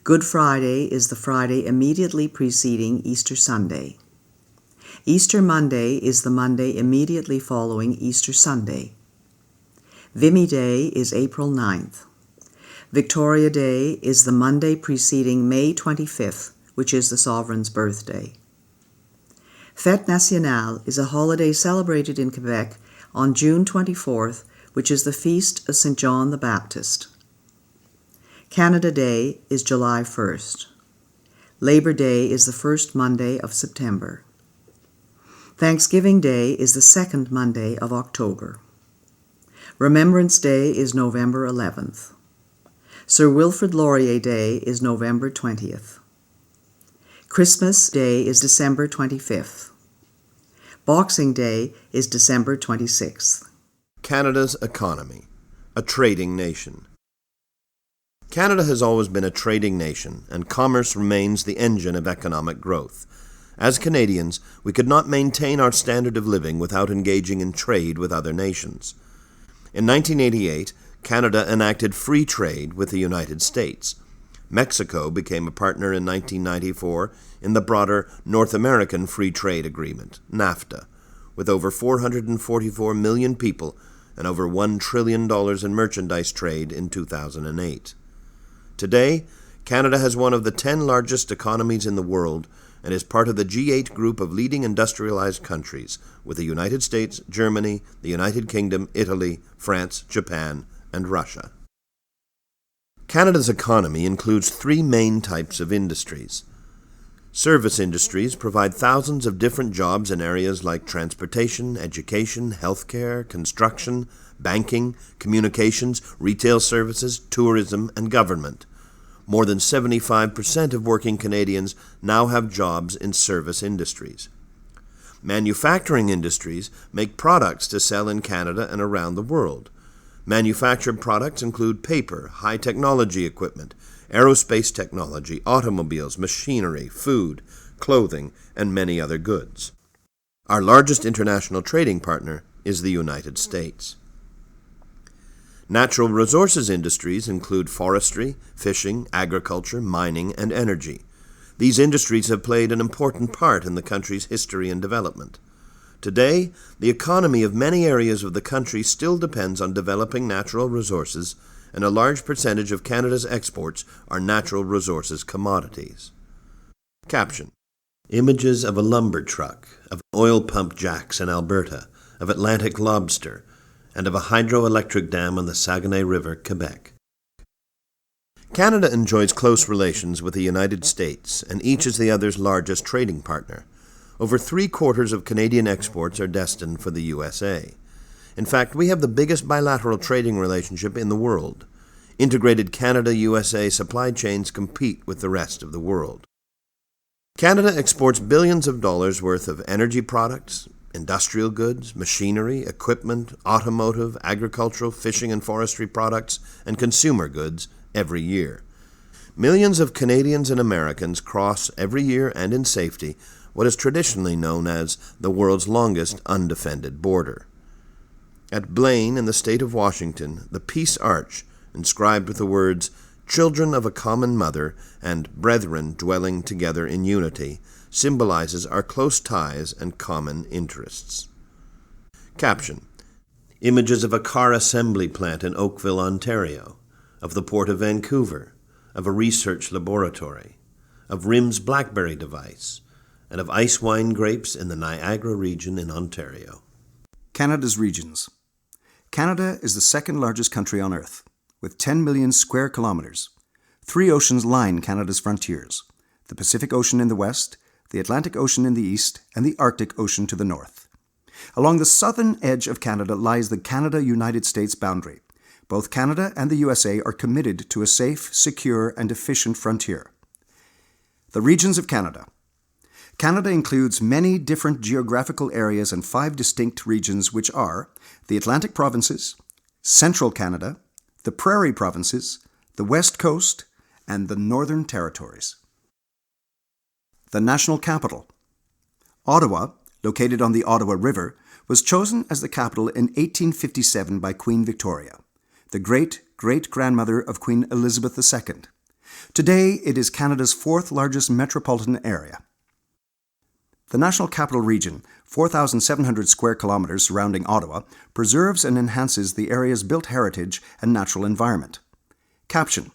Good Friday is the Friday immediately preceding Easter Sunday. Easter Monday is the Monday immediately following Easter Sunday. Vimy Day is April 9th. Victoria Day is the Monday preceding May 25th, which is the Sovereign's birthday. Fête Nationale is a holiday celebrated in Quebec on June 24th, which is the feast of St. John the Baptist. Canada Day is July 1st. Labor Day is the first Monday of September. Thanksgiving Day is the second Monday of October. Remembrance Day is November 11th. Sir Wilfrid Laurier Day is November 20th. Christmas Day is December 25th. Boxing Day is December 26th. Canada's economy, a trading nation. Canada has always been a trading nation, and commerce remains the engine of economic growth. As Canadians, we could not maintain our standard of living without engaging in trade with other nations. In 1988, Canada enacted free trade with the United States. Mexico became a partner in 1994 in the broader North American Free Trade Agreement, NAFTA, with over 444 million people and over $1 trillion in merchandise trade in 2008. Today, Canada has one of the 10 largest economies in the world and is part of the G8 group of leading industrialized countries, with the United States, Germany, the United Kingdom, Italy, France, Japan, and Russia. Canada's economy includes 3 main types of industries. Service industries provide thousands of different jobs in areas like transportation, education, healthcare, construction, banking, communications, retail services, tourism, and government. More than 75% of working Canadians now have jobs in service industries. Manufacturing industries make products to sell in Canada and around the world. Manufactured products include paper, high-technology equipment, aerospace technology, automobiles, machinery, food, clothing, and many other goods. Our largest international trading partner is the United States. Natural resources industries include forestry, fishing, agriculture, mining, and energy. These industries have played an important part in the country's history and development. Today, the economy of many areas of the country still depends on developing natural resources, and a large percentage of Canada's exports are natural resources commodities. Caption: Images of a lumber truck, of oil pump jacks in Alberta, of Atlantic lobster, and of a hydroelectric dam on the Saguenay River, Quebec. Canada enjoys close relations with the United States, and each is the other's largest trading partner. Over 3/4 of Canadian exports are destined for the USA. In fact, we have the biggest bilateral trading relationship in the world. Integrated Canada-USA supply chains compete with the rest of the world. Canada exports billions of dollars worth of energy products, industrial goods, machinery, equipment, automotive, agricultural, fishing and forestry products, and consumer goods every year. Millions of Canadians and Americans cross every year and in safety what is traditionally known as the world's longest undefended border. At Blaine, in the state of Washington, the Peace Arch, inscribed with the words, "Children of a common mother" and "Brethren dwelling together in unity," symbolizes our close ties and common interests. Caption: Images of a car assembly plant in Oakville, Ontario, of the Port of Vancouver, of a research laboratory, of RIM's BlackBerry device, and of ice wine grapes in the Niagara region in Ontario. Canada's regions. Canada is the second largest country on Earth, with 10 million square kilometers. 3 oceans line Canada's frontiers: the Pacific Ocean in the west, the Atlantic Ocean in the east, and the Arctic Ocean to the north. Along the southern edge of Canada lies the Canada-United States boundary. Both Canada and the USA are committed to a safe, secure, and efficient frontier. The regions of Canada. Canada includes many different geographical areas and 5 distinct regions, which are the Atlantic Provinces, Central Canada, the Prairie Provinces, the West Coast, and the Northern Territories. The national capital. Ottawa, located on the Ottawa River, was chosen as the capital in 1857 by Queen Victoria, the great-great-grandmother of Queen Elizabeth II. Today, it is Canada's 4th largest metropolitan area. The National Capital Region, 4,700 square kilometers surrounding Ottawa, preserves and enhances the area's built heritage and natural environment. Caption: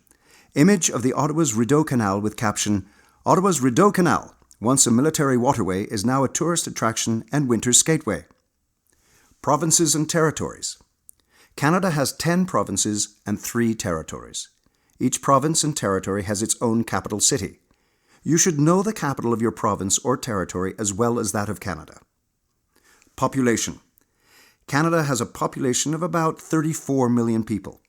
Image of the Ottawa's Rideau Canal with caption, "Ottawa's Rideau Canal, once a military waterway, is now a tourist attraction and winter skateway." Provinces and territories. Canada has 10 provinces and 3 territories. Each province and territory has its own capital city. You should know the capital of your province or territory as well as that of Canada. Population. Canada has a population of about 34 million people.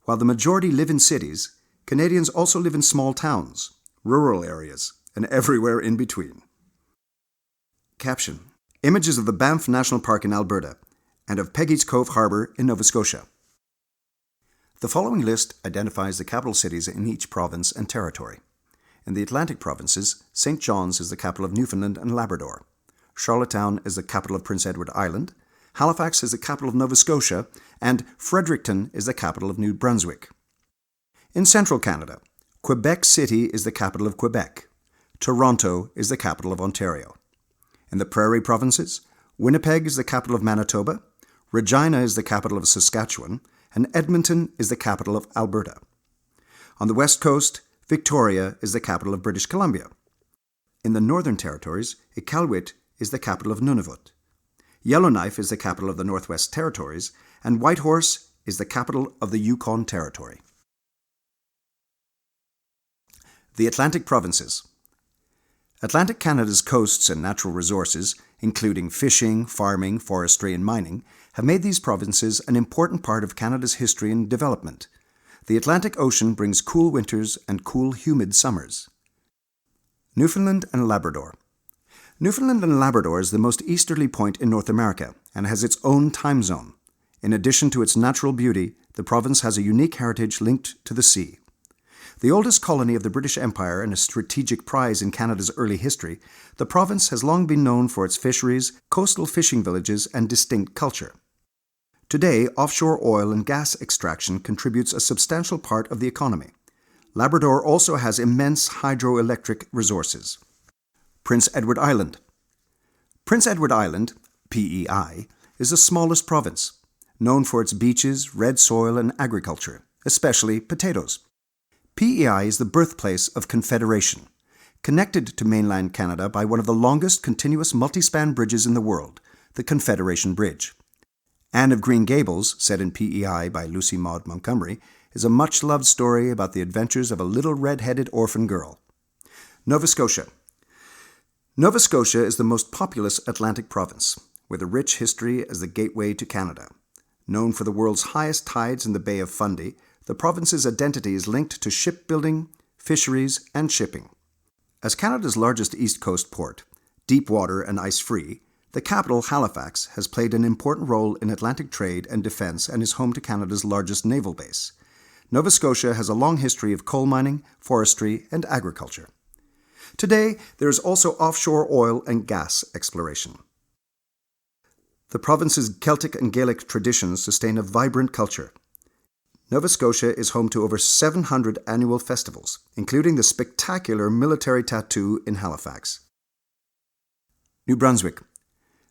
While the majority live in cities, Canadians also live in small towns, rural areas, and everywhere in between. Caption: Images of the Banff National Park in Alberta and of Peggy's Cove Harbour in Nova Scotia. The following list identifies the capital cities in each province and territory. In the Atlantic provinces, St. John's is the capital of Newfoundland and Labrador. Charlottetown is the capital of Prince Edward Island. Halifax is the capital of Nova Scotia, and Fredericton is the capital of New Brunswick. In central Canada, Quebec City is the capital of Quebec. Toronto is the capital of Ontario. In the Prairie provinces, Winnipeg is the capital of Manitoba, Regina is the capital of Saskatchewan, and Edmonton is the capital of Alberta. On the west coast, Victoria is the capital of British Columbia. In the Northern Territories, Iqaluit is the capital of Nunavut. Yellowknife is the capital of the Northwest Territories, and Whitehorse is the capital of the Yukon Territory. The Atlantic Provinces. Atlantic Canada's coasts and natural resources, including fishing, farming, forestry, and mining, have made these provinces an important part of Canada's history and development. The Atlantic Ocean brings cool winters and cool, humid summers. Newfoundland and Labrador. Newfoundland and Labrador is the most easterly point in North America and has its own time zone. In addition to its natural beauty, the province has a unique heritage linked to the sea. The oldest colony of the British Empire and a strategic prize in Canada's early history, the province has long been known for its fisheries, coastal fishing villages, and distinct culture. Today, offshore oil and gas extraction contributes a substantial part of the economy. Labrador also has immense hydroelectric resources. Prince Edward Island. Prince Edward Island, PEI, is the smallest province, known for its beaches, red soil, and agriculture, especially potatoes. PEI is the birthplace of Confederation, connected to mainland Canada by one of the longest continuous multi-span bridges in the world, the Confederation Bridge. Anne of Green Gables, set in PEI by Lucy Maud Montgomery, is a much-loved story about the adventures of a little red-headed orphan girl. Nova Scotia. Nova Scotia is the most populous Atlantic province, with a rich history as the gateway to Canada. Known for the world's highest tides in the Bay of Fundy, the province's identity is linked to shipbuilding, fisheries, and shipping. As Canada's largest east coast port, deep water and ice-free, the capital, Halifax, has played an important role in Atlantic trade and defence and is home to Canada's largest naval base. Nova Scotia has a long history of coal mining, forestry, and agriculture. Today, there is also offshore oil and gas exploration. The province's Celtic and Gaelic traditions sustain a vibrant culture. Nova Scotia is home to over 700 annual festivals, including the spectacular military tattoo in Halifax. New Brunswick.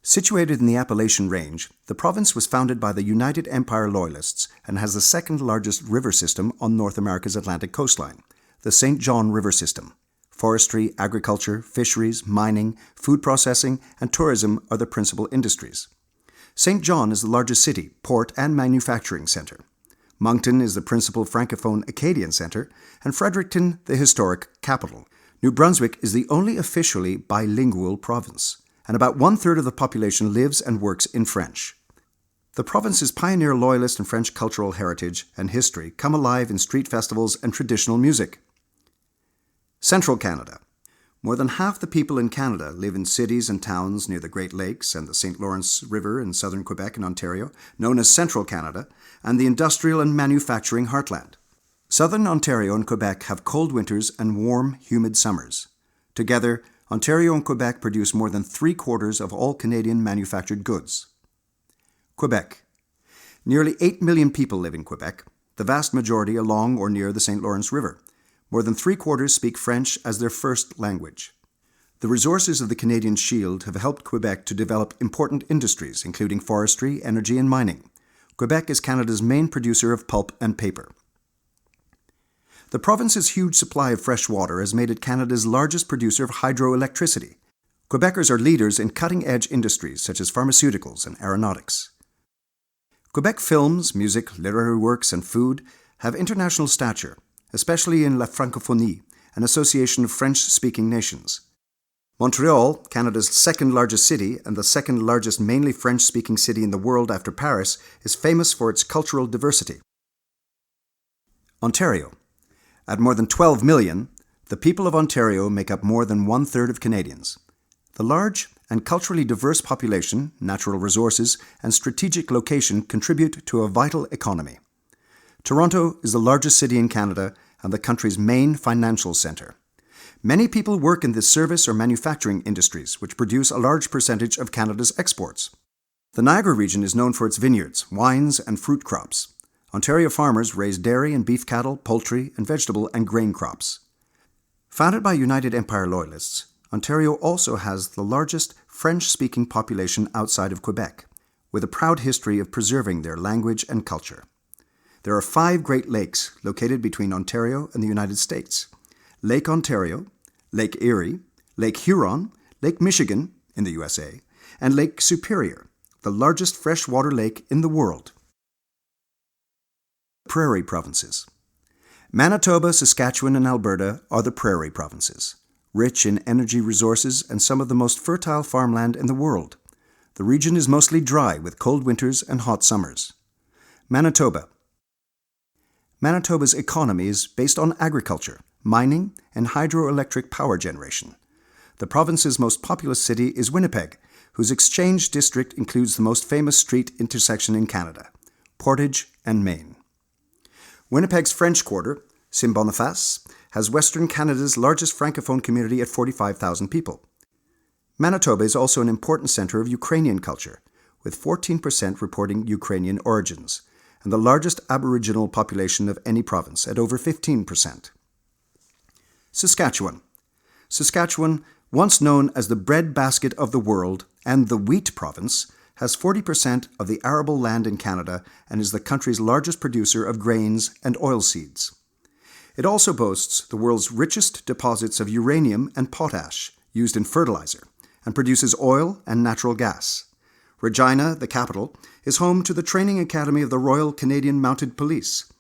Situated in the Appalachian Range, the province was founded by the United Empire Loyalists and has the second largest river system on North America's Atlantic coastline, the St. John River System. Forestry, agriculture, fisheries, mining, food processing, and tourism are the principal industries. St. John is the largest city, port, and manufacturing center. Moncton is the principal Francophone Acadian center, and Fredericton the historic capital. New Brunswick is the only officially bilingual province, and about one-third of the population lives and works in French. The province's pioneer Loyalist and French cultural heritage and history come alive in street festivals and traditional music. Central Canada. More than half the people in Canada live in cities and towns near the Great Lakes and the St. Lawrence River in southern Quebec and Ontario, known as Central Canada, and the industrial and manufacturing heartland. Southern Ontario and Quebec have cold winters and warm, humid summers. Together, Ontario and Quebec produce more than 3/4 of all Canadian manufactured goods. Quebec. Nearly 8 million people live in Quebec, the vast majority along or near the St. Lawrence River. More than 3/4 speak French as their first language. The resources of the Canadian Shield have helped Quebec to develop important industries, including forestry, energy, and mining. Quebec is Canada's main producer of pulp and paper. The province's huge supply of fresh water has made it Canada's largest producer of hydroelectricity. Quebecers are leaders in cutting-edge industries such as pharmaceuticals and aeronautics. Quebec films, music, literary works, and food have international stature, especially in La Francophonie, an association of French-speaking nations. Montreal, Canada's second-largest city and the second-largest mainly French-speaking city in the world after Paris, is famous for its cultural diversity. Ontario. At more than 12 million, the people of Ontario make up more than one-third of Canadians. The large and culturally diverse population, natural resources, and strategic location contribute to a vital economy. Toronto is the largest city in Canada and the country's main financial centre. Many people work in the service or manufacturing industries, which produce a large percentage of Canada's exports. The Niagara region is known for its vineyards, wines, and fruit crops. Ontario farmers raise dairy and beef cattle, poultry, and vegetable and grain crops. Founded by United Empire Loyalists, Ontario also has the largest French-speaking population outside of Quebec, with a proud history of preserving their language and culture. There are 5 Great Lakes located between Ontario and the United States: Lake Ontario, Lake Erie, Lake Huron, Lake Michigan in the USA, and Lake Superior, the largest freshwater lake in the world. Prairie provinces. Manitoba, Saskatchewan, and Alberta are the prairie provinces, rich in energy resources and some of the most fertile farmland in the world. The region is mostly dry with cold winters and hot summers. Manitoba. Manitoba's economy is based on agriculture, mining, and hydroelectric power generation. The province's most populous city is Winnipeg, whose Exchange District includes the most famous street intersection in Canada, Portage and Main. Winnipeg's French Quarter, Saint-Boniface, has Western Canada's largest Francophone community at 45,000 people. Manitoba is also an important centre of Ukrainian culture, with 14% reporting Ukrainian origins, and the largest Aboriginal population of any province at over 15%. Saskatchewan. Saskatchewan, once known as the breadbasket of the world and the wheat province, has 40% of the arable land in Canada and is the country's largest producer of grains and oilseeds. It also boasts the world's richest deposits of uranium and potash used in fertilizer and produces oil and natural gas. Regina, the capital, is home to the Training Academy of the Royal Canadian Mounted Police.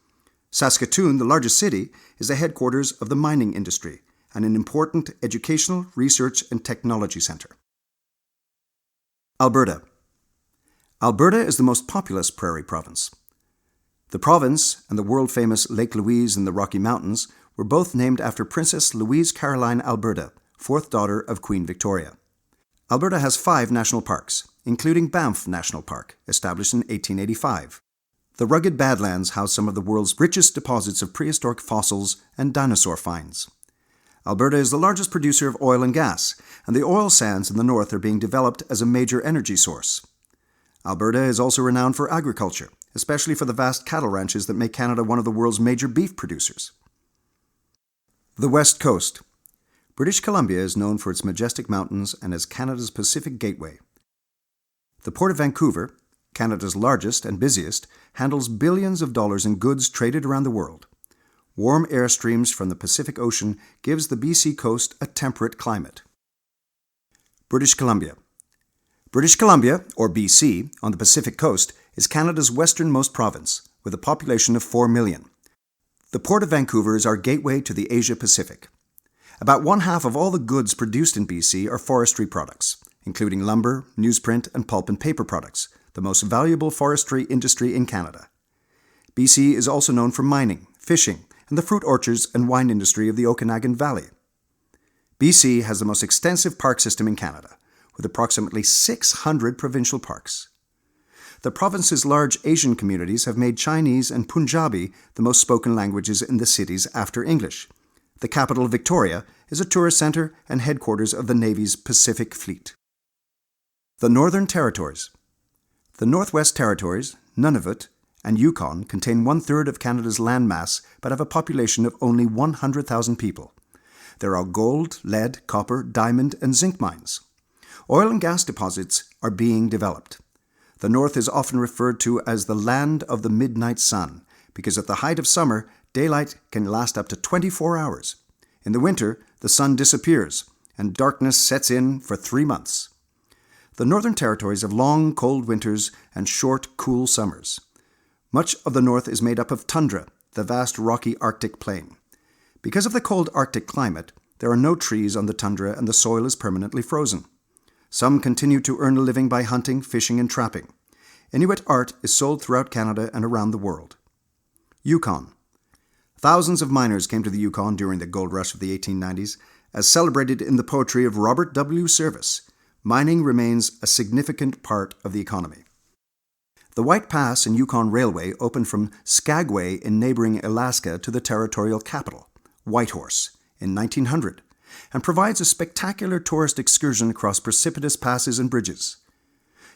Saskatoon, the largest city, is the headquarters of the mining industry and an important educational, research, and technology centre. Alberta. Alberta is the most populous prairie province. The province and the world-famous Lake Louise in the Rocky Mountains were both named after Princess Louise Caroline Alberta, fourth daughter of Queen Victoria. Alberta has 5 national parks, including Banff National Park, established in 1885. The rugged Badlands house some of the world's richest deposits of prehistoric fossils and dinosaur finds. Alberta is the largest producer of oil and gas, and the oil sands in the north are being developed as a major energy source. Alberta is also renowned for agriculture, especially for the vast cattle ranches that make Canada one of the world's major beef producers. The West Coast. British Columbia is known for its majestic mountains and as Canada's Pacific Gateway. The Port of Vancouver, Canada's largest and busiest, handles billions of dollars in goods traded around the world. Warm air streams from the Pacific Ocean gives the BC coast a temperate climate. British Columbia. British Columbia, or BC, on the Pacific coast, is Canada's westernmost province, with a population of 4 million. The Port of Vancouver is our gateway to the Asia-Pacific. About 1/2 of all the goods produced in BC are forestry products, including lumber, newsprint, and pulp and paper products, the most valuable forestry industry in Canada. BC is also known for mining, fishing, and the fruit orchards and wine industry of the Okanagan Valley. BC has the most extensive park system in Canada, with approximately 600 provincial parks. The province's large Asian communities have made Chinese and Punjabi the most spoken languages in the cities after English. The capital, Victoria, is a tourist centre and headquarters of the Navy's Pacific Fleet. The Northern Territories. The Northwest Territories, Nunavut, and Yukon contain 1/3 of Canada's landmass but have a population of only 100,000 people. There are gold, lead, copper, diamond, and zinc mines. Oil and gas deposits are being developed. The North is often referred to as the land of the midnight sun because at the height of summer, daylight can last up to 24 hours. In the winter, the sun disappears and darkness sets in for 3 months. The Northern Territories have long, cold winters and short, cool summers. Much of the North is made up of tundra, the vast rocky Arctic plain. Because of the cold Arctic climate, there are no trees on the tundra and the soil is permanently frozen. Some continue to earn a living by hunting, fishing, and trapping. Inuit art is sold throughout Canada and around the world. Yukon. Thousands of miners came to the Yukon during the gold rush of the 1890s. As celebrated in the poetry of Robert W. Service, mining remains a significant part of the economy. The White Pass and Yukon Railway opened from Skagway in neighboring Alaska to the territorial capital, Whitehorse, in 1900, and provides a spectacular tourist excursion across precipitous passes and bridges.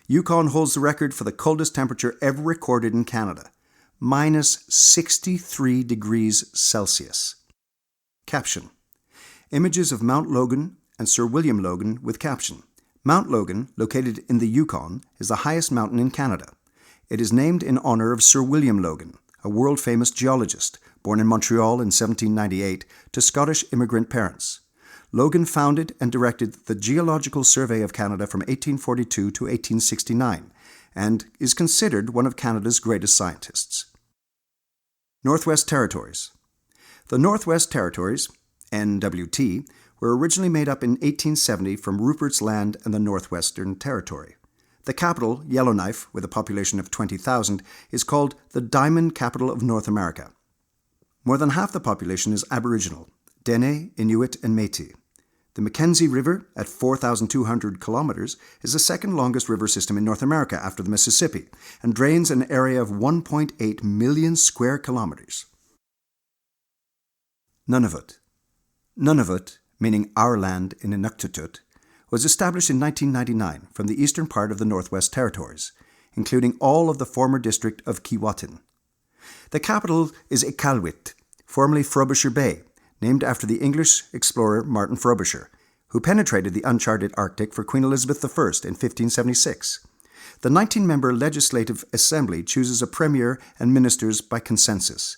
Yukon holds the record for the coldest temperature ever recorded in Canada, minus 63 degrees Celsius. Caption. Images of Mount Logan and Sir William Logan with caption. Mount Logan, located in the Yukon, is the highest mountain in Canada. It is named in honour of Sir William Logan, a world-famous geologist, born in Montreal in 1798 to Scottish immigrant parents. Logan founded and directed the Geological Survey of Canada from 1842 to 1869 and is considered one of Canada's greatest scientists. Northwest Territories. The Northwest Territories, NWT, were originally made up in 1870 from Rupert's Land and the Northwestern Territory. The capital, Yellowknife, with a population of 20,000, is called the Diamond Capital of North America. More than half the population is Aboriginal, Dene, Inuit, and Métis. The Mackenzie River, at 4,200 kilometers, is the second longest river system in North America after the Mississippi and drains an area of 1.8 million square kilometers. Nunavut. Nunavut, meaning our land in Inuktitut, was established in 1999 from the eastern part of the Northwest Territories, including all of the former district of Keewatin. The capital is Iqaluit, formerly Frobisher Bay, named after the English explorer Martin Frobisher, who penetrated the uncharted Arctic for Queen Elizabeth I in 1576. The 19-member Legislative Assembly chooses a premier and ministers by consensus.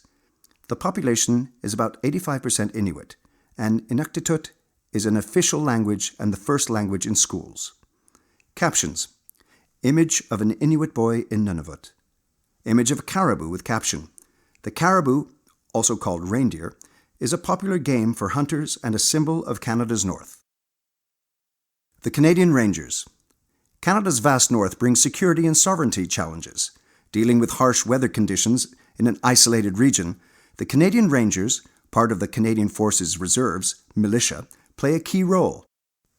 The population is about 85% Inuit, and Inuktitut is an official language and the first language in schools. Captions. Image of an Inuit boy in Nunavut. Image of a caribou with caption. The caribou, also called reindeer, is a popular game for hunters and a symbol of Canada's north. The Canadian Rangers. Canada's vast north brings security and sovereignty challenges. Dealing with harsh weather conditions in an isolated region, the Canadian Rangers, part of the Canadian Forces Reserves, militia, play a key role.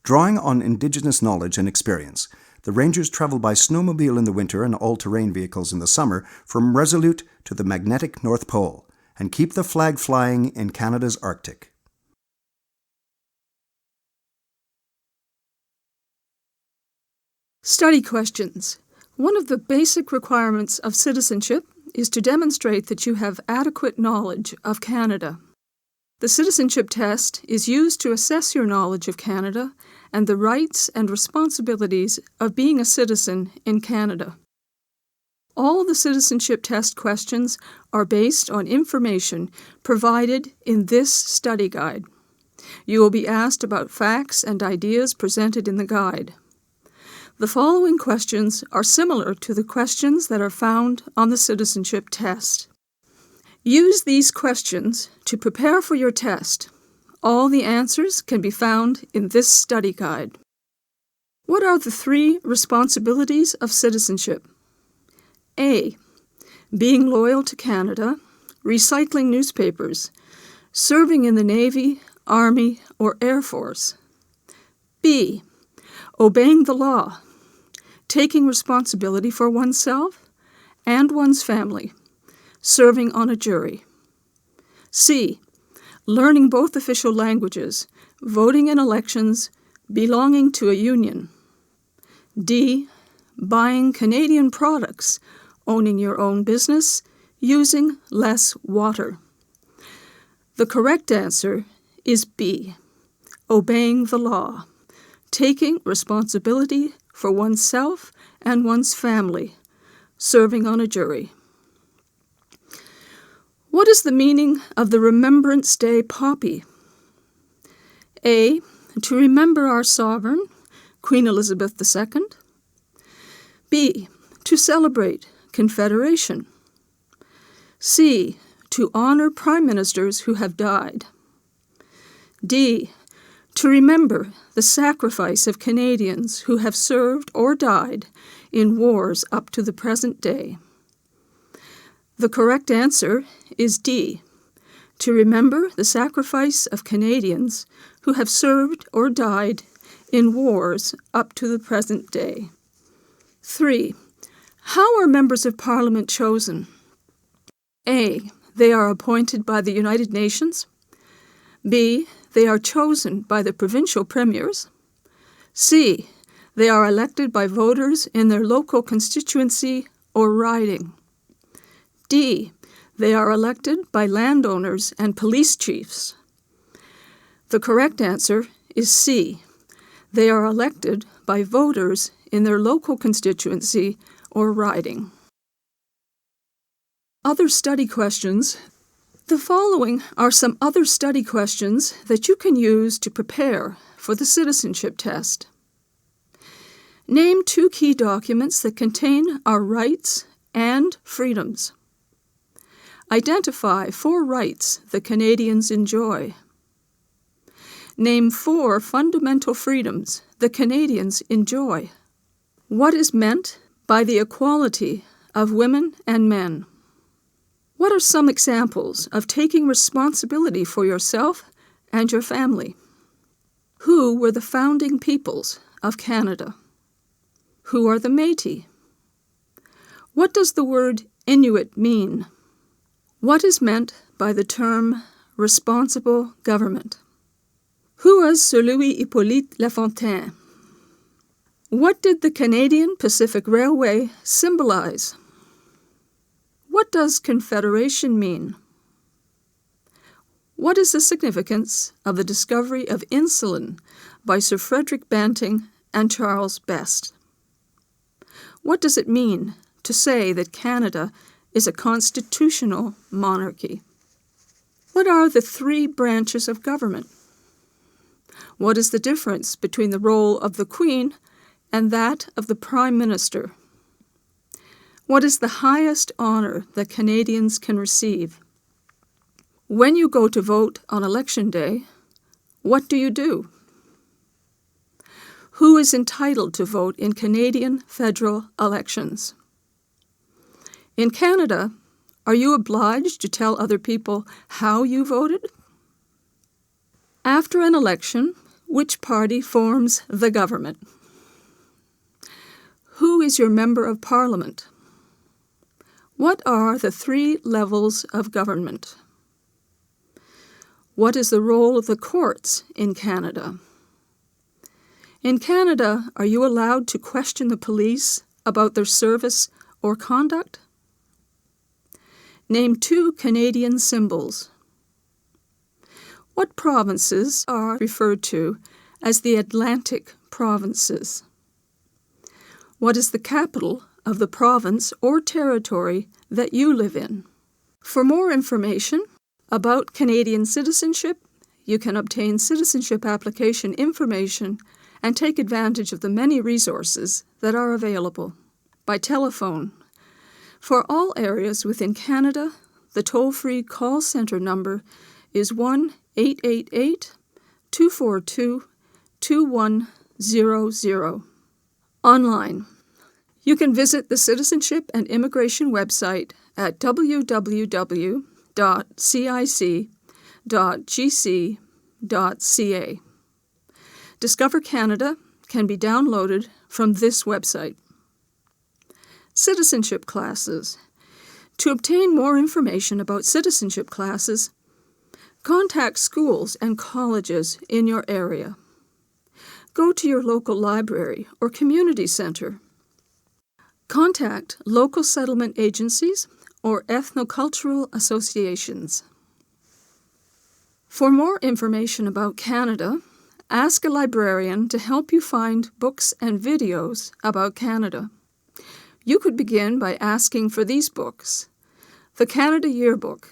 Drawing on Indigenous knowledge and experience, the Rangers travel by snowmobile in the winter and all-terrain vehicles in the summer from Resolute to the magnetic North Pole and keep the flag flying in Canada's Arctic. Study questions. One of the basic requirements of citizenship is to demonstrate that you have adequate knowledge of Canada. The Citizenship Test is used to assess your knowledge of Canada and the rights and responsibilities of being a citizen in Canada. All the Citizenship Test questions are based on information provided in this study guide. You will be asked about facts and ideas presented in the guide. The following questions are similar to the questions that are found on the Citizenship Test. Use these questions to prepare for your test. All the answers can be found in this study guide. What are the 3 responsibilities of citizenship? A. Being loyal to Canada, recycling newspapers, serving in the Navy, Army, or Air Force. B. Obeying the law, taking responsibility for oneself and one's family, serving on a jury. C. Learning both official languages, voting in elections, belonging to a union. D. Buying Canadian products, owning your own business, using less water. The correct answer is B. Obeying the law, taking responsibility for oneself and one's family, serving on a jury. What is the meaning of the Remembrance Day poppy? A. To remember our sovereign, Queen Elizabeth II. B. To celebrate Confederation. C. To honor prime ministers who have died. D. To remember the sacrifice of Canadians who have served or died in wars up to the present day. The correct answer is D. To remember the sacrifice of Canadians who have served or died in wars up to the present day. 3. How are members of Parliament chosen? A. They are appointed by the United Nations. B. They are chosen by the provincial premiers. C. They are elected by voters in their local constituency or riding. D. They are elected by landowners and police chiefs. The correct answer is C. They are elected by voters in their local constituency or riding. Other study questions. The following are some other study questions that you can use to prepare for the citizenship test. Name 2 key documents that contain our rights and freedoms. Identify 4 rights that Canadians enjoy. Name 4 fundamental freedoms that Canadians enjoy. What is meant by the equality of women and men? What are some examples of taking responsibility for yourself and your family? Who were the founding peoples of Canada? Who are the Métis? What does the word Inuit mean? What is meant by the term responsible government? Who was Sir Louis Hippolyte Lafontaine? What did the Canadian Pacific Railway symbolize? What does Confederation mean? What is the significance of the discovery of insulin by Sir Frederick Banting and Charles Best? What does it mean to say that Canada is a constitutional monarchy? What are the three branches of government? What is the difference between the role of the Queen and that of the Prime Minister? What is the highest honour that Canadians can receive? When you go to vote on election day, what do you do? Who is entitled to vote in Canadian federal elections? In Canada, are you obliged to tell other people how you voted? After an election, which party forms the government? Who is your member of Parliament? What are the three levels of government? What is the role of the courts in Canada? In Canada, are you allowed to question the police about their service or conduct? Name 2 Canadian symbols. What provinces are referred to as the Atlantic provinces? What is the capital of the province or territory that you live in? For more information about Canadian citizenship, you can obtain citizenship application information and take advantage of the many resources that are available by telephone. For all areas within Canada, the toll-free call centre number is 1-888-242-2100. Online. You can visit the Citizenship and Immigration website at www.cic.gc.ca. Discover Canada can be downloaded from this website. Citizenship classes. To obtain more information about citizenship classes, contact schools and colleges in your area. Go to your local library or community centre. Contact local settlement agencies or ethnocultural associations. For more information about Canada, ask a librarian to help you find books and videos about Canada. You could begin by asking for these books. The Canada Yearbook,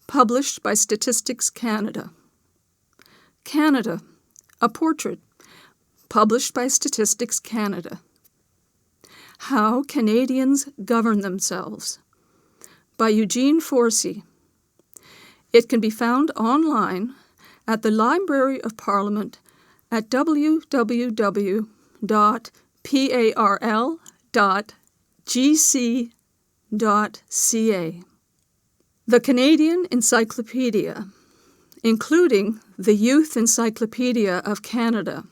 published by Statistics Canada. Canada, a Portrait, published by Statistics Canada. How Canadians Govern Themselves, by Eugene Forsey. It can be found online at the Library of Parliament at www.parl.gc.ca. The Canadian Encyclopedia, including the Youth Encyclopedia of Canada,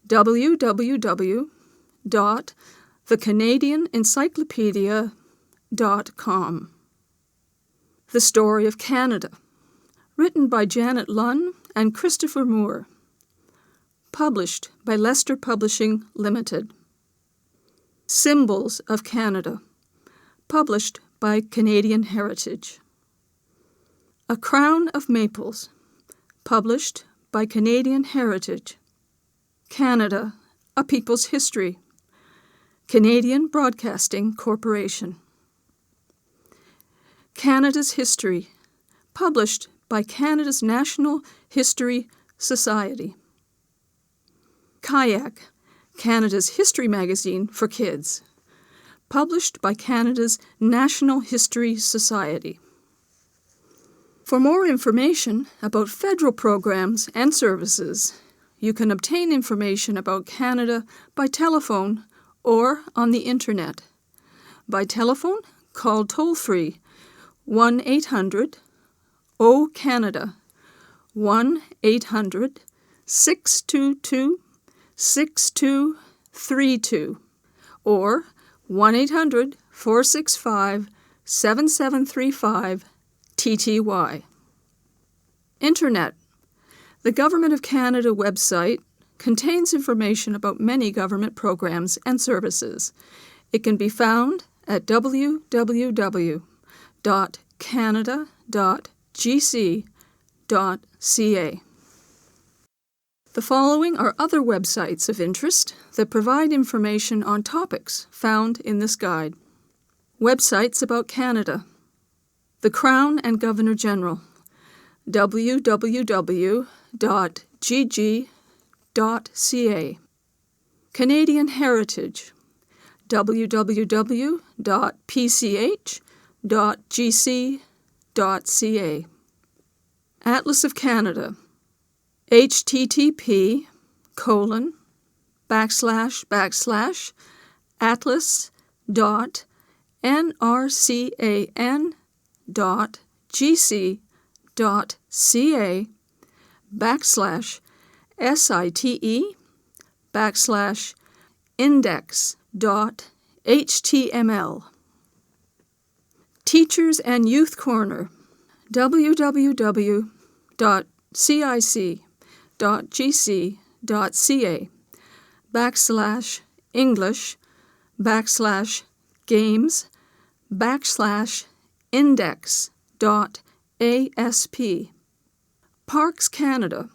www.thecanadianencyclopedia.com. The Story of Canada, written by Janet Lunn and Christopher Moore, published by Leicester Publishing Limited. Symbols of Canada, published by Canadian Heritage. A Crown of Maples, published by Canadian Heritage. Canada, A People's History, Canadian Broadcasting Corporation. Canada's History, published by Canada's National History Society. Kayak, Canada's history magazine for kids, published by Canada's National History Society. For more information about federal programs and services, you can obtain information about Canada by telephone or on the Internet. By telephone, call toll-free 1-800-O-CANADA, 1-800-622-6232, or 1-800-465-7735 TTY. Internet. The Government of Canada website contains information about many government programs and services. It can be found at www.canada.gc.ca. The following are other websites of interest that provide information on topics found in this guide. Websites about Canada. The Crown and Governor-General, www.gg.ca. Canadian Heritage, www.pch.gc.ca. Atlas of Canada, atlas.nrcan.gc.ca/site/index.html. Teachers and Youth Corner, www.cic.gc.ca/English/Games/index.asp. Parks Canada,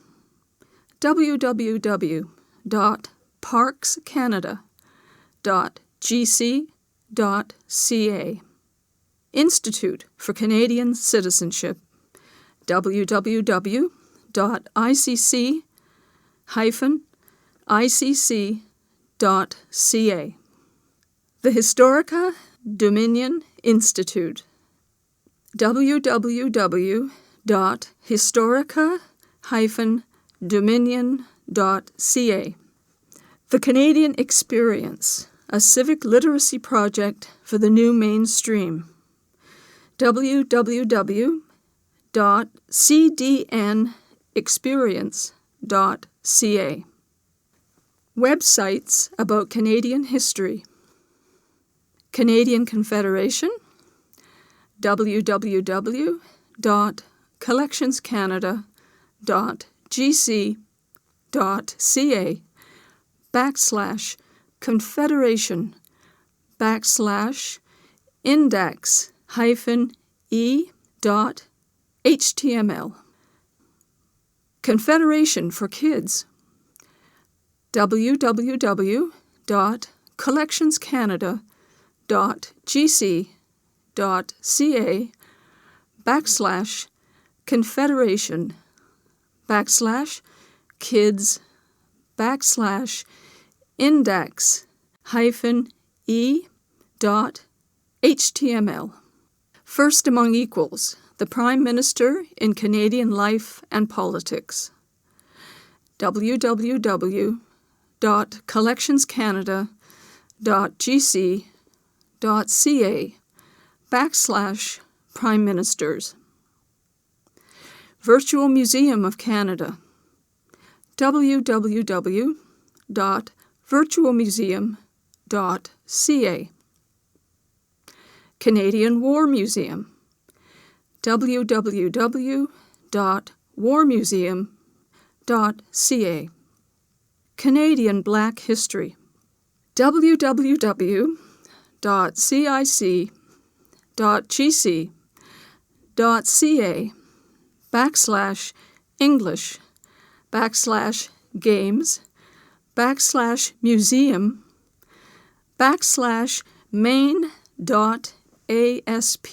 www.parkscanada.gc.ca. Institute for Canadian Citizenship, www.icc-icc.ca. The Historica Dominion Institute, www.historica-dominion.ca. The Canadian Experience, a civic literacy project for the new mainstream, www.cdnexperience.ca. Websites about Canadian history. Canadian Confederation, www.collectionscanada.gc.ca/index-e.html. Confederation for Kids, www.confederation-kids-index-e.html. First Among Equals, the Prime Minister in Canadian Life and Politics, www.collectionscanada.gc.ca/Prime Ministers. Virtual Museum of Canada, www.virtualmuseum.ca. Canadian War Museum, www.warmuseum.ca. Canadian Black History, www.cic.gc.ca/English/Games/Main.asp.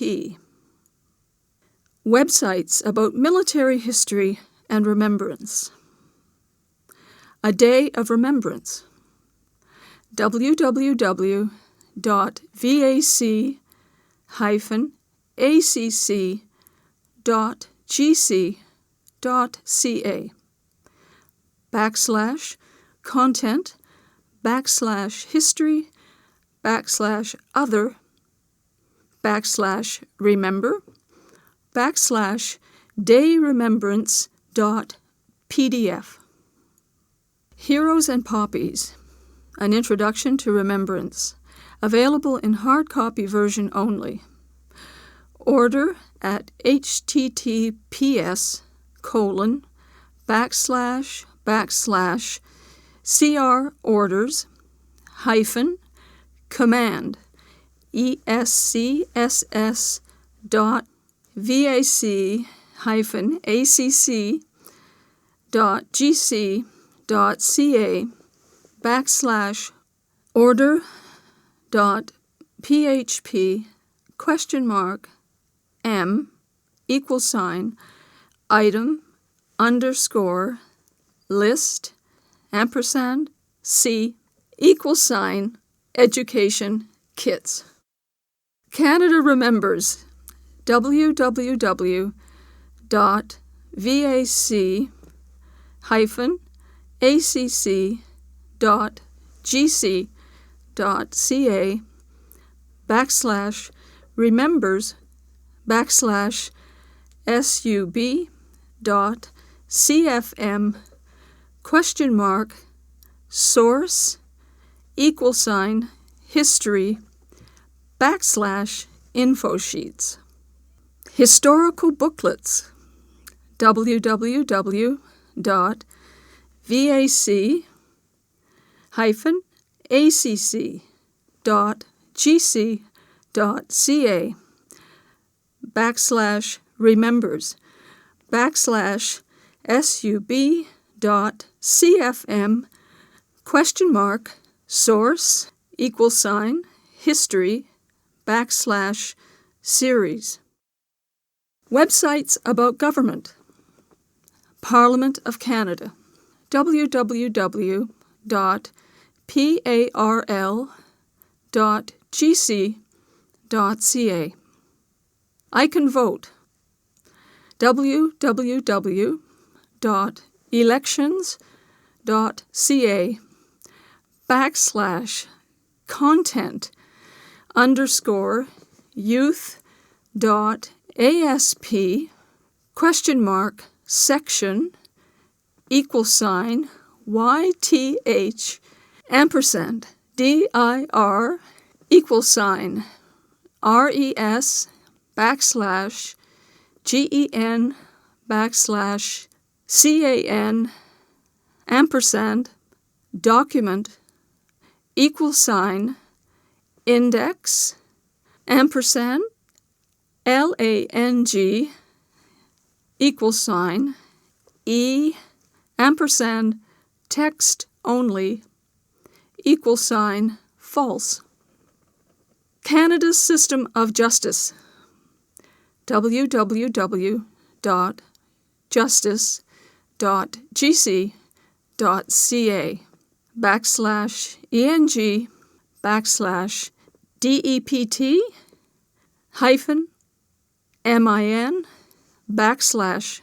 Websites about military history and remembrance. A Day of Remembrance, www.vac-history.gc.ca/other/remember/dayremembrance.pdf. Heroes and Poppies, An Introduction to Remembrance, available in hard copy version only. Order at https:// CR orders hyphen command ESCSS dot VAC hyphen ACC dot GC dot CA backslash order dot PHP question mark M equal sign item underscore list ampersand C equal sign education kits. Canada remembers www.vac-acc.gc.ca backslash remembers backslash sub.cfm question mark source equal sign history backslash info sheets. Historical booklets www.vac-acc.gc.ca backslash remembers backslash sub.cfm question mark source equal sign history backslash series. Websites about government. Parliament of Canada. www.parl.gc.ca. I can vote. www.elections.ca backslash content underscore youth.asp question mark section equal sign YTH ampersand DIR equal sign RES backslash GEN backslash CAN ampersand document equal sign index ampersand LANG equal sign E ampersand text only equal sign false. Canada's system of justice. www.justice.gc.ca backslash ENG backslash DEPT hyphen MIN backslash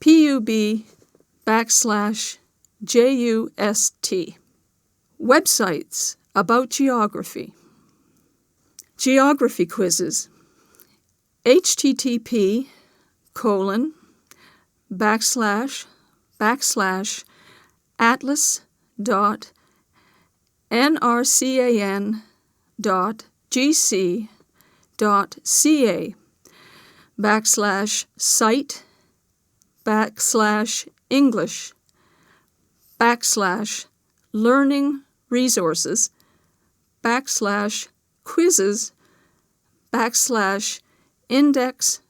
PUB backslash JUST. Websites about geography. Geography quizzes. http://atlas.nrcan.gc.ca backslash site backslash English backslash learning resources backslash quizzes backslash index.html.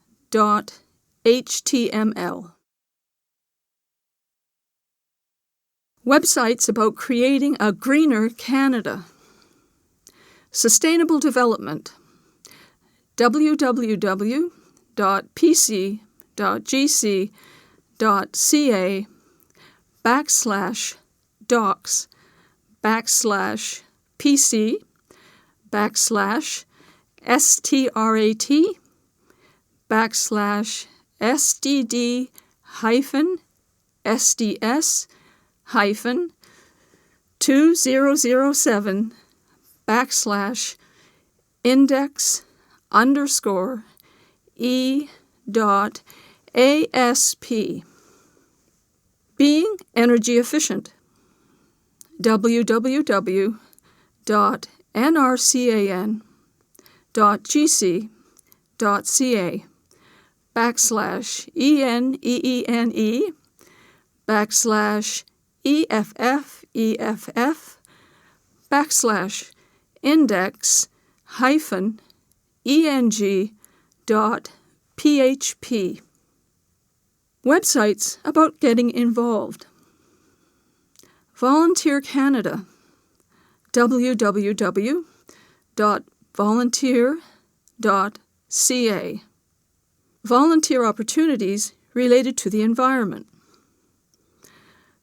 Websites about creating a greener Canada. Sustainable development. www.pc.gc.ca backslash docs backslash PC backslash STRAT backslash SDD hyphen SDS hyphen 2007 backslash index underscore E.ASP. Being energy efficient. www.nrcan.gc.ca backslash ENEENE backslash EFF/index-eng.php. Websites about getting involved. Volunteer Canada, www.volunteer.ca. Volunteer opportunities related to the environment.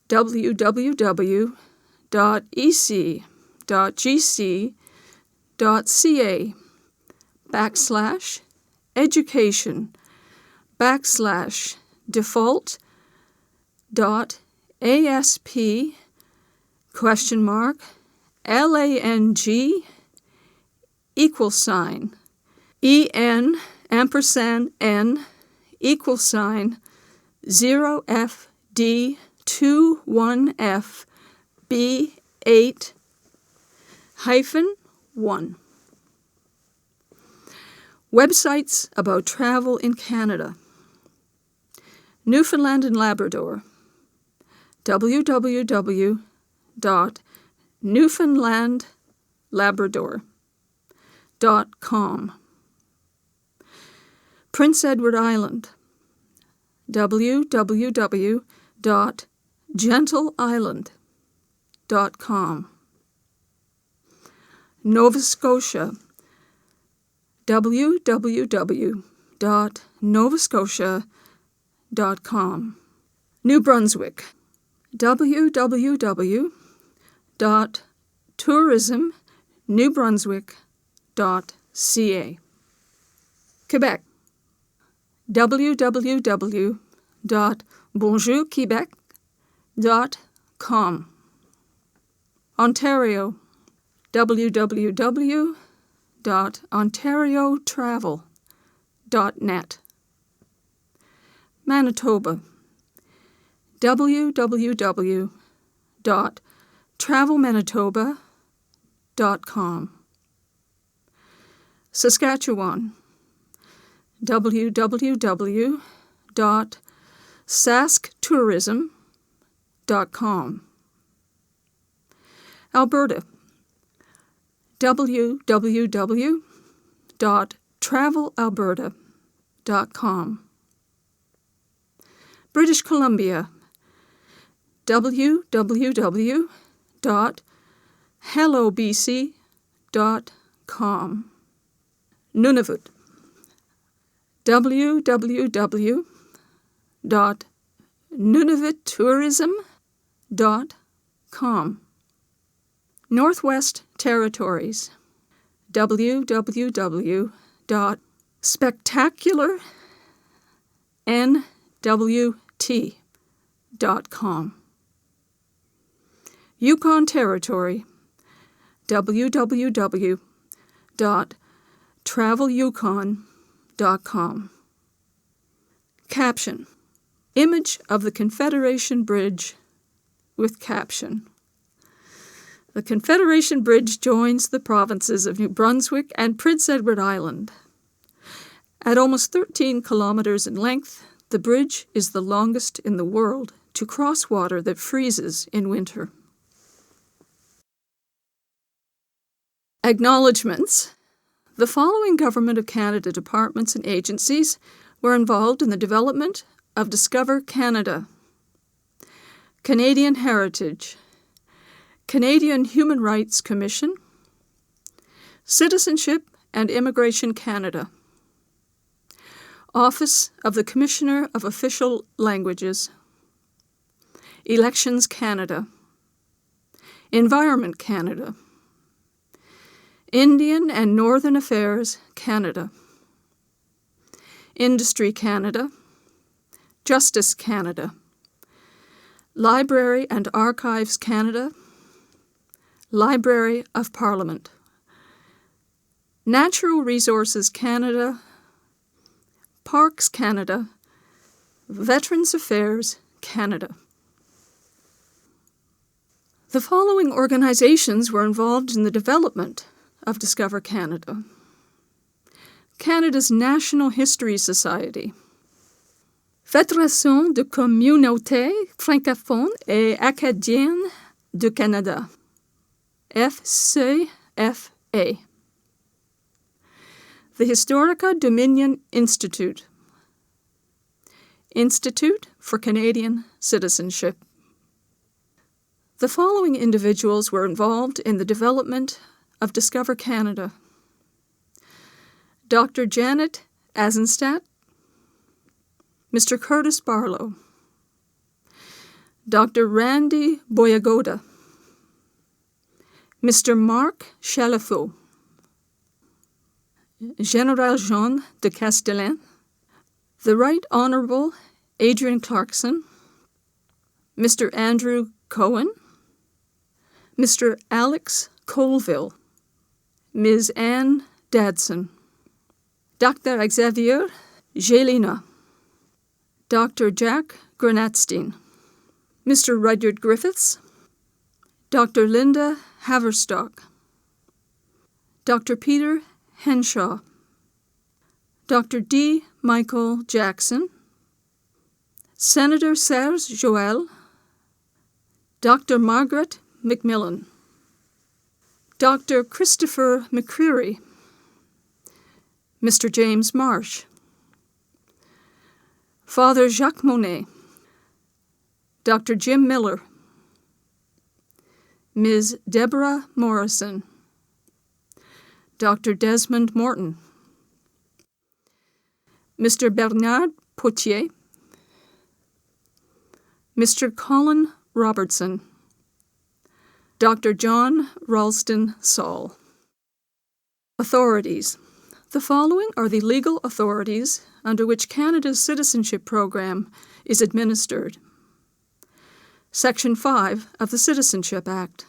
www.EN&N=0FD21F B8-1. Websites about travel in Canada. Newfoundland and Labrador, www.newfoundlandlabrador.com. Prince Edward Island, www.gentleisland.com. Nova Scotia, www.novascotia.com. New Brunswick, www.tourismnewbrunswick.ca. Quebec, www.bonjourquebec.com. Ontario, www.ontariotravel.net. Manitoba, www.travelmanitoba.com. Saskatchewan, www.sasktourism.com. Alberta, www.travelalberta.com. British Columbia, www.hellobc.com. Nunavut, www.nunavuttourism.com. Northwest Territories, www.spectacularnwt.com. Yukon Territory, www.travelyukon.com. Caption: Image of the Confederation Bridge with caption. The Confederation Bridge joins the provinces of New Brunswick and Prince Edward Island. At almost 13 kilometers in length, the bridge is the longest in the world to cross water that freezes in winter. Acknowledgements. The following Government of Canada departments and agencies were involved in the development of Discover Canada: Canadian Heritage, Canadian Human Rights Commission, Citizenship and Immigration Canada, Office of the Commissioner of Official Languages, Elections Canada, Environment Canada, Indian and Northern Affairs Canada, Industry Canada, Justice Canada, Library and Archives Canada, Library of Parliament, Natural Resources Canada, Parks Canada, Veterans Affairs Canada. The following organizations were involved in the development of Discover Canada: Canada's National History Society, Fédération de communautés francophones et acadiennes du Canada, FCFA. The Historica Dominion Institute, Institute for Canadian Citizenship. The following individuals were involved in the development of Discover Canada: Dr. Janet Azenstadt, Mr. Curtis Barlow, Dr. Randy Boyagoda, Mr. Marc Chalafaux, General Jean de Castellan, the Right Honourable Adrian Clarkson, Mr. Andrew Cohen, Mr. Alex Colville, Ms. Anne Dadson, Dr. Xavier Gelina, Dr. Jack Granatstein, Mr. Rudyard Griffiths, Dr. Linda Haverstock, Dr. Peter Henshaw, Dr. D. Michael Jackson, Senator Serge Joel, Dr. Margaret McMillan, Dr. Christopher McCreary, Mr. James Marsh, Father Jacques Monet, Dr. Jim Miller, Ms. Deborah Morrison, Dr. Desmond Morton, Mr. Bernard Potier, Mr. Colin Robertson, Dr. John Ralston Saul. Authorities. The following are the legal authorities under which Canada's citizenship program is administered. Section 5 of the Citizenship Act.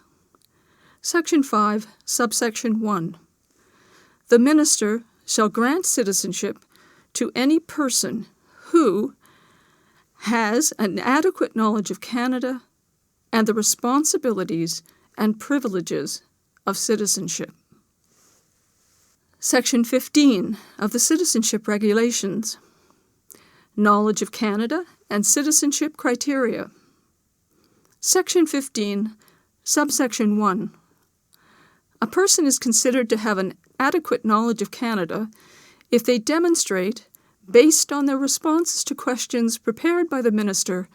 Section 5, subsection 1. The Minister shall grant citizenship to any person who has an adequate knowledge of Canada and the responsibilities and privileges of citizenship. Section 15 of the Citizenship Regulations. Knowledge of Canada and citizenship criteria. Section 15, subsection 1. A person is considered to have an adequate knowledge of Canada if they demonstrate, based on their responses to questions prepared by the Minister,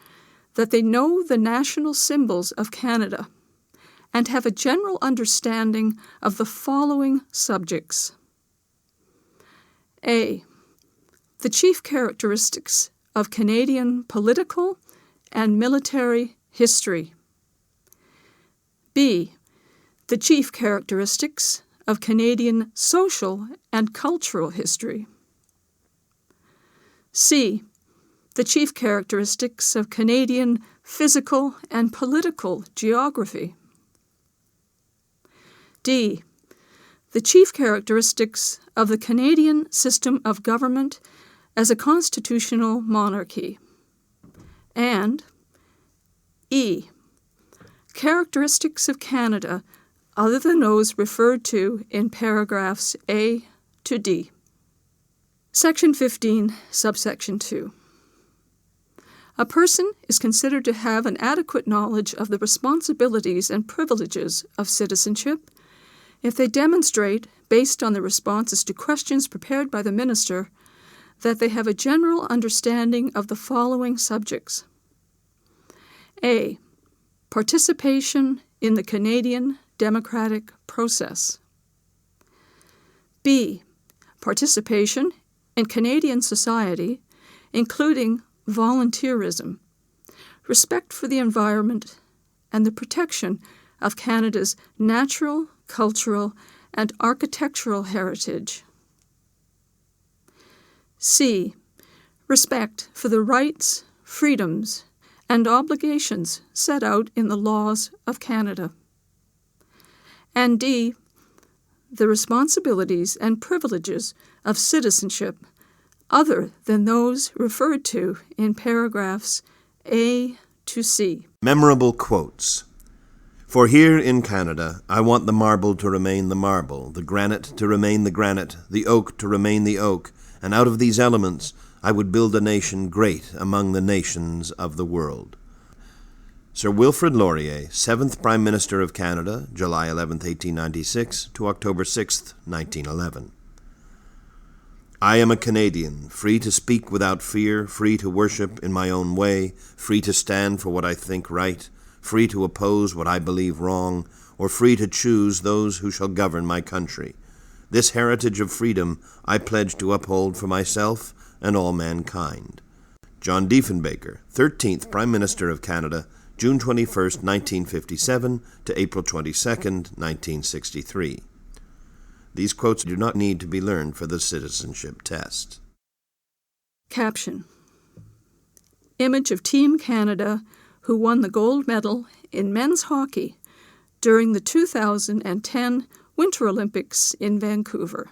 that they know the national symbols of Canada and have a general understanding of the following subjects. A. The chief characteristics of Canadian political and military history. B. The chief characteristics of Canadian social and cultural history. C. The chief characteristics of Canadian physical and political geography. D. The chief characteristics of the Canadian system of government as a constitutional monarchy. And E. Characteristics of Canada other than those referred to in paragraphs A to D. Section 15, subsection 2. A person is considered to have an adequate knowledge of the responsibilities and privileges of citizenship if they demonstrate, based on the responses to questions prepared by the Minister, that they have a general understanding of the following subjects. A. Participation in the Canadian democratic process. B. Participation in Canadian society, including volunteerism, respect for the environment, and the protection of Canada's natural, cultural, and architectural heritage. C. Respect for the rights, freedoms, and obligations set out in the laws of Canada. And D. The responsibilities and privileges of citizenship other than those referred to in paragraphs A to C. Memorable quotes. For here in Canada, I want the marble to remain the marble, the granite to remain the granite, the oak to remain the oak, and out of these elements, I would build a nation great among the nations of the world. Sir Wilfrid Laurier, 7th Prime Minister of Canada, July 11, 1896 to October 6, 1911. I am a Canadian, free to speak without fear, free to worship in my own way, free to stand for what I think right, free to oppose what I believe wrong, or free to choose those who shall govern my country. This heritage of freedom I pledge to uphold for myself and all mankind. John Diefenbaker, 13th Prime Minister of Canada, June 21, 1957 to April 22, 1963. These quotes do not need to be learned for the citizenship test. Caption: Image of Team Canada who won the gold medal in men's hockey during the 2010 Winter Olympics in Vancouver.